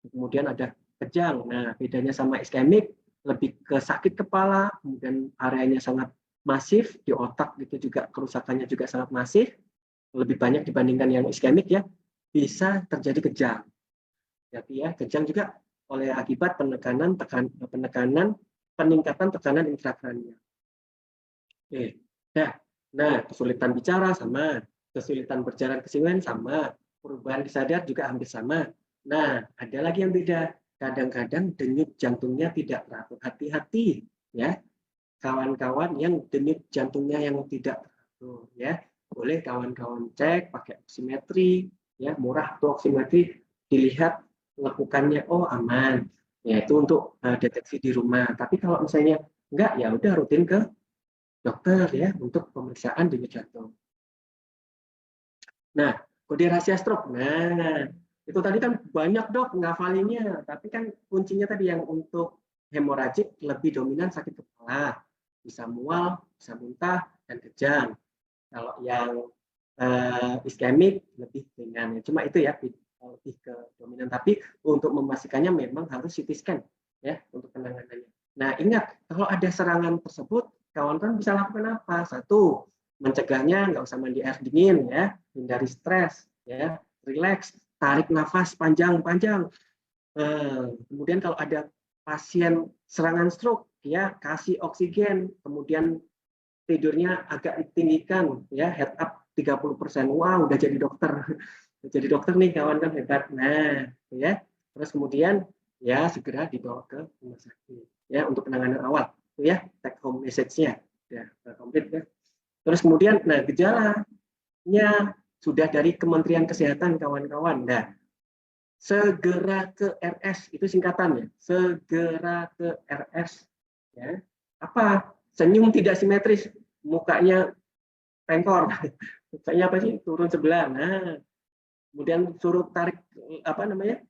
Kemudian ada kejang. Nah, bedanya sama iskemik lebih ke sakit kepala, kemudian areanya sangat masif di otak gitu juga kerusakannya juga sangat masif, lebih banyak dibandingkan yang iskemik ya. Bisa terjadi kejang. Jadi ya, kejang juga oleh akibat peningkatan tekanan intrakranial. Oke. Nah, kesulitan bicara sama, kesulitan berjalan keseharian sama, perubahan disadar juga hampir sama. Nah, ada lagi yang beda. Kadang-kadang denyut jantungnya tidak teratur. Hati-hati ya, kawan-kawan yang denyut jantungnya yang tidak teratur ya. Boleh kawan-kawan cek pakai oximetri ya, murah tuh oximetri, dilihat lekukannya oh aman. Ya, itu untuk deteksi di rumah. Tapi kalau misalnya enggak, ya udah rutin ke dokter ya untuk pemeriksaan denyut jantung. Nah, kode rahasia stroke. Nah, itu tadi kan banyak dok ngafalinnya, tapi kan kuncinya tadi yang untuk hemoragik lebih dominan sakit kepala, bisa mual, bisa muntah, dan kejang. Kalau yang iskemik lebih ringan. Cuma itu ya lebih ke dominan. Tapi untuk memastikannya memang harus CT scan ya untuk penanganannya. Nah, ingat kalau ada serangan tersebut, kawan-kawan bisa lakukan apa? Satu, mencegahnya nggak usah mandi air dingin ya, hindari stres ya, relax, tarik nafas panjang-panjang. Kemudian kalau ada pasien serangan stroke ya, kasih oksigen, kemudian tidurnya agak ditinggikan ya, head up 30%. Wow, udah jadi dokter. Jadi dokter nih kawan kan hebat. Nah, ya. Terus kemudian ya segera dibawa ke rumah sakit ya untuk penanganan awal. Itu ya take home message-nya. Ya, komplit ya. Terus kemudian nah gejalanya sudah dari Kementerian Kesehatan kawan-kawan. Nah, segera ke RS itu singkatannya. Segera ke RS ya. Apa? Senyum tidak simetris, mukanya pengkor. Mukanya apa sih? Turun sebelah. Nah, kemudian suruh tarik apa namanya?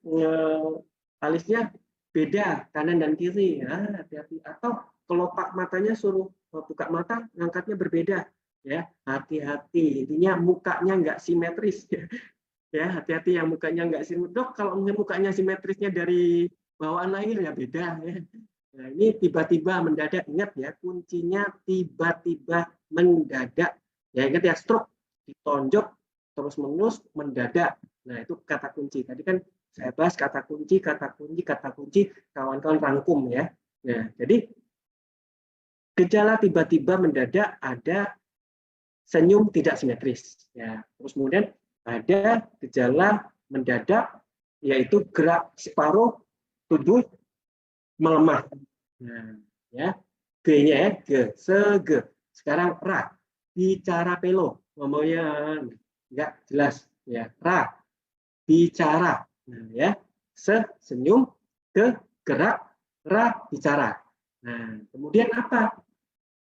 Alisnya beda kanan dan kiri. Nah, hati-hati. Atau kelopak matanya suruh buka mata, ngangkatnya berbeda. Ya, hati-hati. Intinya mukanya nggak simetris. Ya, hati-hati yang mukanya nggak simetris. Dok, kalau mukanya simetrisnya dari bawaan lahir ya beda. Ya. Nah, ini tiba-tiba mendadak. Ingat ya, kuncinya tiba-tiba mendadak. Ya, ingat ya, stroke ditonjok terus-menerus mendadak. Nah, itu kata kunci. Tadi kan saya bahas kata kunci, kawan-kawan rangkum ya. Nah, jadi gejala tiba-tiba mendadak ada senyum tidak simetris. Ya, terus kemudian ada gejala mendadak yaitu gerak separuh tubuh melemah. Nah, ya. G-nya ya, G, sege. Sekarang ra, bicara pelo, ngomongnya enggak jelas ya. Ra, bicara. Nah, ya. Senyum, ke gerak, ra, bicara. Nah, kemudian apa?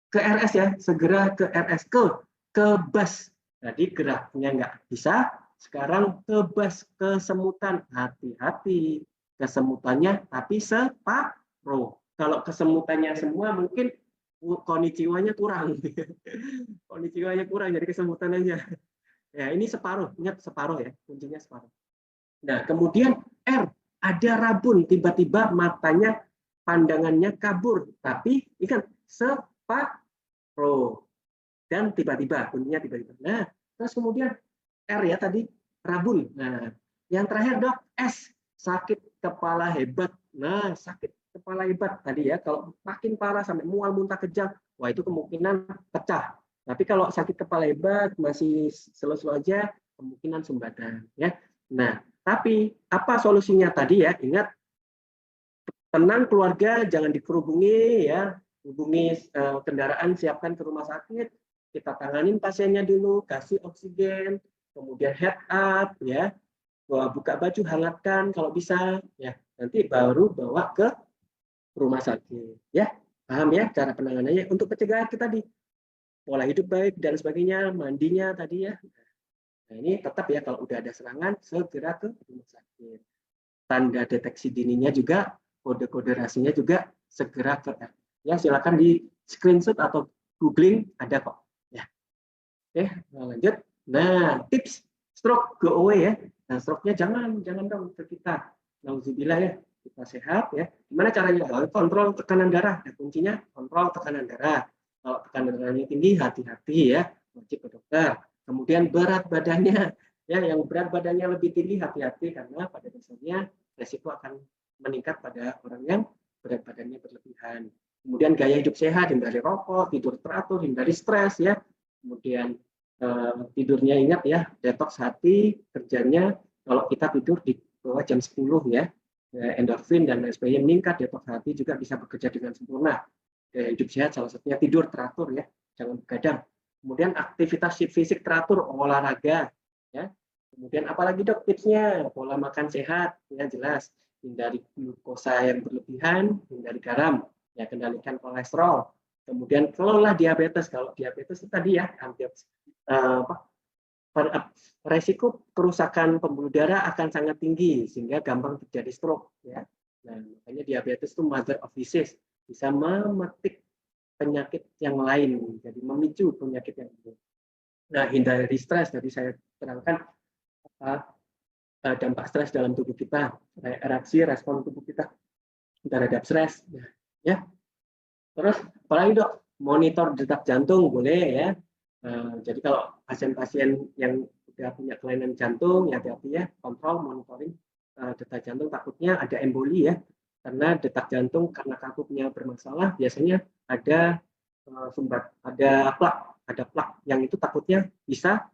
Ke RS ya, segera ke RS, ke bus. Jadi geraknya nggak bisa, sekarang ke bus, kesemutan. Hati-hati, kesemutannya tapi separuh. Kalau kesemutannya semua mungkin konnichiwa-nya kurang. Konnichiwa-nya kurang, jadi kesemutan aja. Ya, ini separuh, ingat separuh ya, kuncinya separuh. Nah, kemudian R, ada rabun, tiba-tiba matanya, pandangannya kabur. Tapi, ingat, separuh. dan tiba-tiba, bunyinya tiba-tiba. Nah, terus kemudian R ya tadi, rabun. Nah, yang terakhir dok, S, sakit kepala hebat. Nah, sakit kepala hebat tadi ya, kalau makin parah sampai mual, muntah, kejang, wah itu kemungkinan pecah. Tapi kalau sakit kepala hebat masih slow-slow aja, kemungkinan sumbatan ya. Nah, tapi apa solusinya tadi ya? Ingat, tenang keluarga, jangan dikerubungi ya, hubungi kendaraan, siapkan ke rumah sakit, kita tanganin pasiennya dulu, kasih oksigen, kemudian head up ya, buka baju, hangatkan kalau bisa ya, nanti baru bawa ke rumah sakit ya. Paham ya cara penanganannya? Untuk pencegahan kita di pola hidup baik dan sebagainya, mandinya tadi ya. Nah, ini tetap ya, kalau udah ada serangan segera ke rumah sakit. Tanda deteksi dininya juga, kode-kode rasinya juga segera ke ya, silakan di screenshot atau googling, ada kok ya. Oke, nah lanjut. Nah, tips stroke go away ya. Nah, stroke-nya jangan dong ke kita. Nauzubillah ya, kita sehat ya. Gimana caranya? Kontrol tekanan darah. Nah, kuncinya kontrol tekanan darah. Kalau tekanan darahnya tinggi, hati-hati ya, wajib ke dokter. Kemudian berat badannya, ya, yang berat badannya lebih tinggi, hati-hati karena pada dasarnya resiko akan meningkat pada orang yang berat badannya berlebihan. Kemudian gaya hidup sehat, hindari rokok, tidur teratur, hindari stres ya. Kemudian tidurnya ingat ya, detox hati, kerjanya kalau kita tidur di bawah jam 10 ya, endorfin dan lain sebagainya meningkat, detox hati juga bisa bekerja dengan sempurna. Gaya hidup sehat salah satunya tidur teratur ya, jangan begadang. Kemudian aktivitas fisik teratur, olahraga ya. Kemudian apalagi dok tipsnya? Pola makan sehat ya, jelas, hindari glukosa yang berlebihan, hindari garam ya, kendalikan kolesterol. Kemudian kelola diabetes. Kalau diabetes itu tadi ya, resiko kerusakan pembuluh darah akan sangat tinggi sehingga gampang terjadi stroke ya. Nah, makanya diabetes itu mother of disease, bisa memetik penyakit yang lain, jadi memicu penyakit yang lain. Nah, hindari stres, jadi saya terangkan dampak stres dalam tubuh kita, reaksi respon tubuh kita terhadap stres ya. Terus apalagi dok, monitor detak jantung boleh ya. Jadi kalau pasien-pasien yang sudah punya kelainan jantung, ya hati-hati ya, kontrol monitoring detak jantung, takutnya ada emboli ya, karena detak jantung karena katupnya bermasalah, biasanya ada ada plak yang itu takutnya bisa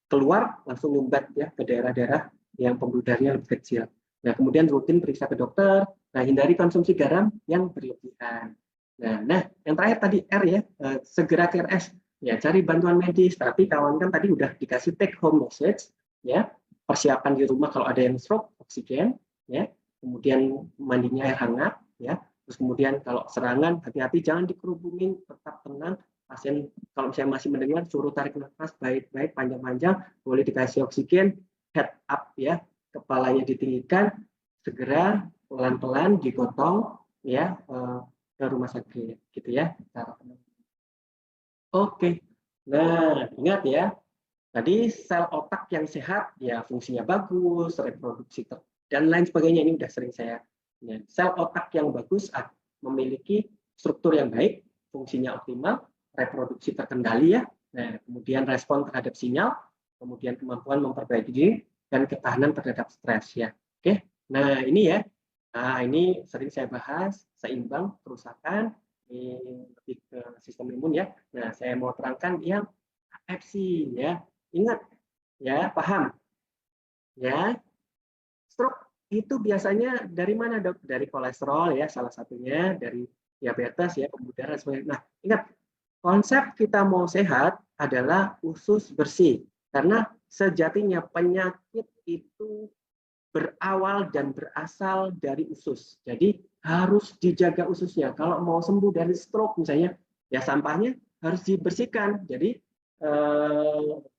keluar langsung nyumbat ya ke daerah-daerah yang pembuluh darahnya lebih kecil. Nah, kemudian rutin periksa ke dokter. Nah, hindari konsumsi garam yang berlebihan. Nah, yang terakhir tadi R ya, segera ke RS. Ya, cari bantuan medis. Tapi kawan kan tadi udah dikasih take home message, ya, persiapan di rumah kalau ada yang stroke, oksigen, ya, kemudian mandinya air hangat, ya, terus kemudian kalau serangan, hati-hati jangan dikerubungin, tetap tenang. Pasien kalau misalnya masih mendengar, suruh tarik nafas baik-baik, panjang-panjang, boleh dikasih oksigen, head up ya, kepalanya ditinggikan, segera pelan-pelan digotong ya ke rumah sakit gitu ya. Oke. Nah, ingat ya. Tadi sel otak yang sehat ya fungsinya bagus, reproduksi dan lain sebagainya, ini udah sering saya. Ya, sel otak yang bagus memiliki struktur yang baik, fungsinya optimal, reproduksi terkendali ya. Nah, kemudian respon terhadap sinyal, kemudian kemampuan memperbaiki diri dan ketahanan terhadap stres ya. Oke. Nah, ini ya. Nah, ini sering saya bahas, seimbang, kerusakan, ini lebih ke sistem imun ya. Nah, saya mau terangkan yang AFC ya. Ingat ya, paham ya. Stroke itu biasanya dari mana dok? Dari kolesterol ya, salah satunya dari diabetes ya, pembuluh darah sebagainya. Nah, ingat, konsep kita mau sehat adalah usus bersih, karena sejatinya penyakit itu berawal dan berasal dari usus. Jadi harus dijaga ususnya. Kalau mau sembuh dari stroke misalnya, ya sampahnya harus dibersihkan. Jadi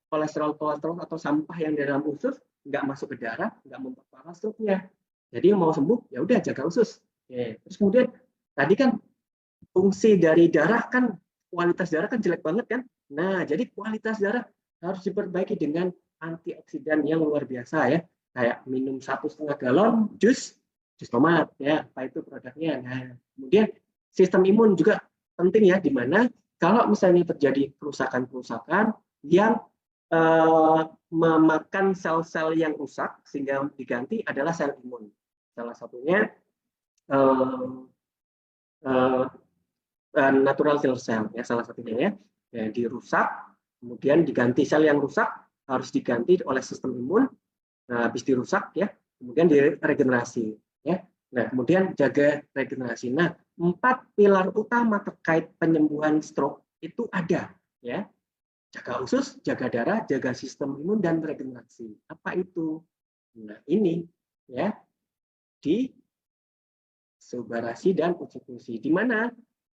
kolesterol atau sampah yang di dalam usus nggak masuk ke darah, nggak memperparah stroke-nya. Jadi mau sembuh, ya udah jaga usus. Oke. Terus kemudian tadi kan fungsi dari darah kan, kualitas darah kan jelek banget kan. Nah, jadi kualitas darah harus diperbaiki dengan antioksidan yang luar biasa ya. Kayak minum 1,5 galon jus tomat ya, apa itu produknya. Nah, kemudian sistem imun juga penting ya, di mana kalau misalnya terjadi kerusakan-kerusakan yang memakan sel-sel yang rusak sehingga diganti adalah sel imun. Salah satunya natural killer cell ya, salah satunya ya. Ya, dirusak, kemudian diganti sel yang rusak harus diganti oleh sistem imun. Nah, habis dirusak ya, kemudian diregenerasi ya. Nah, kemudian jaga regenerasi. Nah, 4 pilar utama terkait penyembuhan stroke itu ada ya. Jaga usus, jaga darah, jaga sistem imun dan regenerasi. Apa itu? Nah, ini ya di subarasi dan uji fungsi. Di mana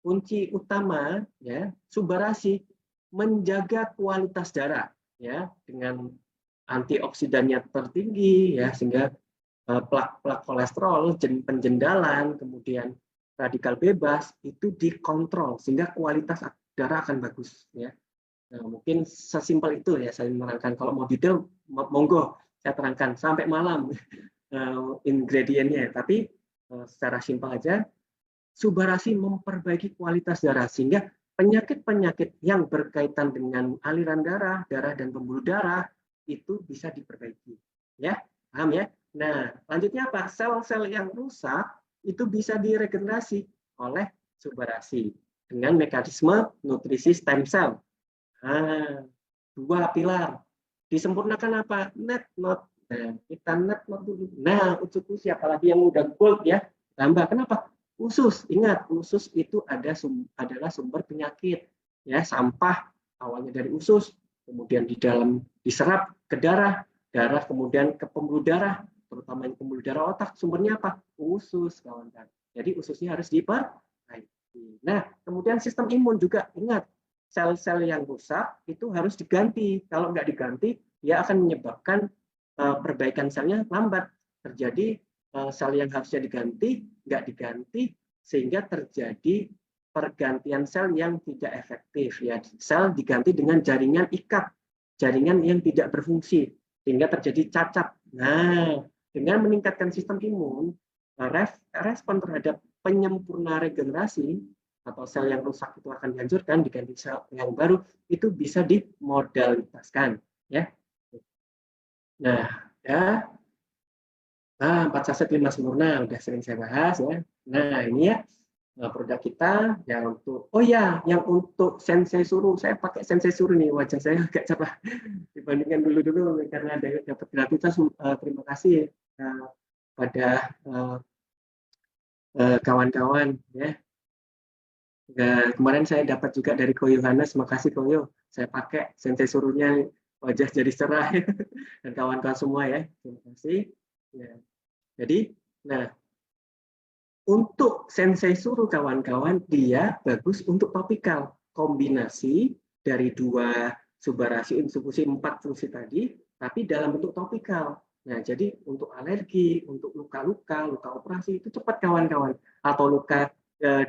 kunci utama ya subarasi menjaga kualitas darah ya dengan antioksidannya tertinggi ya sehingga plak-plak kolesterol, penjendalan, kemudian radikal bebas itu dikontrol sehingga kualitas darah akan bagus ya. Nah, mungkin sesimpel itu ya saya menerangkan. Kalau mau detail monggo saya terangkan sampai malam ingredientnya. Tapi secara simpel aja subarasi memperbaiki kualitas darah sehingga penyakit-penyakit yang berkaitan dengan aliran darah, darah dan pembuluh darah itu bisa diperbaiki. Ya, paham ya? Nah, lanjutnya apa? Sel-sel yang rusak itu bisa diregenerasi oleh subarasi dengan mekanisme nutrisi stem cell. Nah, 2 pilar. Disempurnakan apa? Net not. Nah, kita net not dulu. Nah, usus apalagi yang udah gold ya, tambah. Kenapa? Usus. Ingat, usus itu adalah sumber penyakit. Ya, sampah awalnya dari usus, kemudian di dalam diserap ke darah, darah kemudian ke pembuluh darah, terutama yang pembuluh darah otak. Sumbernya apa? Usus, kawan-kawan. Jadi ususnya harus diperbaiki. Nah, kemudian sistem imun juga ingat sel-sel yang rusak itu harus diganti. Kalau nggak diganti, dia akan menyebabkan perbaikan selnya lambat. Terjadi sel yang harusnya diganti, nggak diganti, sehingga terjadi pergantian sel yang tidak efektif. Ya, sel diganti dengan jaringan ikat, jaringan yang tidak berfungsi, sehingga terjadi cacat. Nah, dengan meningkatkan sistem imun, respon terhadap penyempurna regenerasi atau sel yang rusak itu akan dihancurkan diganti sel yang baru itu bisa dimodalitaskan ya. Nah, ya 4 saset 5 sempurna udah sering saya bahas ya. Nah, ini ya produk kita yang untuk yang untuk sensei suruh saya pakai sensei suruh nih, wajah saya agak cerah dibandingkan dulu karena ada dapat gratitas. Terima kasih pada kawan-kawan ya. Nah, kemarin saya dapat juga dari Ko Yohanes, makasih Koyo. Saya pakai sensei suruhnya, wajah jadi cerah dan kawan-kawan semua ya. Terima kasih. Ya. Jadi, nah untuk sensei suruh kawan-kawan dia bagus untuk topikal, kombinasi dari 2 subarasi infusi 4 fungsi tadi, tapi dalam bentuk topikal. Nah, jadi untuk alergi, untuk luka-luka, luka operasi itu cepat kawan-kawan, atau luka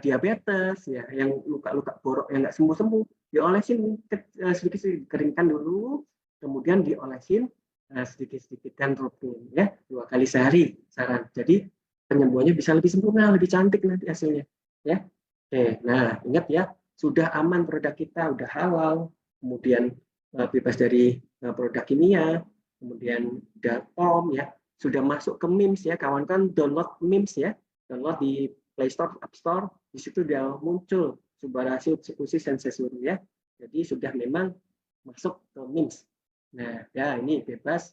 diabetes ya, yang luka-luka borok yang nggak sembuh-sembuh, diolesin sedikit dikeringkan dulu, kemudian diolesin sedikit-sedikit dan rutin ya 2 kali sehari saran. Jadi penyembuhannya bisa lebih sempurna, lebih cantik nanti hasilnya ya. Oke, nah ingat ya, sudah aman produk kita, udah halal, kemudian bebas dari produk kimia, kemudian udah POM ya, sudah masuk ke MIMS ya, kawan-kawan download MIMS ya, download di Play Store, App Store, di situ udah muncul subarasi eksekusi sensesuri ya. Jadi sudah memang masuk ke MIMS. Nah, ya ini bebas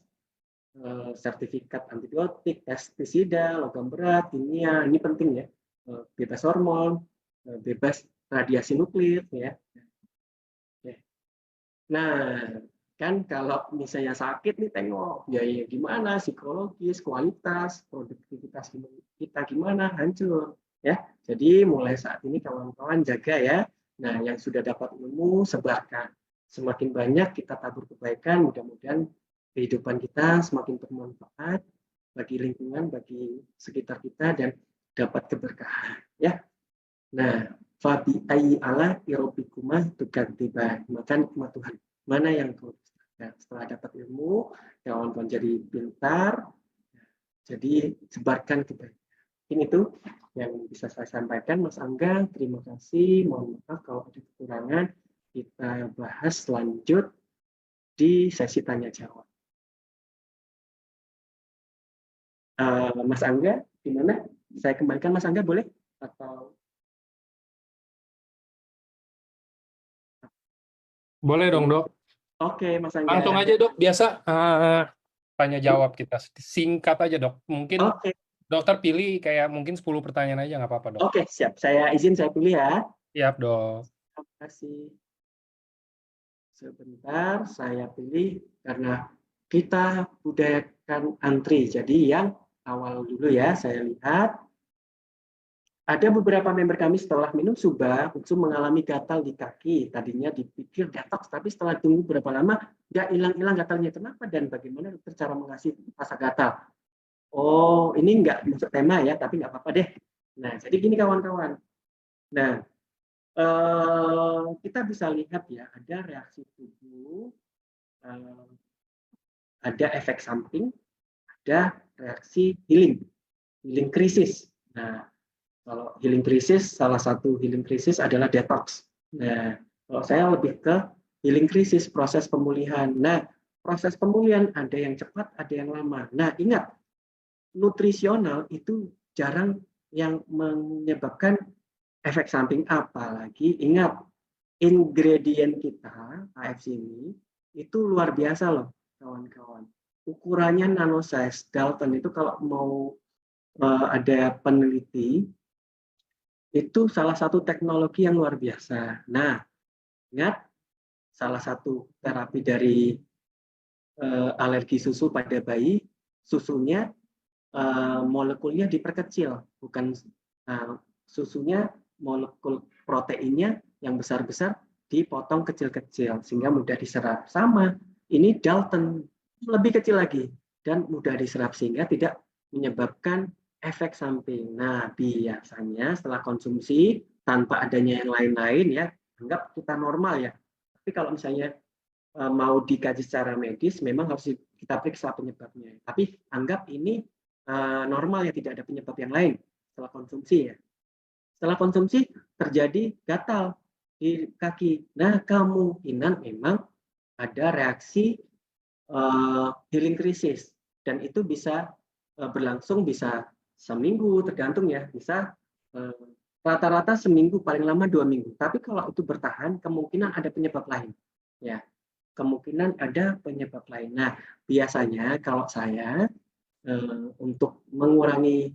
sertifikat antibiotik, pestisida, logam berat, kimia, ini penting ya. Bebas hormon, bebas radiasi nuklir ya. Nah, kan kalau misalnya sakit nih tengok biaya gimana, psikologis, kualitas, produktivitas kita gimana, hancur ya. Jadi mulai saat ini kawan-kawan jaga ya. Nah, yang sudah dapat ilmu sebarkan. Semakin banyak kita tabur kebaikan, mudah-mudahan kehidupan kita semakin bermanfaat bagi lingkungan, bagi sekitar kita dan dapat keberkahan ya. Nah, fabi ayyi ala irobikuma tukadziban. Maka nikmat Tuhan mana yang kau dustakan. Setelah dapat ilmu, kawan-kawan jadi pintar, jadi sebarkan kebaikan. Ini tuh yang bisa saya sampaikan, Mas Angga. Terima kasih. Mohon maaf kalau ada kekurangan. Kita bahas lanjut di sesi tanya jawab. Mas Angga, gimana? Saya kembalikan Mas Angga, boleh? Atau Boleh dong, Dok. oke, Mas Langsung Angga. aja, Dok. Biasa tanya jawab kita. Singkat aja, Dok. Mungkin Oke, dokter pilih kayak mungkin 10 pertanyaan aja nggak apa-apa, Dok. oke, siap. Saya pilih ya. Siap, Dok. Terima kasih. Sebentar, saya pilih karena kita budayakan antri. Jadi yang awal dulu ya, saya lihat. Ada beberapa member kami setelah minum suba langsung mengalami gatal di kaki. Tadinya dipikir detox, tapi setelah tunggu berapa lama nggak hilang-hilang gatalnya. Kenapa dan bagaimana dokter cara mengatasi rasa gatal? Oh, ini nggak masuk tema ya, tapi nggak apa-apa deh. Nah, jadi gini kawan-kawan. Nah, kita bisa lihat ya, ada reaksi tubuh, ada efek samping, ada reaksi healing krisis. Nah, kalau healing krisis, salah satu healing krisis adalah detox. Nah, kalau saya lebih ke healing krisis, proses pemulihan. Nah, proses pemulihan ada yang cepat, ada yang lama. Nah, ingat, nutrisional itu jarang yang menyebabkan efek samping, apalagi ingat ingredient kita AFC ini itu luar biasa loh kawan-kawan. Ukurannya nanosize. Dalton itu kalau mau ada peneliti itu salah satu teknologi yang luar biasa. Nah, ingat salah satu terapi dari alergi susu pada bayi, susunya molekulnya diperkecil, bukan susunya molekul proteinnya yang besar-besar dipotong kecil-kecil sehingga mudah diserap. Sama, ini Dalton lebih kecil lagi dan mudah diserap sehingga tidak menyebabkan efek samping. Nah, biasanya setelah konsumsi tanpa adanya yang lain-lain ya, anggap kita normal ya. Tapi kalau misalnya mau dikaji secara medis, memang harus kita periksa penyebabnya. Tapi anggap ini normal ya, tidak ada penyebab yang lain setelah konsumsi ya. Setelah konsumsi terjadi gatal di kaki. Nah, kemungkinan memang ada reaksi healing krisis dan itu bisa berlangsung bisa seminggu tergantung ya, bisa rata-rata seminggu paling lama 2 minggu. Tapi kalau itu bertahan kemungkinan ada penyebab lain ya, kemungkinan ada penyebab lain. Nah, biasanya kalau saya untuk mengurangi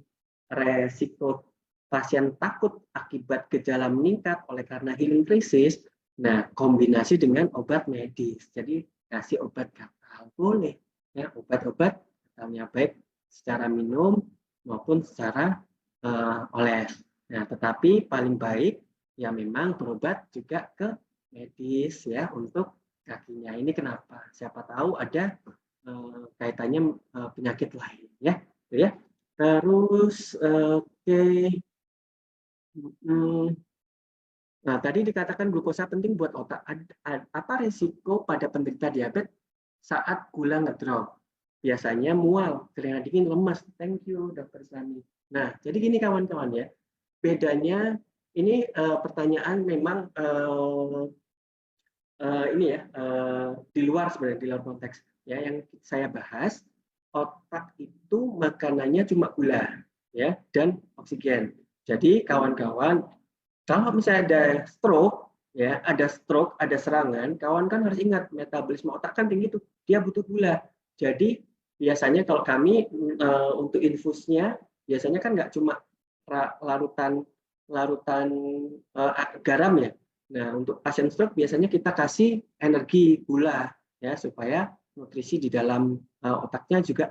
resiko pasien takut akibat gejala meningkat oleh karena healing krisis, nah kombinasi dengan obat medis. Jadi kasih obat gatal boleh, ya obat-obat gatalnya baik secara minum maupun secara oles. Nah, tetapi paling baik ya memang berobat juga ke medis ya untuk kakinya. Ini kenapa? Siapa tahu ada kaitannya penyakit lain ya. Ya. Terus oke. Nah, tadi dikatakan glukosa penting buat otak. Apa risiko pada penderita diabetes saat gula ngedrop? Biasanya mual, keringat dingin, lemas. Thank you, Dokter Sani. Nah, jadi gini kawan-kawan ya. Bedanya ini pertanyaan memang ini ya di luar sebenarnya, di luar konteks. Ya, yang saya bahas otak itu makanannya cuma gula ya dan oksigen. Jadi kawan-kawan kalau misalnya ada stroke, ada serangan, kawan kan harus ingat metabolisme otak kan tinggi tuh, dia butuh gula. Jadi biasanya kalau kami untuk infusnya biasanya kan nggak cuma larutan larutan garam ya. Nah untuk pasien stroke biasanya kita kasih energi gula ya supaya nutrisi di dalam otaknya juga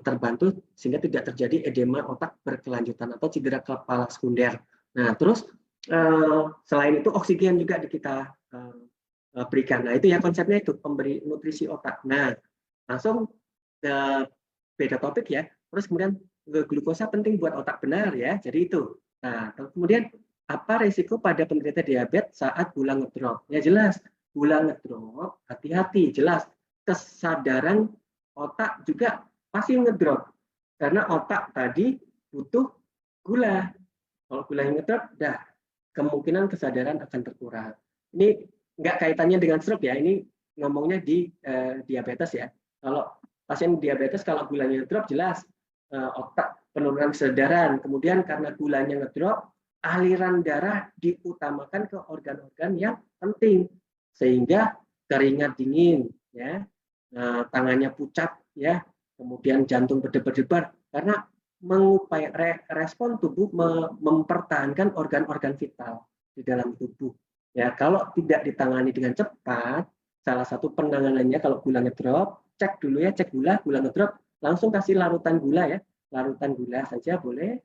terbantu sehingga tidak terjadi edema otak berkelanjutan atau cedera kepala sekunder. Nah terus selain itu oksigen juga kita berikan. Nah itu ya konsepnya itu pemberi nutrisi otak. Nah langsung beda topik ya. Terus kemudian glukosa penting buat otak benar ya. Jadi itu. Nah kemudian apa resiko pada penderita diabetes saat gula ngedrop? Ya jelas gula ngedrop, hati-hati jelas kesadaran otak juga pasti ngedrop karena otak tadi butuh gula. Kalau gulanya ngedrop, dah kemungkinan kesadaran akan berkurang. Ini nggak kaitannya dengan stroke ya, ini ngomongnya di diabetes ya. Kalau pasien diabetes, kalau gulanya ngedrop, jelas otak penurunan kesadaran. Kemudian karena gulanya ngedrop, aliran darah diutamakan ke organ-organ yang penting, sehingga keringat dingin, ya, tangannya pucat, ya, kemudian jantung berdebar-debar, karena respon tubuh mempertahankan organ-organ vital di dalam tubuh. Ya, kalau tidak ditangani dengan cepat, salah satu penanganannya kalau gulanya drop, cek dulu ya, cek gula ngedrop, langsung kasih larutan gula ya, larutan gula saja boleh,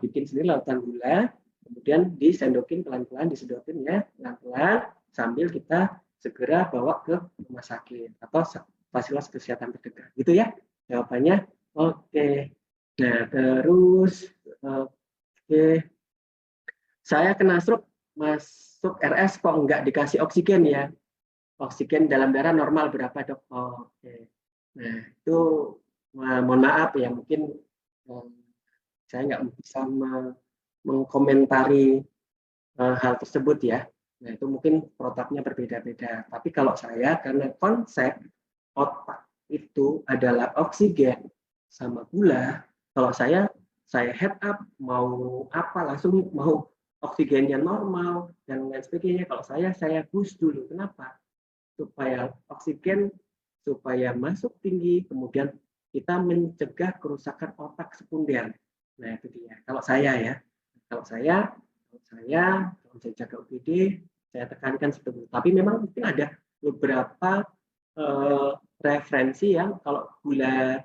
bikin sendiri larutan gula, kemudian disendokin pelan-pelan, disedotin ya, pelan-pelan, sambil kita segera bawa ke rumah sakit atau fasilitas kesehatan terdekat. Gitu ya jawabannya. Oke. Nah, terus saya kena stroke, masuk RS kok nggak dikasih oksigen ya? Oksigen dalam darah normal berapa, Dok? Oke. Nah, itu mohon maaf ya, mungkin saya nggak bisa mengkomentari hal tersebut ya. Nah, itu mungkin protapnya berbeda-beda. Tapi kalau saya, karena konsep otak itu adalah oksigen sama gula, kalau saya head up, mau apa, langsung mau oksigennya normal, dan lain sebagainya. Kalau saya boost dulu. Kenapa? Supaya oksigen, supaya masuk tinggi, kemudian kita mencegah kerusakan otak sekunder. Nah, itu dia. Kalau saya ya, kalau saya jaga UPD, saya tekankan seperti itu. Tapi memang mungkin ada beberapa referensi yang kalau gula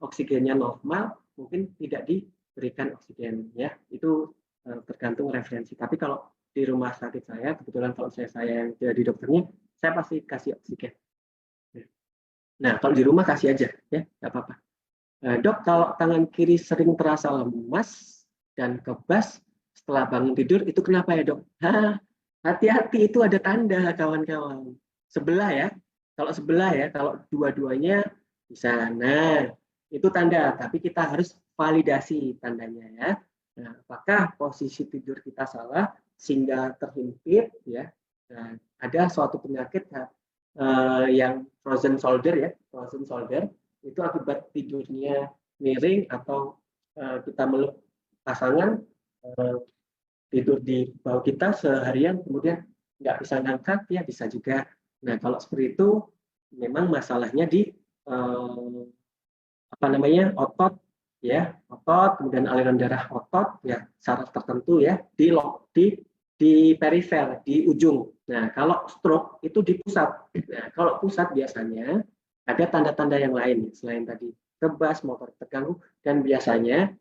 oksigennya normal, mungkin tidak diberikan oksigen ya. Itu tergantung referensi. Tapi kalau di rumah sakit saya, kebetulan kalau saya yang jadi dokternya, saya pasti kasih oksigen. Nah, kalau di rumah kasih aja ya, nggak apa-apa. Dok, kalau tangan kiri sering terasa lemas dan kebas setelah bangun tidur, itu kenapa ya, Dok? Hati-hati, itu ada tanda, kawan-kawan. Sebelah ya, kalau dua-duanya bisa. Nah, itu tanda, tapi kita harus validasi tandanya ya. Nah, apakah posisi tidur kita salah sehingga terhimpit ya? Nah, ada suatu penyakit yang frozen shoulder ya, frozen shoulder itu akibat tidurnya miring atau kita meluk pasangan, tidur di bahu kita seharian kemudian nggak bisa ngangkat ya, bisa juga. Nah, kalau seperti itu memang masalahnya di otot ya, otot, kemudian aliran darah otot ya, saraf tertentu ya, di perifer, di ujung. Nah, kalau stroke itu di pusat. Nah, kalau pusat biasanya ada tanda-tanda yang lain selain tadi kebas, motor terganggu, dan biasanya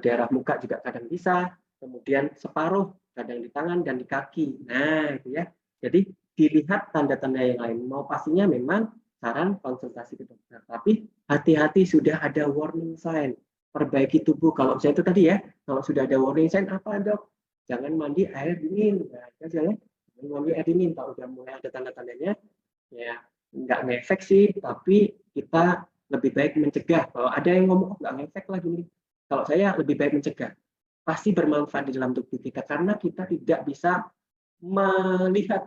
daerah muka juga kadang bisa, kemudian separuh kadang di tangan dan di kaki. Nah, itu ya. Jadi dilihat tanda-tanda yang lain. Mau pastinya memang saran konsultasi ke dokter. Tapi hati-hati, sudah ada warning sign. Perbaiki tubuh. Kalau saya itu tadi ya, kalau sudah ada warning sign apa, Dok? Jangan mandi air dingin. Nah, jangan mandi air dingin. Kalau udah mulai ada tanda-tandanya, ya nggak ngefek sih, tapi kita lebih baik mencegah. Kalau ada yang ngomong nggak ngefek lagi nih, kalau saya lebih baik mencegah. Pasti bermanfaat di dalam tubuh kita karena kita tidak bisa melihat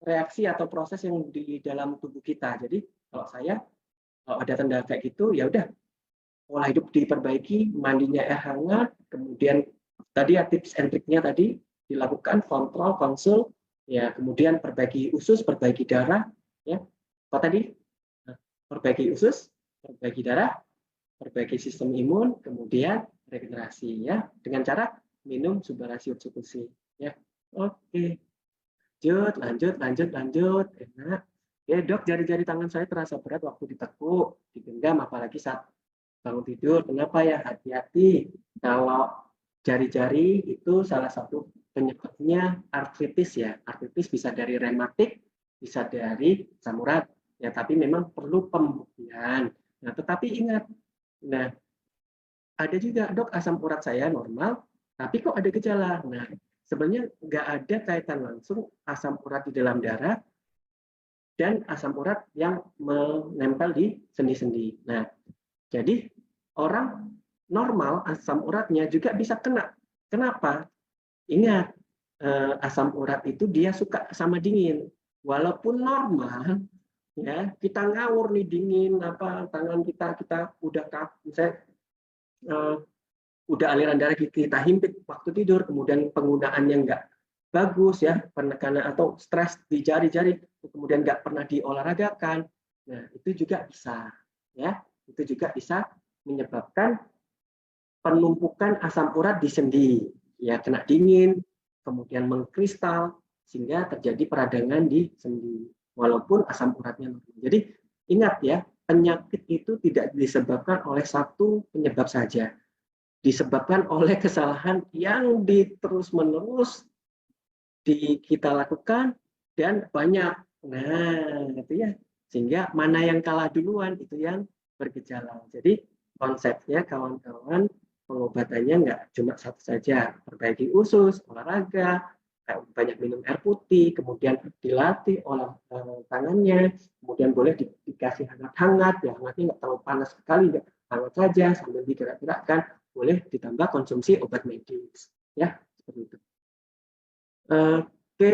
reaksi atau proses yang di dalam tubuh kita. Jadi kalau saya, kalau ada tanda kayak gitu, ya udah pola hidup diperbaiki, mandinya air hangat, kemudian tadi ya tips and triknya tadi dilakukan, kontrol, konsul, ya kemudian perbaiki usus, perbaiki darah, ya apa tadi? Perbaiki usus, perbaiki darah, perbaiki sistem imun, kemudian regenerasi ya dengan cara minum Subbarasium Sukusi ya. Oke. Lanjut. Enak. Ya, Dok, jari-jari tangan saya terasa berat waktu ditekuk, digenggam, apalagi saat bangun tidur. Kenapa ya? Hati-hati. Kalau jari-jari itu salah satu penyebabnya artritis ya. Artritis bisa dari rematik, bisa dari asam urat. Ya, tapi memang perlu pembuktian. Nah, tetapi ingat, nah ada juga, Dok, asam urat saya normal, tapi kok ada gejala. Nah, sebenarnya nggak ada kaitan langsung asam urat di dalam darah dan asam urat yang menempel di sendi-sendi. Nah, jadi orang normal asam uratnya juga bisa kena. Kenapa? Ingat, asam urat itu dia suka sama dingin. Walaupun normal, ya kita ngawur nih dingin, apa tangan kita udah misalnya, udah aliran darah kita himpit waktu tidur, kemudian penggunaannya nggak bagus ya, penekanan atau stres di jari-jari, kemudian nggak pernah diolahragakan, nah itu juga bisa, ya itu juga bisa menyebabkan penumpukan asam urat di sendi, ya kena dingin, kemudian mengkristal sehingga terjadi peradangan di sendi, walaupun asam uratnya normal. Jadi ingat ya, penyakit itu tidak disebabkan oleh satu penyebab saja, disebabkan oleh kesalahan yang terus-menerus kita lakukan dan banyak. Nah, itu ya. Sehingga mana yang kalah duluan itu yang bergejala. Jadi konsepnya kawan-kawan, pengobatannya nggak cuma satu saja. Perbaiki usus, olahraga, banyak minum air putih, kemudian dilatih olah tangannya, kemudian boleh dikasih hangat-hangat, ya hangatnya nggak terlalu panas sekali, nggak hangat saja sambil digerak-gerakkan, boleh ditambah konsumsi obat medis, ya seperti itu. Oke,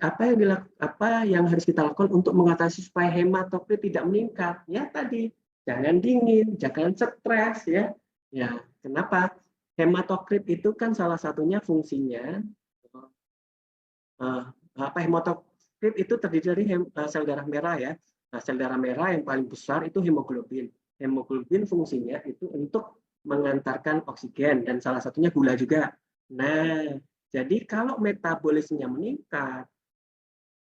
apa yang harus kita lakukan untuk mengatasi supaya hematokrit tidak meningkat? Ya tadi, jangan dingin, jangan stres ya. Ya, kenapa? Hematokrit itu kan salah satunya fungsinya hematokrit itu terdiri dari sel darah merah ya. Nah, sel darah merah yang paling besar itu hemoglobin. Hemoglobin fungsinya itu untuk mengantarkan oksigen dan salah satunya gula juga. Nah, jadi kalau metabolismenya meningkat,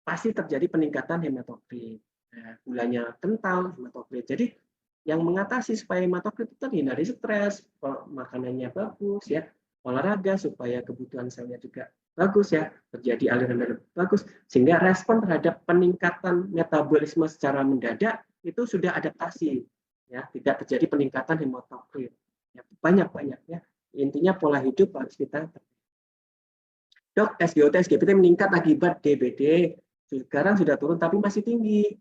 pasti terjadi peningkatan hematokrit. Nah, gulanya kental, hematokrit. Jadi yang mengatasi supaya hematokrit itu hindari stres, makanannya bagus ya, olahraga supaya kebutuhan selnya juga bagus ya, terjadi aliran darah bagus, sehingga respon terhadap peningkatan metabolisme secara mendadak itu sudah adaptasi, ya, tidak terjadi peningkatan hematokrit. Ya, banyak ya. Intinya pola hidup harus kita. Dok, SGOT, SGPT meningkat akibat DBD. Sekarang sudah turun tapi masih tinggi.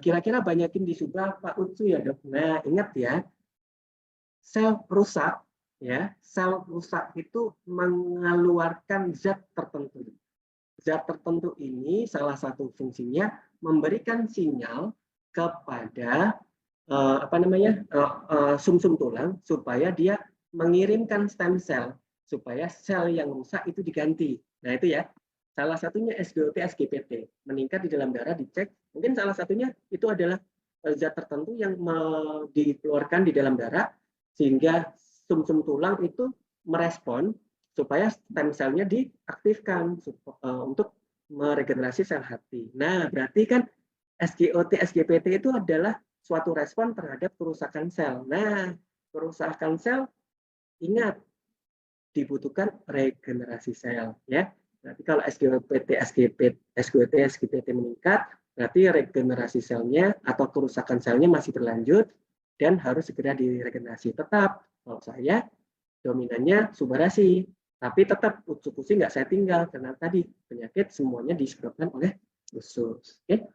Kira-kira banyakin di subah Pak Utsu ya dok. Nah ingat ya, sel rusak ya, sel rusak itu mengeluarkan zat tertentu. Zat tertentu ini salah satu fungsinya memberikan sinyal kepada sumsum tulang supaya dia mengirimkan stem cell supaya sel yang rusak itu diganti. Nah itu ya, salah satunya SGOT, SGPT meningkat di dalam darah dicek. Mungkin salah satunya itu adalah zat tertentu yang dikeluarkan di dalam darah sehingga sumsum tulang itu merespon supaya stem cell-nya diaktifkan untuk meregenerasi sel hati. Nah berarti kan SGOT, SGPT itu adalah suatu respon terhadap kerusakan sel. Nah, kerusakan sel, ingat, dibutuhkan regenerasi sel. Ya. Berarti kalau SGOT, SGPT meningkat, berarti regenerasi selnya atau kerusakan selnya masih berlanjut dan harus segera diregenerasi. Tetap, kalau saya, dominannya subarasi. Tapi tetap usus nggak saya tinggal, karena tadi penyakit semuanya disebabkan oleh usus. Okay?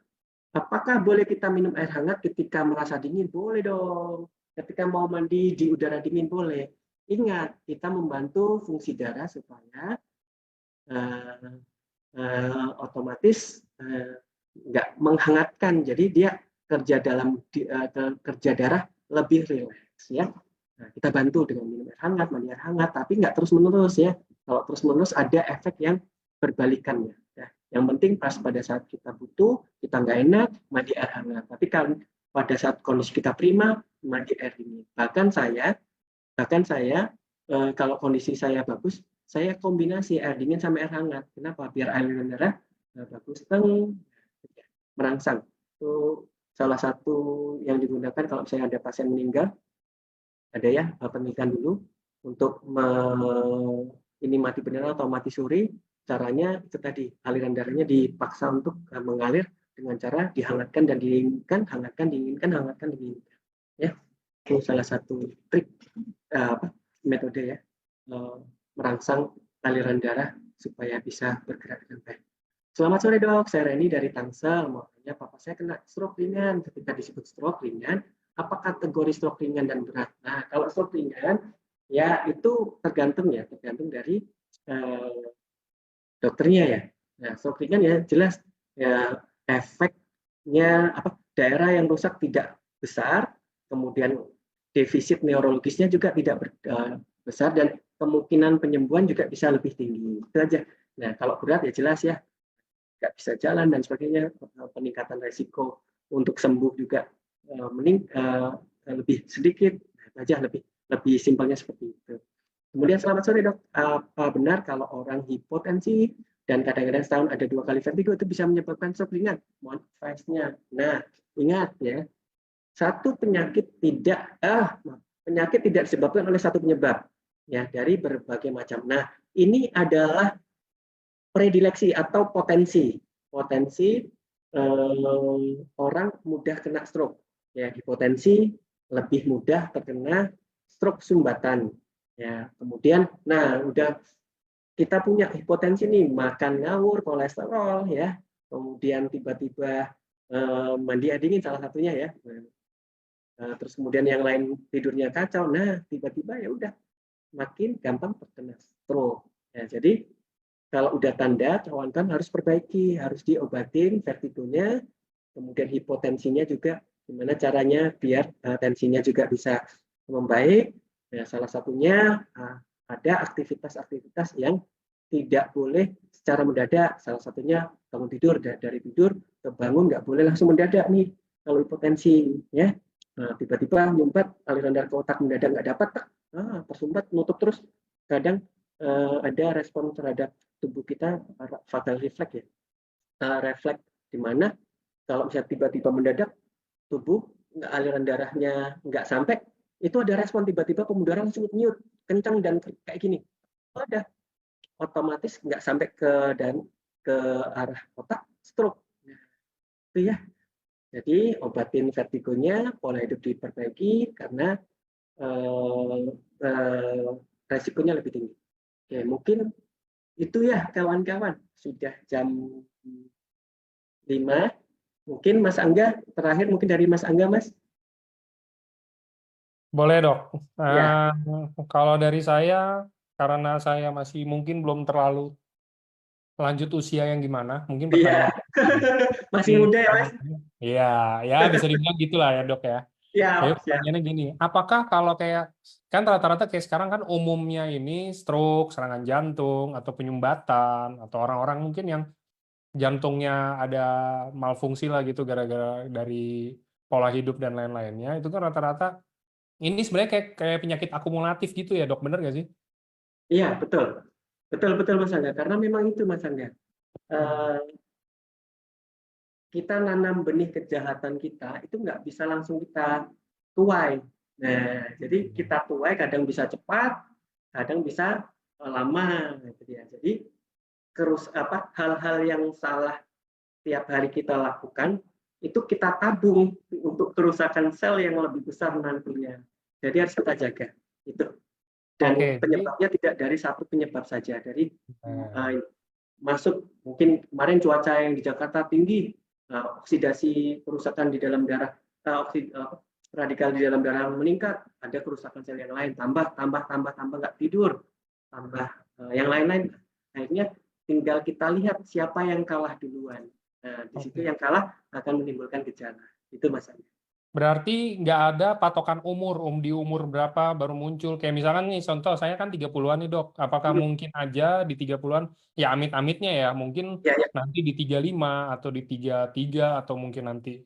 Apakah boleh kita minum air hangat ketika merasa dingin? Boleh dong. Ketika mau mandi di udara dingin boleh. Ingat, kita membantu fungsi darah supaya otomatis nggak menghangatkan. Jadi dia kerja darah lebih rileks ya. Nah, kita bantu dengan minum air hangat, mandi air hangat, tapi nggak terus-menerus ya. Kalau terus-menerus ada efek yang berbalikannya. Ya. Yang penting pas pada saat kita butuh, kita nggak enak, mandi air hangat. Tapi kalau pada saat kondisi kita prima, mandi air dingin. Bahkan saya kalau kondisi saya bagus, saya kombinasi air dingin sama air hangat. Kenapa? Biar aliran darah bagus, merangsang. Itu salah satu yang digunakan kalau misalnya ada pasien meninggal, ada ya penelitian dulu untuk ini mati beneran atau mati suri. Caranya itu tadi, aliran darahnya dipaksa untuk mengalir dengan cara dihangatkan dan dinginkan, hangatkan, dinginkan, hangatkan, dinginkan. Ya, itu salah satu trik metode ya, merangsang aliran darah supaya bisa bergerak dengan baik. Selamat sore dok, saya Reni dari Tangsel. Mau tanya, papa saya kena stroke ringan. Ketika disebut stroke ringan, apa kategori stroke ringan dan berat? Nah, Nah, kalau stroke ringan, ya itu tergantung dari dokternya ya. Nah, stroke ringan ya jelas ya efeknya daerah yang rusak tidak besar, kemudian defisit neurologisnya juga tidak besar dan kemungkinan penyembuhan juga bisa lebih tinggi. Itu aja. Nah, kalau berat ya jelas ya nggak bisa jalan dan sebagainya, peningkatan resiko untuk sembuh juga lebih sedikit. Nah, aja lebih simpelnya seperti itu. Kemudian selamat sore dok, apa benar kalau orang hipotensi dan kadang-kadang setahun ada 2 kali vertigo itu bisa menyebabkan stroke ringan? Mohon advice-nya. Nah, ingat ya, penyakit tidak disebabkan oleh satu penyebab ya dari berbagai macam. Nah, ini adalah predileksi atau potensi orang mudah kena stroke. Ya, hipotensi lebih mudah terkena stroke sumbatan. Ya, kemudian, nah udah kita punya hipotensi nih, makan ngawur, kolesterol, ya, kemudian tiba-tiba mandi air dingin salah satunya ya. Terus kemudian yang lain tidurnya kacau, nah tiba-tiba ya udah makin gampang terkena stroke. Ya, jadi kalau udah tanda, kawan-kawan harus perbaiki, harus diobatin vertigonya, kemudian hipotensinya juga gimana caranya biar tensinya juga bisa membaik. Nah, salah satunya ada aktivitas-aktivitas yang tidak boleh secara mendadak. Salah satunya bangun tidur, dari tidur ke bangun nggak boleh langsung mendadak nih kalau hipotensi ya. Nah, tiba-tiba nyumpat aliran darah ke otak mendadak nggak dapat, tersumbat nutup terus. Kadang ada respon terhadap tubuh kita fatal reflex ya, refleks di mana kalau misalnya tiba-tiba mendadak tubuh aliran darahnya nggak sampai, itu ada respon tiba-tiba pembuluh darah langsung nyut kencang dan kayak gini, ada otomatis nggak sampai ke arah otak, stroke. Nah, itu ya. Jadi obatin vertigonya, pola hidup diperbaiki karena resikonya lebih tinggi. Oke, mungkin itu ya kawan-kawan, sudah jam 5. Mungkin Mas Angga, terakhir mungkin dari Mas Angga, Mas. Boleh dok. Ya, Kalau dari saya, karena saya masih mungkin belum terlalu lanjut usia yang gimana, mungkin iya. pertanyaan Masih ini muda ya, Mas? iya, ya bisa dibilang gitulah ya dok ya. Jadi Siap, siap. pertanyaannya gini, apakah kalau kayak kan rata-rata kayak sekarang kan umumnya ini stroke, serangan jantung, atau penyumbatan, atau orang-orang mungkin yang jantungnya ada malfungsi lah gitu gara-gara dari pola hidup dan lain-lainnya, itu kan rata-rata ini sebenarnya kayak penyakit akumulatif gitu ya dok, bener nggak sih? Iya, betul. Betul, betul Mas Angga. Karena memang itu Mas Angga. Hmm. Eh, kita nanam benih kejahatan kita, itu nggak bisa langsung kita tuai. Nah, jadi kita tuai kadang bisa cepat, kadang bisa lama. Gitu ya. Jadi hal-hal yang salah tiap hari kita lakukan itu kita tabung untuk kerusakan sel yang lebih besar nantinya. Jadi harus kita jaga itu. Oke, Dan jadi penyebabnya tidak dari satu penyebab saja, dari eh, masuk mungkin kemarin cuaca yang di Jakarta tinggi, oksidasi kerusakan di dalam darah, radikal di dalam darah meningkat, ada kerusakan sel yang lain, tambah nggak tidur, tambah yang lain-lain. Akhirnya tinggal kita lihat siapa yang kalah duluan. Nah, di situ oke. yang kalah akan menimbulkan gejala. Itu Mas Andi. Berarti nggak ada patokan umur, di umur berapa baru muncul. Kayak misalkan nih, contoh saya kan 30-an nih dok. Apakah mungkin aja di 30-an, ya amit-amitnya ya, mungkin Ya, ya, nanti di 35 atau di 33 atau mungkin nanti,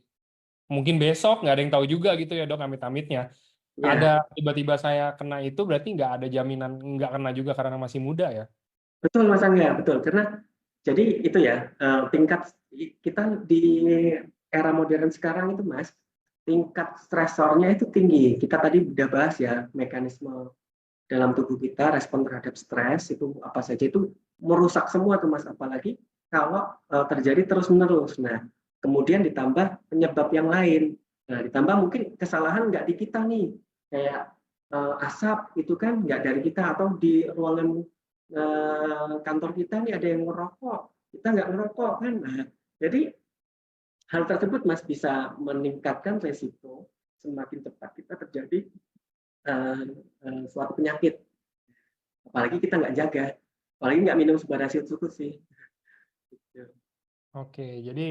mungkin besok, nggak ada yang tahu juga gitu ya dok, amit-amitnya. Ada ya. tiba-tiba saya kena itu, berarti nggak ada jaminan nggak kena juga karena masih muda ya. Betul Mas Angga, betul. Karena jadi itu ya, tingkat kita di era modern sekarang itu Mas, tingkat stresornya itu tinggi. Kita tadi udah bahas ya mekanisme dalam tubuh kita respon terhadap stres itu apa saja itu merusak semua tuh Mas, apalagi kalau terjadi terus-menerus. Nah, kemudian ditambah penyebab yang lain. Nah, ditambah mungkin kesalahan nggak di kita nih, kayak asap itu kan nggak dari kita, atau di ruangan kantor kita nih ada yang merokok, kita nggak ngerokok kan. Nah, jadi hal tersebut Mas bisa meningkatkan resiko semakin cepat kita terjadi uh, suatu penyakit. Apalagi kita nggak jaga, apalagi nggak minum Subarashi Utsukushi. Oke, jadi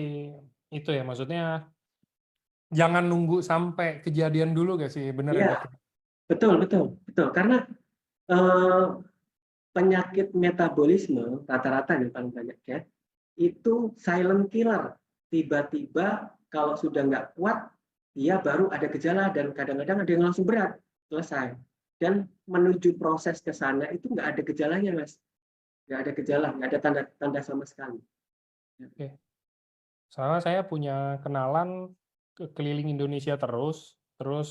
itu ya maksudnya jangan nunggu sampai kejadian dulu gak sih, bener ya Iya, dok? betul, betul, betul. Karena penyakit metabolisme rata-rata yang paling banyak ya, itu silent killer. Tiba-tiba kalau sudah nggak kuat, dia baru ada gejala dan kadang-kadang ada yang langsung berat, selesai. Dan menuju proses ke sana itu nggak ada gejalanya, Mas. Nggak ada gejala, nggak ada tanda-tanda sama sekali. Oke. Soalnya saya punya kenalan keliling Indonesia terus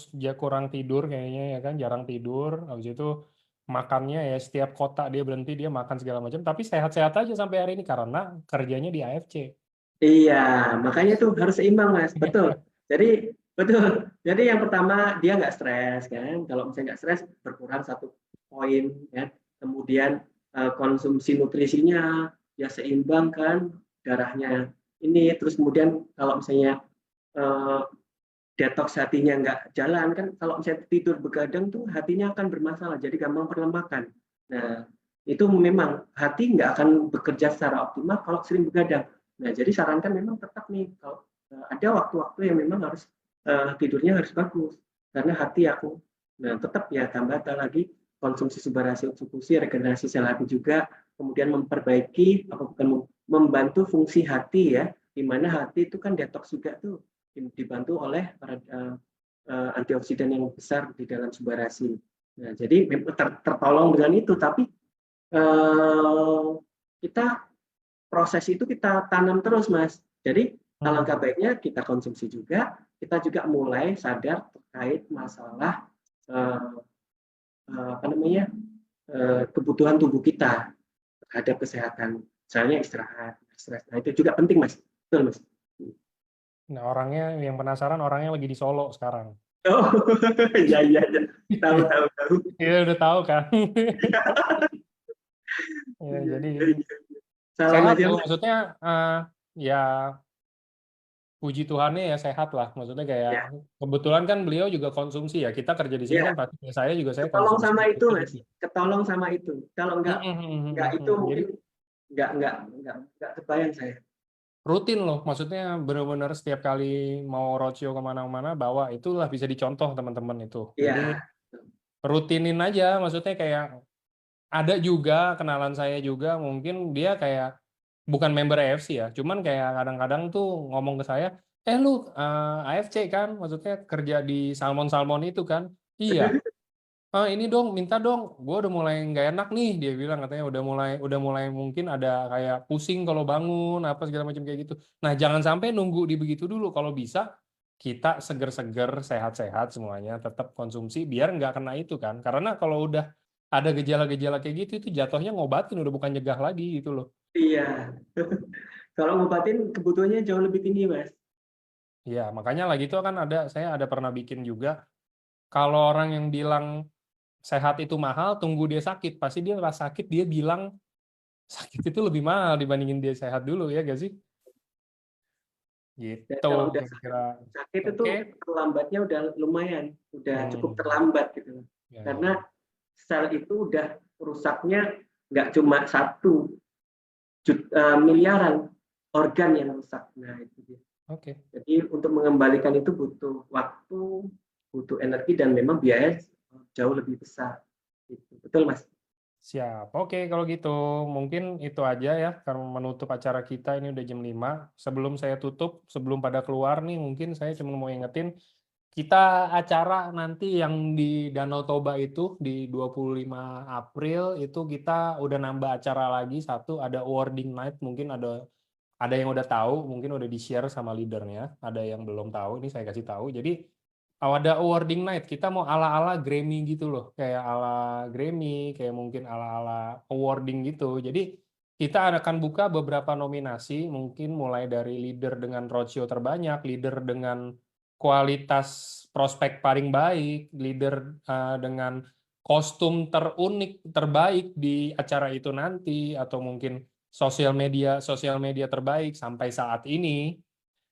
dia kurang tidur kayaknya ya kan, jarang tidur, habis itu makannya ya setiap kota dia berhenti dia makan segala macam, tapi sehat-sehat aja sampai hari ini karena kerjanya di AFC. Iya, makanya tuh harus seimbang, Mas. Betul. Jadi betul. Jadi yang pertama dia nggak stres kan. Kalau misalnya nggak stres berkurang 1 poin ya. Kemudian konsumsi nutrisinya ya seimbang kan, darahnya ini. Terus kemudian kalau misalnya eh, detox hatinya nggak jalan kan, kalau misalnya tidur begadang tuh hatinya akan bermasalah. Jadi gampang perlembakan. Nah itu memang hati nggak akan bekerja secara optimal kalau sering begadang. Nah, jadi sarankan memang tetap nih kalau ada waktu-waktu yang memang harus tidurnya harus bagus karena hati aku. Nah, tetap ya tambah lagi konsumsi Subarashi Utsukushi, regenerasi sel hati juga, kemudian memperbaiki apa bukan membantu fungsi hati ya, di mana hati itu kan detox juga tuh dibantu oleh antioksidan yang besar di dalam Subarashi. Nah, jadi tertolong dengan itu, tapi kita proses itu kita tanam terus, Mas. Jadi alangkah baiknya kita konsumsi juga, kita juga mulai sadar terkait masalah apa namanya kebutuhan tubuh kita terhadap kesehatan. Misalnya istirahat, stres. Nah itu juga penting, Mas. Betul, Mas. Nah, orangnya yang penasaran orangnya lagi di Solo sekarang. Oh, iya, iya, iya. Tahu, tahu, tahu. Iya udah tahu kan. Ya, Iya, jadi iya, iya. Salam sehat aja, loh, Mas. maksudnya ya puji Tuhannya ya sehat lah, maksudnya kayak Ya, kebetulan kan beliau juga konsumsi ya, kita kerja di sini kan ya. pasti saya Ketolong konsumsi sama itu, gitu Mas. gitu. Ketolong sama itu. Kalau nggak itu Jadi mungkin nggak kebayang saya. rutin loh, maksudnya benar-benar setiap kali mau roadshow kemana-mana bawa itulah bisa dicontoh teman-teman itu. Jadi Iya. rutinin aja, maksudnya kayak ada juga kenalan saya juga mungkin dia kayak bukan member AFC ya, cuman kayak kadang-kadang tuh ngomong ke saya, lu AFC kan, maksudnya kerja di Salmon itu kan, iya. Ini dong, minta dong. Gue udah mulai nggak enak nih, dia bilang katanya udah mulai mungkin ada kayak pusing kalau bangun apa segala macam kayak gitu. Nah, jangan sampai nunggu di begitu dulu. Kalau bisa kita seger-seger, sehat-sehat semuanya, tetap konsumsi biar nggak kena itu kan. Karena kalau udah ada gejala-gejala kayak gitu itu jatuhnya ngobatin udah bukan nyegah lagi gitu loh. Iya. Kalau ngobatin kebutuhannya jauh lebih tinggi, Mas. Ya, makanya lagi itu kan saya ada pernah bikin juga. Kalau orang yang bilang sehat itu mahal, tunggu dia sakit. Pasti dia pas sakit dia bilang sakit itu lebih mahal dibandingin dia sehat dulu ya gak sih? Dan Gitu kalau udah kira-kira. sakit itu Oke. terlambatnya udah lumayan, udah cukup Hmm. terlambat gitu. Ya, ya, Karena ya. sel itu udah rusaknya nggak cuma 1 miliaran organ yang rusak. Nah itu dia. Oke. Jadi untuk mengembalikan itu butuh waktu, butuh energi dan memang biaya jauh lebih besar. Gitu. Betul, Mas? Siap. Oke, kalau gitu mungkin itu aja ya karena menutup acara kita ini udah jam 5. Sebelum saya tutup, sebelum pada keluar nih mungkin saya cuma mau ingetin kita acara nanti yang di Danau Toba itu di 25 April itu kita udah nambah acara lagi satu ada awarding night mungkin ada yang udah tahu mungkin udah di-share sama leadernya, ada yang belum tahu ini saya kasih tahu. Jadi ada awarding night kita mau ala-ala Grammy gitu loh, kayak ala Grammy, kayak mungkin ala-ala awarding gitu. Jadi kita akan buka beberapa nominasi mungkin mulai dari leader dengan roadshow terbanyak, leader dengan kualitas prospek paling baik, leader dengan kostum terunik terbaik di acara itu nanti, atau mungkin sosial media terbaik sampai saat ini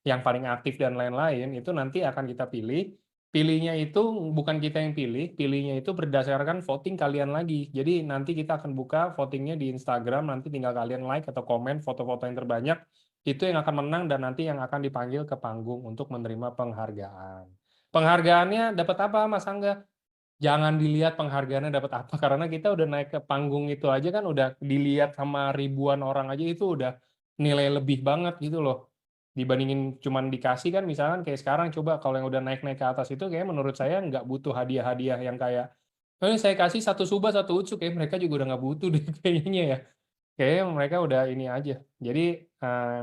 yang paling aktif dan lain-lain itu nanti akan kita pilih. pilihnya itu bukan kita yang pilih, pilihnya itu berdasarkan voting kalian lagi. Jadi nanti kita akan buka votingnya di Instagram, nanti tinggal kalian like atau komen foto-foto yang terbanyak, itu yang akan menang dan nanti yang akan dipanggil ke panggung untuk menerima penghargaan. Penghargaannya dapat apa, Mas Angga? Jangan dilihat penghargaannya dapat apa, karena kita udah naik ke panggung itu aja kan udah dilihat sama ribuan orang aja, itu udah nilai lebih banget gitu loh. Dibandingin cuman dikasih kan, misalkan kayak sekarang coba kalau yang udah naik-naik ke atas itu kayak menurut saya nggak butuh hadiah-hadiah yang kayak, saya kasih satu subah satu ucuk, kayak mereka juga udah nggak butuh deh kayaknya ya. Kayaknya mereka udah ini aja. Jadi eh,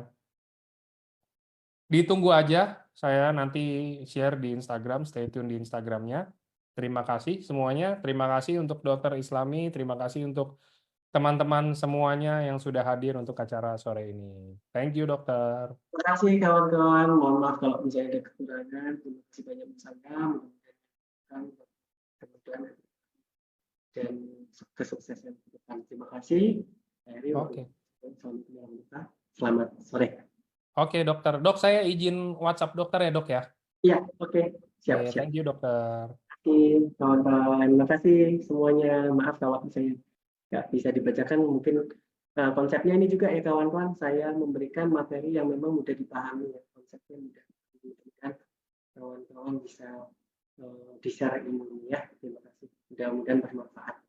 ditunggu aja, saya nanti share di Instagram, stay tune di Instagramnya. Terima kasih semuanya, terima kasih untuk Dokter Islami, terima kasih untuk teman-teman semuanya yang sudah hadir untuk acara sore ini. Thank you, Dokter. Terima kasih kawan-kawan. Mohon maaf kalau misalnya ada kekurangan. Terima kasih banyak Mas Angga. Mudah-mudahan kemudian dan kesuksesan ke depan. Terima kasih. Akhirnya, Oke, selamat sore. oke, Dokter. Dok, saya izin WhatsApp Dokter ya, Dok ya. Iya, oke. Oke, Siap-siap. thank you, Dokter. Oke, kawan-kawan. Terima kasih semuanya. Maaf kalau misalnya nggak bisa dibacakan. Mungkin konsepnya ini juga ya kawan-kawan. Saya memberikan materi yang memang mudah dipahami. Ya. Konsepnya mudah diberikan. Kawan-kawan bisa di-share ini ya. Terima kasih. Mudah-mudahan bermanfaat.